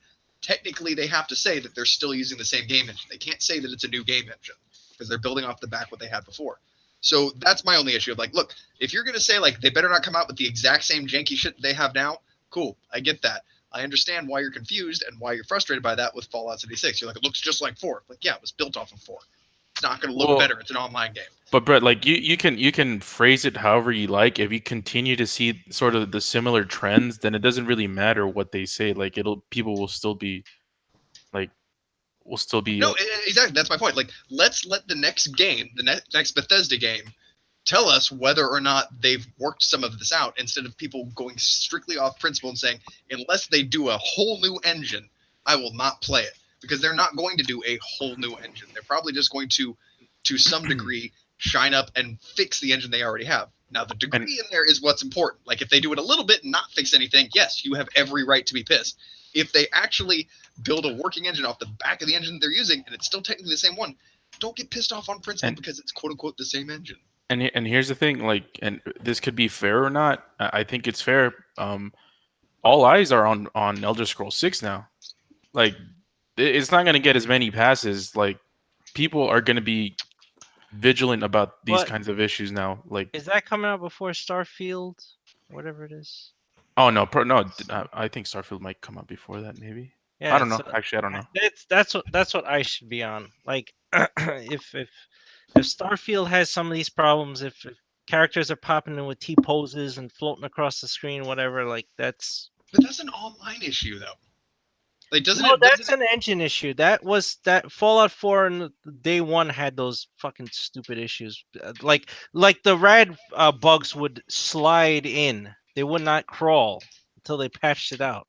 technically they have to say that they're still using the same game engine. They can't say that it's a new game engine because they're building off the back what they had before. So that's my only issue of like, look, if you're going to say like they better not come out with the exact same janky shit that they have now, cool, I get that. I understand why you're confused and why you're frustrated by that with Fallout 76. You're like, it looks just like 4. Like, yeah, it was built off of 4. It's not going to look better. It's an online game. But Brett, like you can phrase it however you like. If you continue to see sort of the similar trends, then it doesn't really matter what they say. Like people will still be like, No, exactly. That's my point. Like, let's let the next game, the next Bethesda game, tell us whether or not they've worked some of this out, instead of people going strictly off principle and saying, unless they do a whole new engine, I will not play it, because they're not going to do a whole new engine. They're probably just going to some degree, shine up and fix the engine they already have. Now, the degree in there is what's important. Like, if they do it a little bit and not fix anything, yes, you have every right to be pissed. If they actually build a working engine off the back of the engine they're using, and it's still technically the same one, don't get pissed off on principle because it's quote-unquote the same engine. And here's the thing, like, and this could be fair or not. I think it's fair. All eyes are on Elder Scrolls 6 now. Like, it's not going to get as many passes. Like, people are going to be vigilant about these kinds of issues now. Like, is that coming out before Starfield, whatever it is? Oh no, I think Starfield might come out before that. Maybe. Yeah, I don't know. Actually, I don't know. That's what I should be on. Like, if Starfield has some of these problems, if characters are popping in with T poses and floating across the screen, whatever, like that's. But that's an online issue, though. Like, that's an engine issue. That Fallout 4 and day 1 had those fucking stupid issues. Like the rad bugs would slide in. They would not crawl until they patched it out.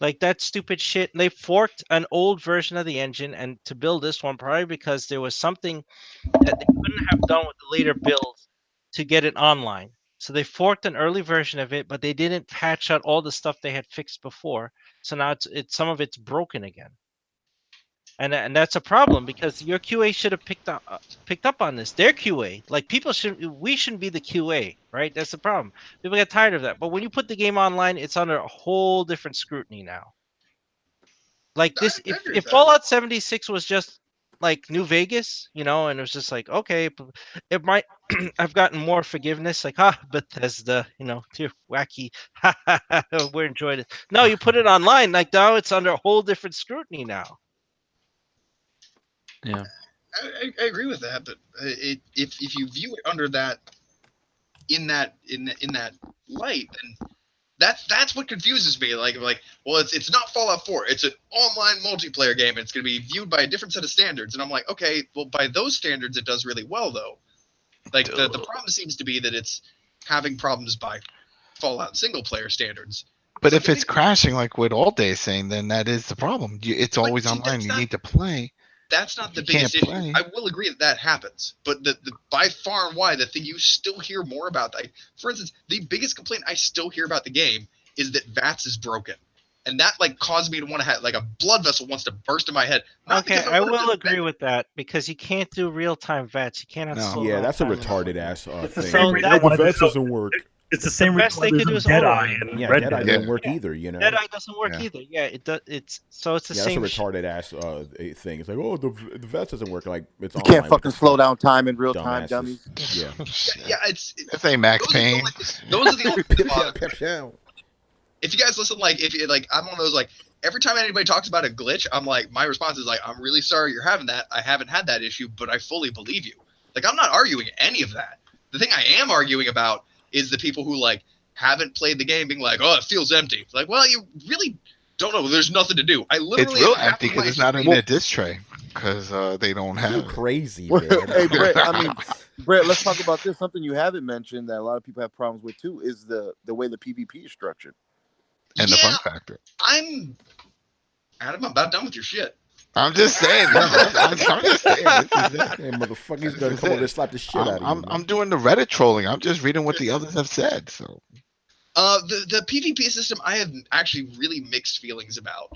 Like that stupid shit. They forked an old version of the engine and to build this one, probably because there was something that they couldn't have done with the later builds to get it online. So they forked an early version of it, but they didn't patch out all the stuff they had fixed before. So now it's some of it's broken again. And that's a problem because your QA should have picked up on this. Their QA, like we shouldn't be the QA, right? That's the problem. People get tired of that. But when you put the game online, it's under a whole different scrutiny now. Like this, if Fallout 76 was just like New Vegas, and it was just like, okay, it might I've gotten more forgiveness, like, Bethesda, you're wacky, we're enjoying it. No, you put it online, like now it's under a whole different scrutiny now. Yeah, I agree with that, but if you view it under that, in that light, then that's what confuses me. Like, well, it's not Fallout 4. It's an online multiplayer game. And it's going to be viewed by a different set of standards. And I'm like, okay, well, by those standards, it does really well, though. Like, the problem seems to be that it's having problems by Fallout single player standards. But if it's crashing, like what All Day is saying, then that is the problem. It's always online. You need to play. That's not the biggest issue. I will agree that happens, but the by far and wide, the thing you still hear more about, like, for instance, the biggest complaint I still hear about the game is that VATS is broken. and that like caused me to want to have like a blood vessel wants to burst in my head. Okay, I will agree with that because you can't do real-time VETs. You can't have slow. Yeah, that's a time retarded ass It's the thing. same reason why the VETs doesn't work. It's the same best they could do is Deadeye auto. and Yeah, Red Deadeye Dead. doesn't work either. You know, Deadeye doesn't work either. Yeah, it does. It's the same. That's a retarded ass thing. It's like, oh, the VETs doesn't work. Like it's you can't fucking slow down time in real time, dummies. Yeah, yeah, it's ain't Max Payne. Those are the only. If you guys listen, like if you like, I'm one of those like every time anybody talks about a glitch, I'm like, my response is like, I'm really sorry you're having that. I haven't had that issue, but I fully believe you. Like I'm not arguing any of that. The thing I am arguing about is the people who like haven't played the game being like, oh, it feels empty. It's like, well, you really don't know. There's nothing to do. I literally it's real empty because it's not in their disc tray because they don't have crazy. Man. Hey, Brett. I mean, Brett. Let's talk about this. Something you haven't mentioned that a lot of people have problems with too is the way the PvP is structured and the fun factor. Adam, I'm about done with your shit. I'm just saying. I'm just saying. Hey, motherfucker's gonna come over and slap the shit out of you. I'm doing the Reddit trolling. I'm just reading what the others have said. So, the PvP system, I have actually really mixed feelings about.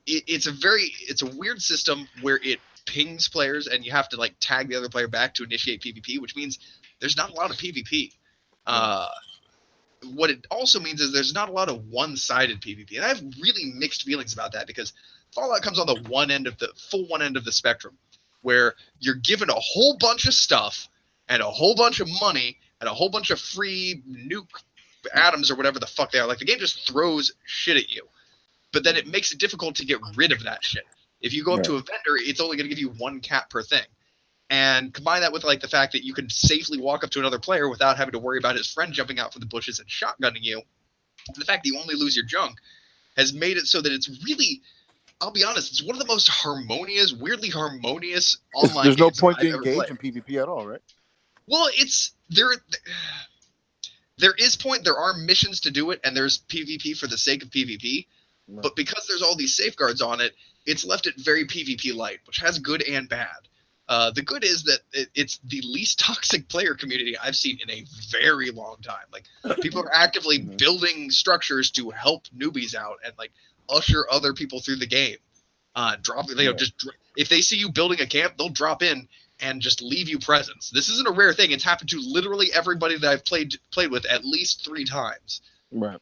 It's a weird system where it pings players, and you have to like tag the other player back to initiate PvP, which means there's not a lot of PvP. What it also means is there's not a lot of one-sided PvP, and I have really mixed feelings about that because Fallout comes on the full one end of the spectrum, where you're given a whole bunch of stuff and a whole bunch of money and a whole bunch of free nuke atoms or whatever the fuck they are. Like the game just throws shit at you, but then it makes it difficult to get rid of that shit. If you go up to a vendor, it's only going to give you 1 cap per thing. And combine that with like the fact that you can safely walk up to another player without having to worry about his friend jumping out from the bushes and shotgunning you. And the fact that you only lose your junk has made it so that it's really, I'll be honest, it's one of the most weirdly harmonious online There's no games point I've to ever engage played. in PvP at all, right? Well, there is point. There are missions to do it, and there's PvP for the sake of PvP. Right. But because there's all these safeguards on it, it's left it very PvP light, which has good and bad. The good is that it's the least toxic player community I've seen in a very long time. Like people are actively building structures to help newbies out and like usher other people through the game. If they see you building a camp, they'll drop in and just leave you presents. This isn't a rare thing. It's happened to literally everybody that I've played with at least 3 times. Right.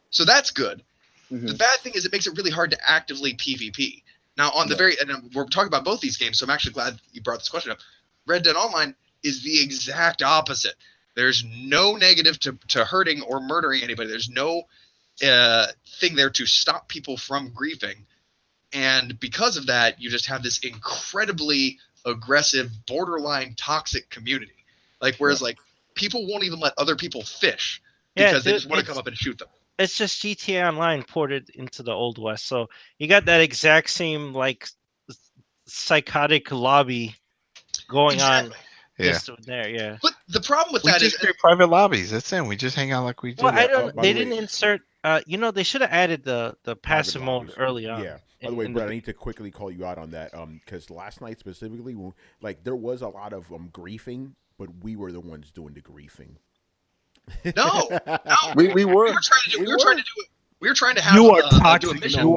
So that's good. Mm-hmm. The bad thing is it makes it really hard to actively PvP. Now, and we're talking about both these games, so I'm actually glad you brought this question up. Red Dead Online is the exact opposite. There's no negative to hurting or murdering anybody. There's no thing there to stop people from griefing. And because of that, you just have this incredibly aggressive, borderline toxic community. Like, whereas like people won't even let other people fish because they just want to come up and shoot them. It's just GTA Online ported into the Old West. So you got that exact same like psychotic lobby going on. Just there, yeah. But the problem with we that just is create private lobbies. That's it. We just hang out like we do. Well, they didn't insert. They should have added the passive mode early on. Yeah. By the way, Brett, I need to quickly call you out on that. Because last night specifically, like there was a lot of griefing, but we were the ones doing the griefing. No, we were. We were trying to do it. We were trying to have you are toxic. Do a mission.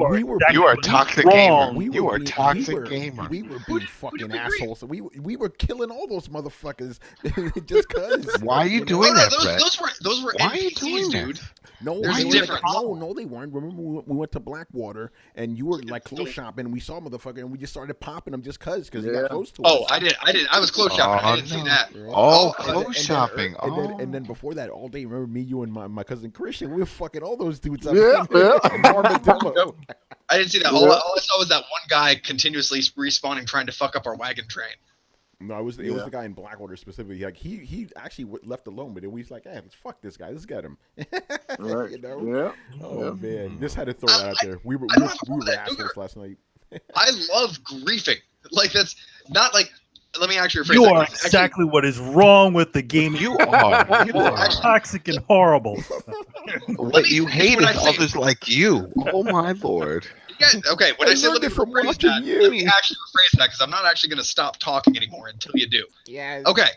You are toxic gamer. You are toxic gamer. We were being fucking assholes. We were killing all those motherfuckers just cause. Why are you doing that, Brett? Those were Why are you NPCs, doing dude. that? No, there's a difference. No, they weren't. Remember, we went to Blackwater, and you were like close shopping. And we saw motherfucker, and we just started popping them just cause he got close to us. Oh, I did. I was close shopping. I didn't see that. Close shopping. And then before that, all day, remember me, you, and my cousin Christian, we were fucking all those dudes up. Yeah. I didn't see that. All I saw was that one guy continuously respawning, trying to fuck up our wagon train. No, it was the guy in Blackwater specifically. Like he actually left alone, but then we was like, "Hey, let's fuck this guy. Let's get him." Right. You know? Yeah. Oh man, just had to throw that out there. We were assholes last night. I love griefing. Like that's not like. Let me actually rephrase You that. are exactly what is wrong with the game. You are. You are toxic and horrible. What you hate is others like you. Oh my lord. Okay, when I say let me rephrase that, let me actually rephrase that because I'm not actually going to stop talking anymore until you do. Yeah. Okay.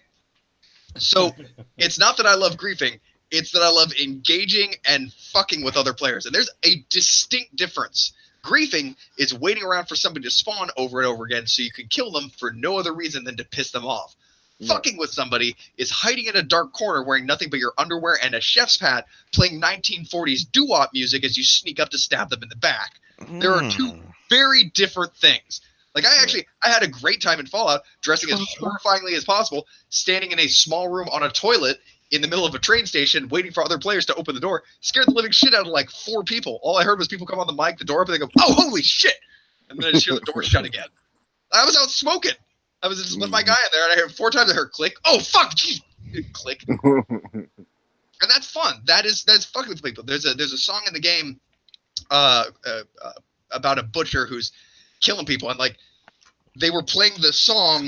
So it's not that I love griefing. It's that I love engaging and fucking with other players. And there's a distinct difference. Griefing is waiting around for somebody to spawn over and over again so you can kill them for no other reason than to piss them off. Yeah. Fucking with somebody is hiding in a dark corner wearing nothing but your underwear and a chef's hat playing 1940s doo-wop music as you sneak up to stab them in the back. There are two very different things. Like, I had a great time in Fallout dressing as horrifyingly as possible, standing in a small room on a toilet in the middle of a train station, waiting for other players to open the door, scared the living shit out of like 4 people. All I heard was people come on the mic, the door open, they go, "Oh, holy shit!" And then I just hear the door shut again. I was out smoking. I was just with my guy in there, and I heard 4 times. I heard click. Oh fuck! Geez. Click. And that's fun. That's fucking with people. There's a song in the game, about a butcher who's killing people, and like they were playing the song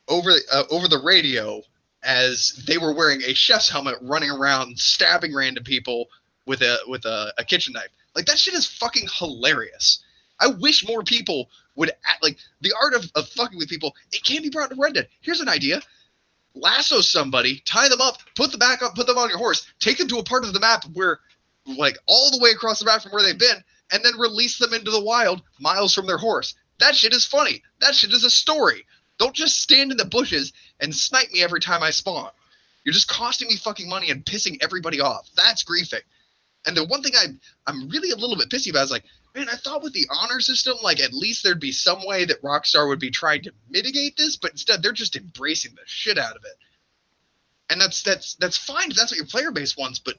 over the radio as they were wearing a chef's helmet running around stabbing random people with a kitchen knife. Like, that shit is fucking hilarious. I wish more people would act like the art of fucking with people. It can be brought to Red Dead. Here's an idea. Lasso somebody, tie them up, put them on your horse, take them to a part of the map where, like, all the way across the map from where they've been, and then release them into the wild miles from their horse. That shit is funny. That shit is a story. Don't just stand in the bushes and snipe me every time I spawn. You're just costing me fucking money and pissing everybody off. That's griefing. And the one thing I'm really a little bit pissy about is like, man, I thought with the honor system, like, at least there'd be some way that Rockstar would be trying to mitigate this, but instead they're just embracing the shit out of it. And that's fine if that's what your player base wants, but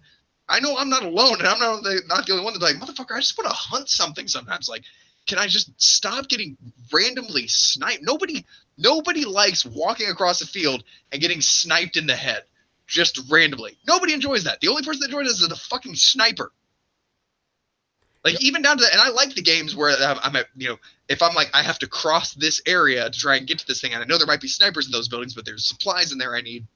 I know I'm not alone, and I'm not the only one that's like, motherfucker, I just want to hunt something sometimes. Like, can I just stop getting randomly sniped? Nobody likes walking across a field and getting sniped in the head just randomly. Nobody enjoys that. The only person that enjoys it is the fucking sniper. Like, even down to, and I like the games where I'm at, if I'm like, I have to cross this area to try and get to this thing, and I know there might be snipers in those buildings, but there's supplies in there I need.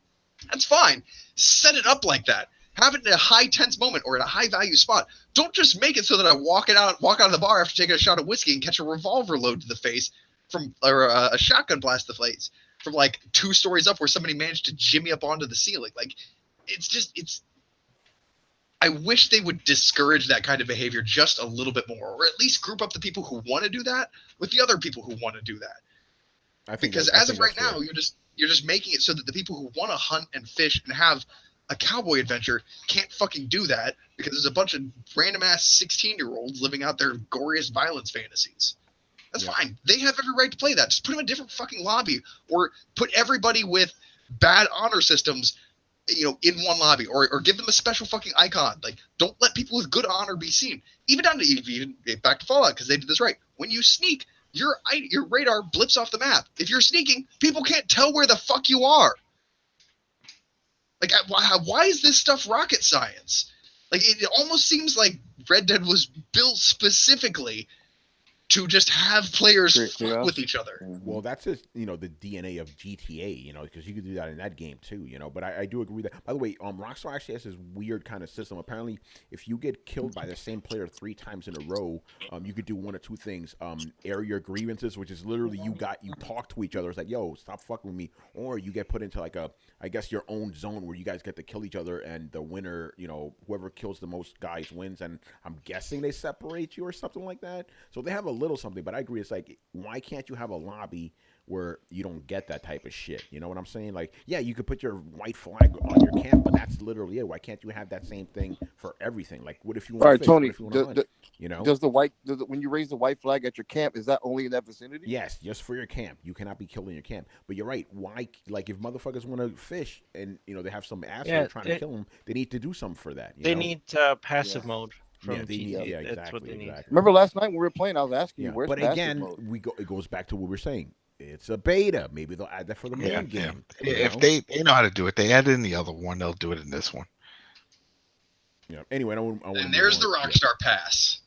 That's fine. Set it up like that. Have it in a high tense moment or in a high value spot. Don't just make it so that I walk out of the bar after taking a shot of whiskey and catch a revolver load to the face or a shotgun blast to the face from like 2 stories up where somebody managed to jimmy up onto the ceiling. Like, it's. I wish they would discourage that kind of behavior just a little bit more, or at least group up the people who want to do that with the other people who want to do that. Because as of right now, you're just making it so that the people who want to hunt and fish and have a cowboy adventure can't fucking do that because there's a bunch of random ass 16-year-olds living out their goriest violence fantasies. That's fine. They have every right to play that. Just put them in a different fucking lobby, or put everybody with bad honor systems, in one lobby, or give them a special fucking icon. Like, don't let people with good honor be seen. Even down to even back to Fallout, because they did this right. When you sneak, your radar blips off the map. If you're sneaking, people can't tell where the fuck you are. Like, why is this stuff rocket science? Like, it almost seems like Red Dead was built specifically to just have players fuck with each other. Well, that's just, the DNA of GTA, because you could do that in that game too, But I do agree that, by the way, Rockstar actually has this weird kind of system. Apparently, if you get killed by the same player 3 times in a row, you could do one of 2 things. Air your grievances, which is literally you talk to each other. It's like, yo, stop fucking with me. Or you get put into like your own zone where you guys get to kill each other, and the winner, whoever kills the most guys wins. And I'm guessing they separate you or something like that. So they have a little something, but I agree. It's like, why can't you have a lobby where you don't get that type of shit? You know what I'm saying? Like, yeah, you could put your white flag on your camp, but that's literally it. Why can't you have that same thing for everything? Like, what if you want to fish? Tony, what if you want to hunt? Does when you raise the white flag at your camp, is that only in that vicinity? Yes, just for your camp. You cannot be killed in your camp. But you're right. Why? Like, if motherfuckers want to fish and they have some asshole trying to kill them, they need to do something for that. They need passive mode. Exactly. That's what they need. Remember last night when we were playing, I was asking you, where's but passive again, mode? It goes back to what we're saying. It's a beta. Maybe they'll add that for the main game. If they know how to do it, they add it in the other one, they'll do it in this one. Anyway, and there's the Rockstar Pass.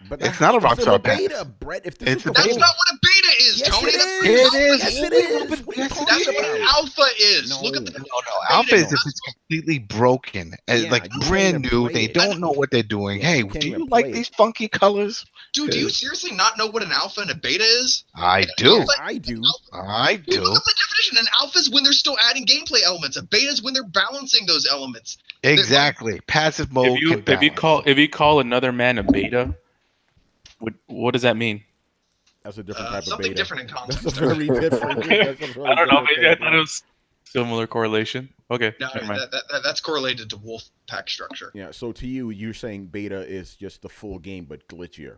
But it's not a Rockstar Pass. Beta, Brett. If that's not what a beta is, yes, Tony. It is. Yes, it is. That's what alpha is. No. Look at the no. Alpha is if it's completely broken, like brand new. They don't know what they're doing. Yeah, hey, do you like these funky colors? Dude, do you seriously not know what an alpha and a beta is? I do. I do. Look at the definition. An alpha is when they're still adding gameplay elements. A beta is when they're balancing those elements. Exactly. Passive mode. If you call another man a beta, what does that mean? That's a different type of something beta. different in context. That's a very different. I don't know. Maybe I thought it was similar correlation. Okay. No, that's correlated to wolf pack structure. Yeah. So to you, you're saying beta is just the full game but glitchier.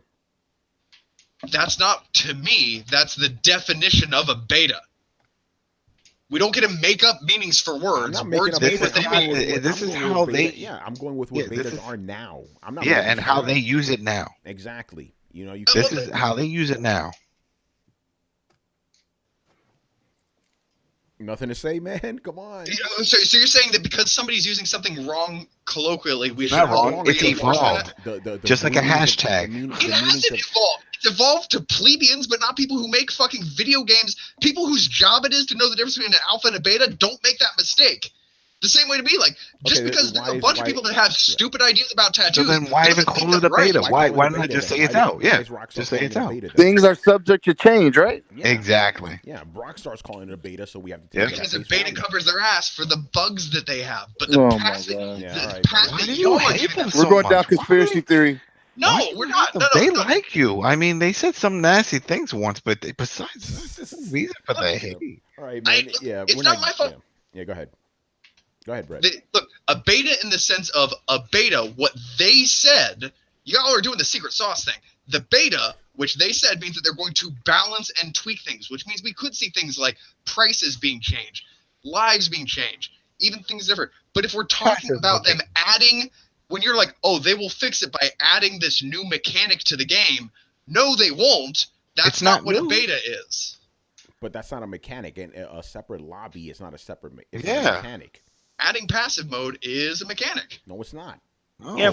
That's not, to me, that's the definition of a beta. We don't get to make up meanings for words. Words mean what they mean. This is how they. Yeah, I'm going with what betas are now. I'm not. Yeah, and how they use it now. Exactly. You know, this is how they use it now. Nothing to say, man. Come on. So you're saying that because somebody's using something wrong colloquially, we should not wrong. It's evolved. Just like a hashtag. It hasn't evolved. It's evolved to plebeians, but not people who make fucking video games. People whose job it is to know the difference between an alpha and a beta don't make that mistake. The same way to be like, just because there's a bunch of people that have stupid ideas about tattoos. So then why even call it a beta? Why not just say it's out? Yeah, just say it's out. Things are subject to change, right? Yeah. Exactly. Yeah, Rockstar's calling it a beta, so we have to take it. Because a beta covers their ass for the bugs that they have. But the we're going down conspiracy theory. No, we're not. They like you. I mean, they said some nasty things once, but besides, there's no reason for the hate. All right, man. It's not my fault. Yeah, go ahead. Go ahead, Brett. Look, a beta in the sense of a beta, what they said, y'all are doing the secret sauce thing. The beta, which they said, means that they're going to balance and tweak things, which means we could see things like prices being changed, lives being changed, even things different. But if we're talking about them adding, when you're like, oh, they will fix it by adding this new mechanic to the game, no, they won't. That's not what a beta is. But that's not a mechanic, and a separate lobby is not a separate a mechanic. Adding passive mode is a mechanic. No, it's not. No, yeah,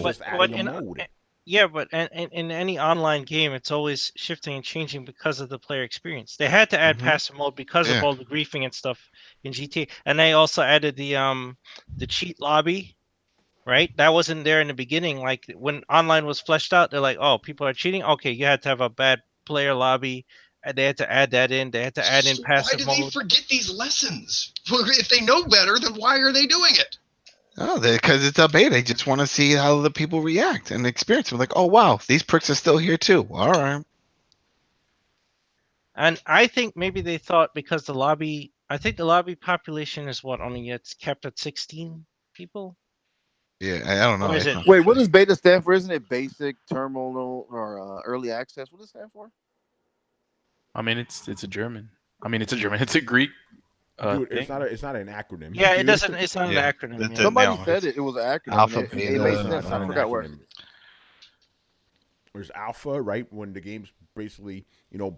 but in any online game, it's always shifting and changing because of the player experience. They had to add passive mode because of all the griefing and stuff in GTA, and they also added the cheat lobby, right? That wasn't there in the beginning. Like when online was fleshed out, they're like, "Oh, people are cheating. Okay, you had to have a bad player lobby." And they had to add that in. They had to add in passive mode. Why did they forget these lessons? If they know better, then why are they doing it? Oh, because it's a beta. They just want to see how the people react and experience. They're like, oh, wow, these pricks are still here too. All right. And I think maybe they thought because the lobby population is what, only it's kept at 16 people? Yeah, I don't know. Wait, what does beta stand for? Isn't it basic, terminal, or early access? What does it stand for? I mean, it's a German. It's a Greek. Dude, it's not an acronym. Yeah, it doesn't. It's not an acronym. Yeah. Somebody said it was an acronym. Alpha, it made sense. I forgot where. There's alpha, right? When the game's basically,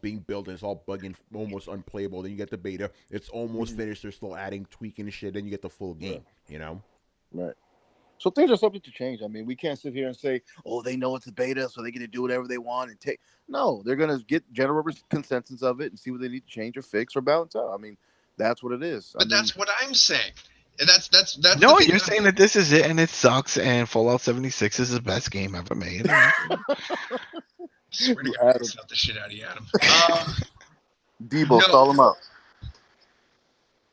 being built and it's all bugging, almost unplayable. Then you get the beta. It's almost finished. They're still adding, tweaking shit. Then you get the full game. Right. So things are subject to change. I mean, we can't sit here and say, "Oh, they know it's a beta, so they get to do whatever they want and take." No, they're gonna get general consensus of it and see what they need to change or fix or balance out. I mean, that's what it is. But that's what I'm saying. That's no, you're saying that this is it and it sucks and Fallout 76 is the best game ever made. Swear to God, the shit out of you, Adam. Debo, stall him up.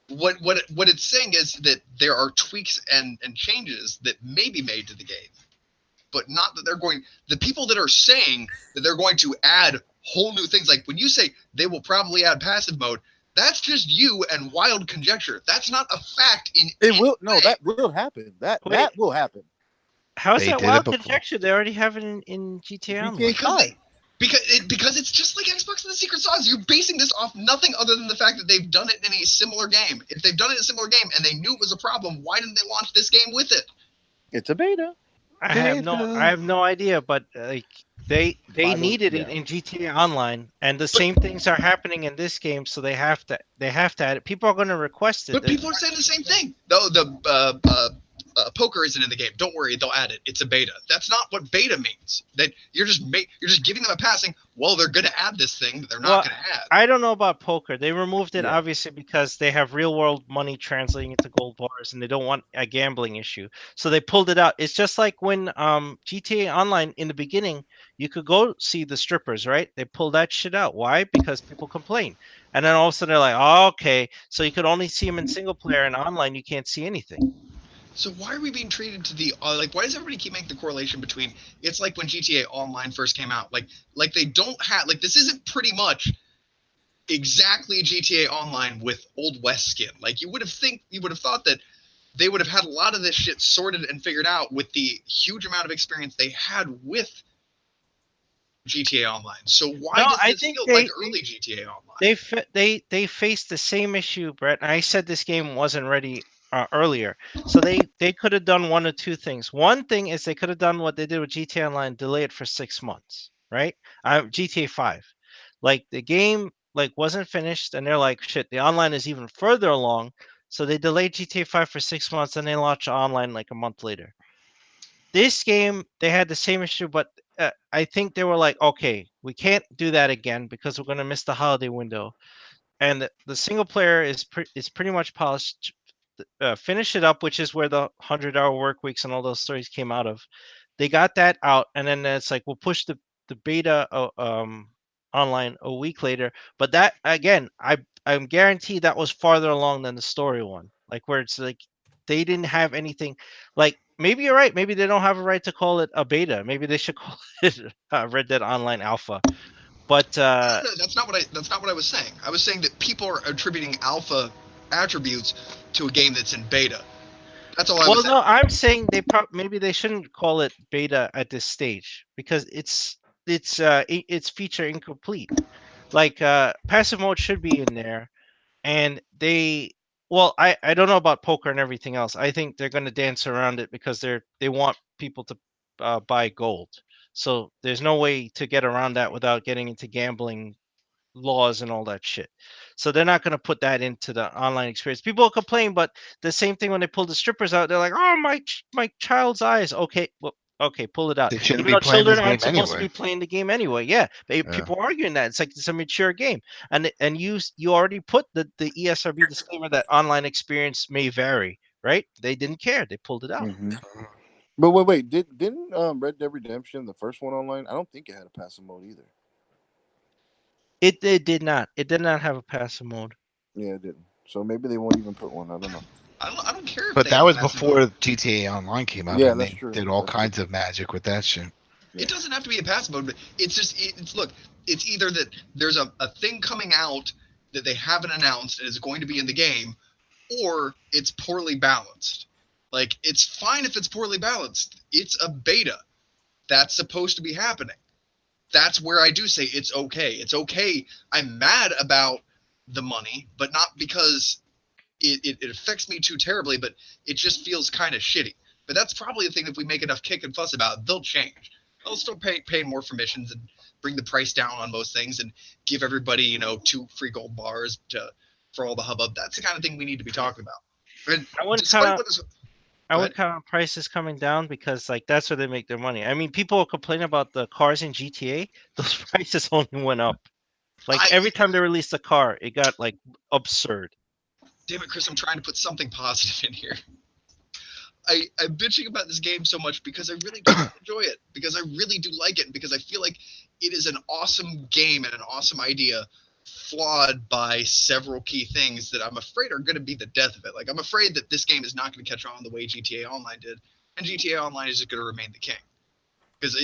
What it's saying is that there are tweaks and changes that may be made to the game, but not that they're going. The people that are saying that they're going to add whole new things, like when you say they will probably add passive mode, that's just you and wild conjecture. That's not a fact. That will happen. That will happen. How is that wild conjecture? They already have it in GTA Online. Because it's just like Xbox and the Secret Sauce. You're basing this off nothing other than the fact that they've done it in a similar game. If they've done it in a similar game and they knew it was a problem, why didn't they launch this game with it? It's a beta. I have no idea, but like they needed it in GTA Online, and the same things are happening in this game, so they have to add it. People are going to request it. But people are saying the same thing. Though poker isn't in the game. Don't worry, they'll add it. It's a beta. That's not what beta means. That you're just giving them a passing. Well, they're going to add this thing that they're not going to add. I don't know about poker. They removed it obviously because they have real world money translating into gold bars, and they don't want a gambling issue. So they pulled it out. It's just like when GTA Online in the beginning, you could go see the strippers, right? They pulled that shit out. Why? Because people complain. And then all of a sudden they're like, oh, okay, so you could only see them in single player, and online you can't see anything. So why are we being treated to the like? Why does everybody keep making the correlation between? It's like when GTA Online first came out. Like they don't have this isn't pretty much exactly GTA Online with Old West skin. Like you would have thought that they would have had a lot of this shit sorted and figured out with the huge amount of experience they had with GTA Online. So why does this feel like early GTA Online? They faced the same issue, Brett. I said this game wasn't ready earlier, so they could have done one of two things. One thing is they could have done what they did with GTA Online, delay it for 6 months, right? GTA 5, like the game wasn't finished, and they're like, shit, the online is even further along, so they delayed GTA 5 for 6 months, and they launched online like a month later. This game, they had the same issue, but I think they were like, okay, we can't do that again because we're going to miss the holiday window. And the single player is pretty much polished. Finish it up, which is where the 100-hour work weeks and all those stories came out of. They got that out, and then it's like, we'll push the beta online a week later. But that, again, I'm guaranteed that was farther along than the story one, like where it's like they didn't have anything. Like, maybe you're right. Maybe they don't have a right to call it a beta. Maybe they should call it Red Dead Online Alpha. But no, that's not what I was saying. I was saying that people are attributing alpha attributes to a game that's in beta. That's all I was saying. Well, no, I'm saying maybe they shouldn't call it beta at this stage because it's feature incomplete. Like passive mode should be in there, and I don't know about poker and everything else. I think they're going to dance around it because they want people to buy gold. So there's no way to get around that without getting into gambling laws and all that shit. So they're not going to put that into the online experience. People will complain, but the same thing when they pull the strippers out, they're like, "Oh, my child's eyes." Okay, well, okay, pull it out. They shouldn't Even be though playing children this aren't game supposed to anyway. be playing the game anyway. Yeah, people are arguing that it's a mature game, and you already put the ESRB disclaimer that online experience may vary. Right? They didn't care. They pulled it out. Mm-hmm. But wait, didn't Red Dead Redemption, the first one online, I don't think it had a passive mode either. It did not. It did not have a passive mode. Yeah, it didn't. So maybe they won't even put one. I don't know. I don't care. But that was before GTA Online came out. Yeah, and that's they true. did all kinds of magic with that shit. It doesn't have to be a passive mode, but it's just it's either that there's a thing coming out that they haven't announced and is going to be in the game, or it's poorly balanced. Like, it's fine if it's poorly balanced. It's a beta. That's supposed to be happening. That's where I do say it's okay. It's okay. I'm mad about the money, but not because it affects me too terribly, but it just feels kind of shitty. But that's probably the thing, if we make enough kick and fuss about it, they'll change. They'll still pay more for missions and bring the price down on most things and give everybody, 2 free gold bars for all the hubbub. That's the kind of thing we need to be talking about. And I wouldn't count on prices coming down because that's where they make their money. I mean, people complain about the cars in GTA. Those prices only went up. Every time they released a car, it got absurd. Damn it, Chris! I'm trying to put something positive in here. I'm bitching about this game so much because I really do enjoy it, because I really do like it, and because I feel like it is an awesome game and an awesome idea, flawed by several key things that I'm afraid are going to be the death of it. Like, I'm afraid that this game is not going to catch on the way GTA Online did, and GTA Online is just going to remain the king. Because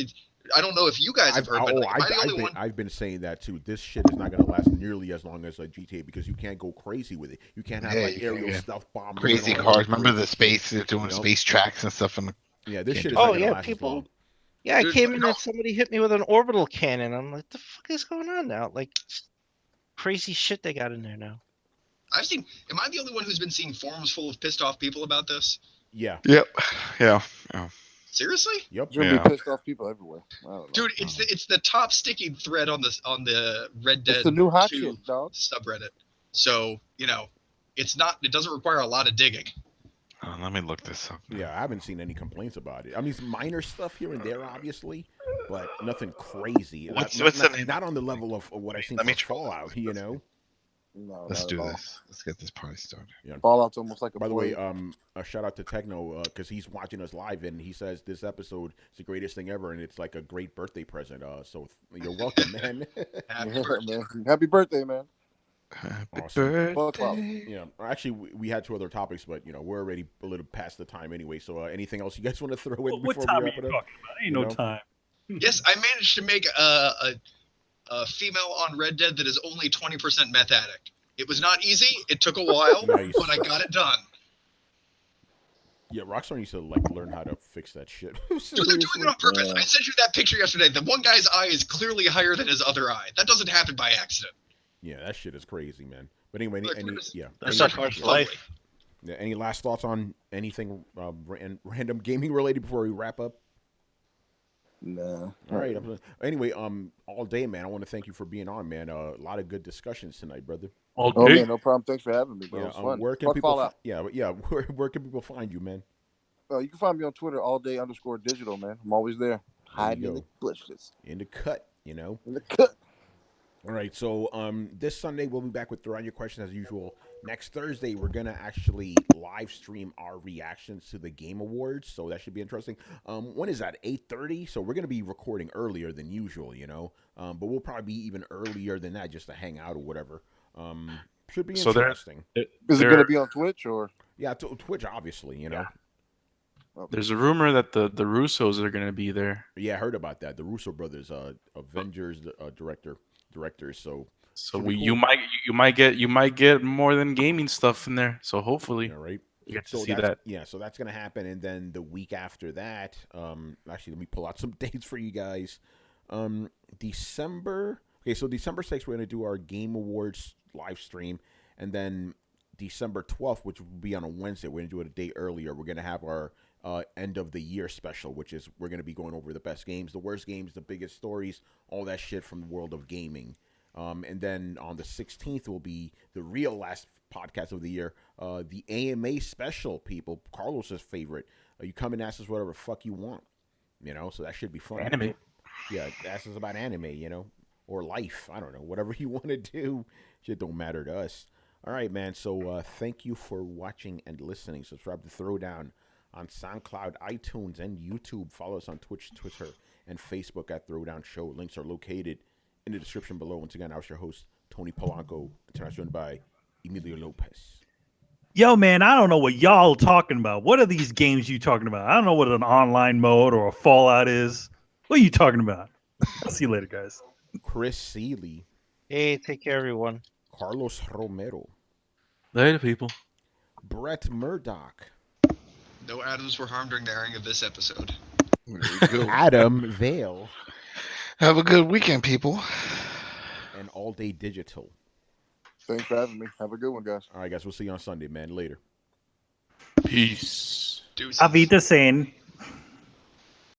I don't know if you guys have heard, but I've been saying that too. This shit is not going to last nearly as long as GTA because you can't go crazy with it. You can't have aerial stealth bombs, crazy cars. Remember the space, they're doing space tracks and stuff. This shit is not going to last people. as long. Yeah, I came in and somebody hit me with an orbital cannon. I'm like, the fuck is going on now? Crazy shit they got in there now. Am I the only one who's been seeing forums full of pissed off people about this? Yeah. Yep. Yeah. Seriously? Yep. There's gonna be pissed off people everywhere. I don't know. Dude, it's the top sticky thread on the Red Dead. It's the new hot 2 shit, dog. subreddit. So it doesn't require a lot of digging. Let me look this up. Yeah, I haven't seen any complaints about it. I mean, some minor stuff here and there, obviously, but nothing crazy. What's the name? Not on the level of what I've seen for Fallout, you know? No, Let's do this. Let's get this party started. Yeah. Fallout's almost like a. By the way, a shout out to Techno because he's watching us live and he says this episode is the greatest thing ever and it's like a great birthday present. So you're welcome, man. Happy birthday, man. Happy Awesome. birthday. Yeah, actually, we had 2 other topics, but we're already a little past the time anyway. So anything else you guys want to throw in before what time we are wrap you it talking up? about? Ain't no time. Yes, I managed to make a female on Red Dead that is only 20% meth addict. It was not easy. It took a while, Nice. but I got it done. Yeah, Rockstar needs to learn how to fix that shit. Dude, they're doing it on purpose. I sent you that picture yesterday. The one guy's eye is clearly higher than his other eye. That doesn't happen by accident. Yeah, that shit is crazy, man. But anyway, That's not part of life. Yeah, any last thoughts on anything random gaming related before we wrap up? No. All right. Anyway, all day, man. I want to thank you for being on, man. A lot of good discussions tonight, brother. All Oh day. man, no problem. Thanks for having me, bro. Yeah, It was fun. where can Fuck people? Fallout. Where can people find you, man? You can find me on Twitter allday_digital, man. I'm always there, hiding in the bushes. In the cut, you know. In the cut. All right, so this Sunday we'll be back with Throw Down Your Questions as usual. Next Thursday we're gonna actually live stream our reactions to the Game Awards, so that should be interesting. When is that? 8:30. So we're gonna be recording earlier than usual, you know. But we'll probably be even earlier than that just to hang out or whatever. Should be interesting. Is it gonna be on Twitch or? Yeah, Twitch, obviously, you know. There's a rumor that the Russos are gonna be there. Yeah, I heard about that. The Russo brothers, Avengers directors. So you might get more than gaming stuff in there. So hopefully, right. You get to see that. Yeah, so that's gonna happen, and then the week after that, actually, let me pull out some dates for you guys. December 6th, we're gonna do our Game Awards live stream, and then December 12th, which will be on a Wednesday, we're gonna do it a day earlier. We're gonna have our end of the year special, which is we're gonna be going over the best games, the worst games, the biggest stories, all that shit from the world of gaming. And then on the 16th will be the real last podcast of the year, the AMA special, people. Carlos's favorite. You come and ask us whatever fuck you want, you know. So that should be fun. Anime. Yeah, ask us about anime, you know, or life. I don't know, whatever you want to do. Shit don't matter to us. All right, man. So thank you for watching and listening. Subscribe to Throwdown on SoundCloud, iTunes, and YouTube. Follow us on Twitch, Twitter, and Facebook at Throwdown Show. Links are located in the description below. Once again, I was your host, Tony Polanco, joined by Emilio Lopez. Yo, man, I don't know what y'all talking about. What are these games you talking about? I don't know what an online mode or a Fallout is. What are you talking about? I'll see you later, guys. Chris Seeley. Hey, take care, everyone. Carlos Romero. Later, people. Brett Murdoch. No atoms were harmed during the airing of this episode. There we go. Adam Vale. Have a good weekend, people. And All Day Digital. Thanks for having me. Have a good one, guys. All right, guys. We'll see you on Sunday, man. Later. Peace. Deuces. Avita Sen.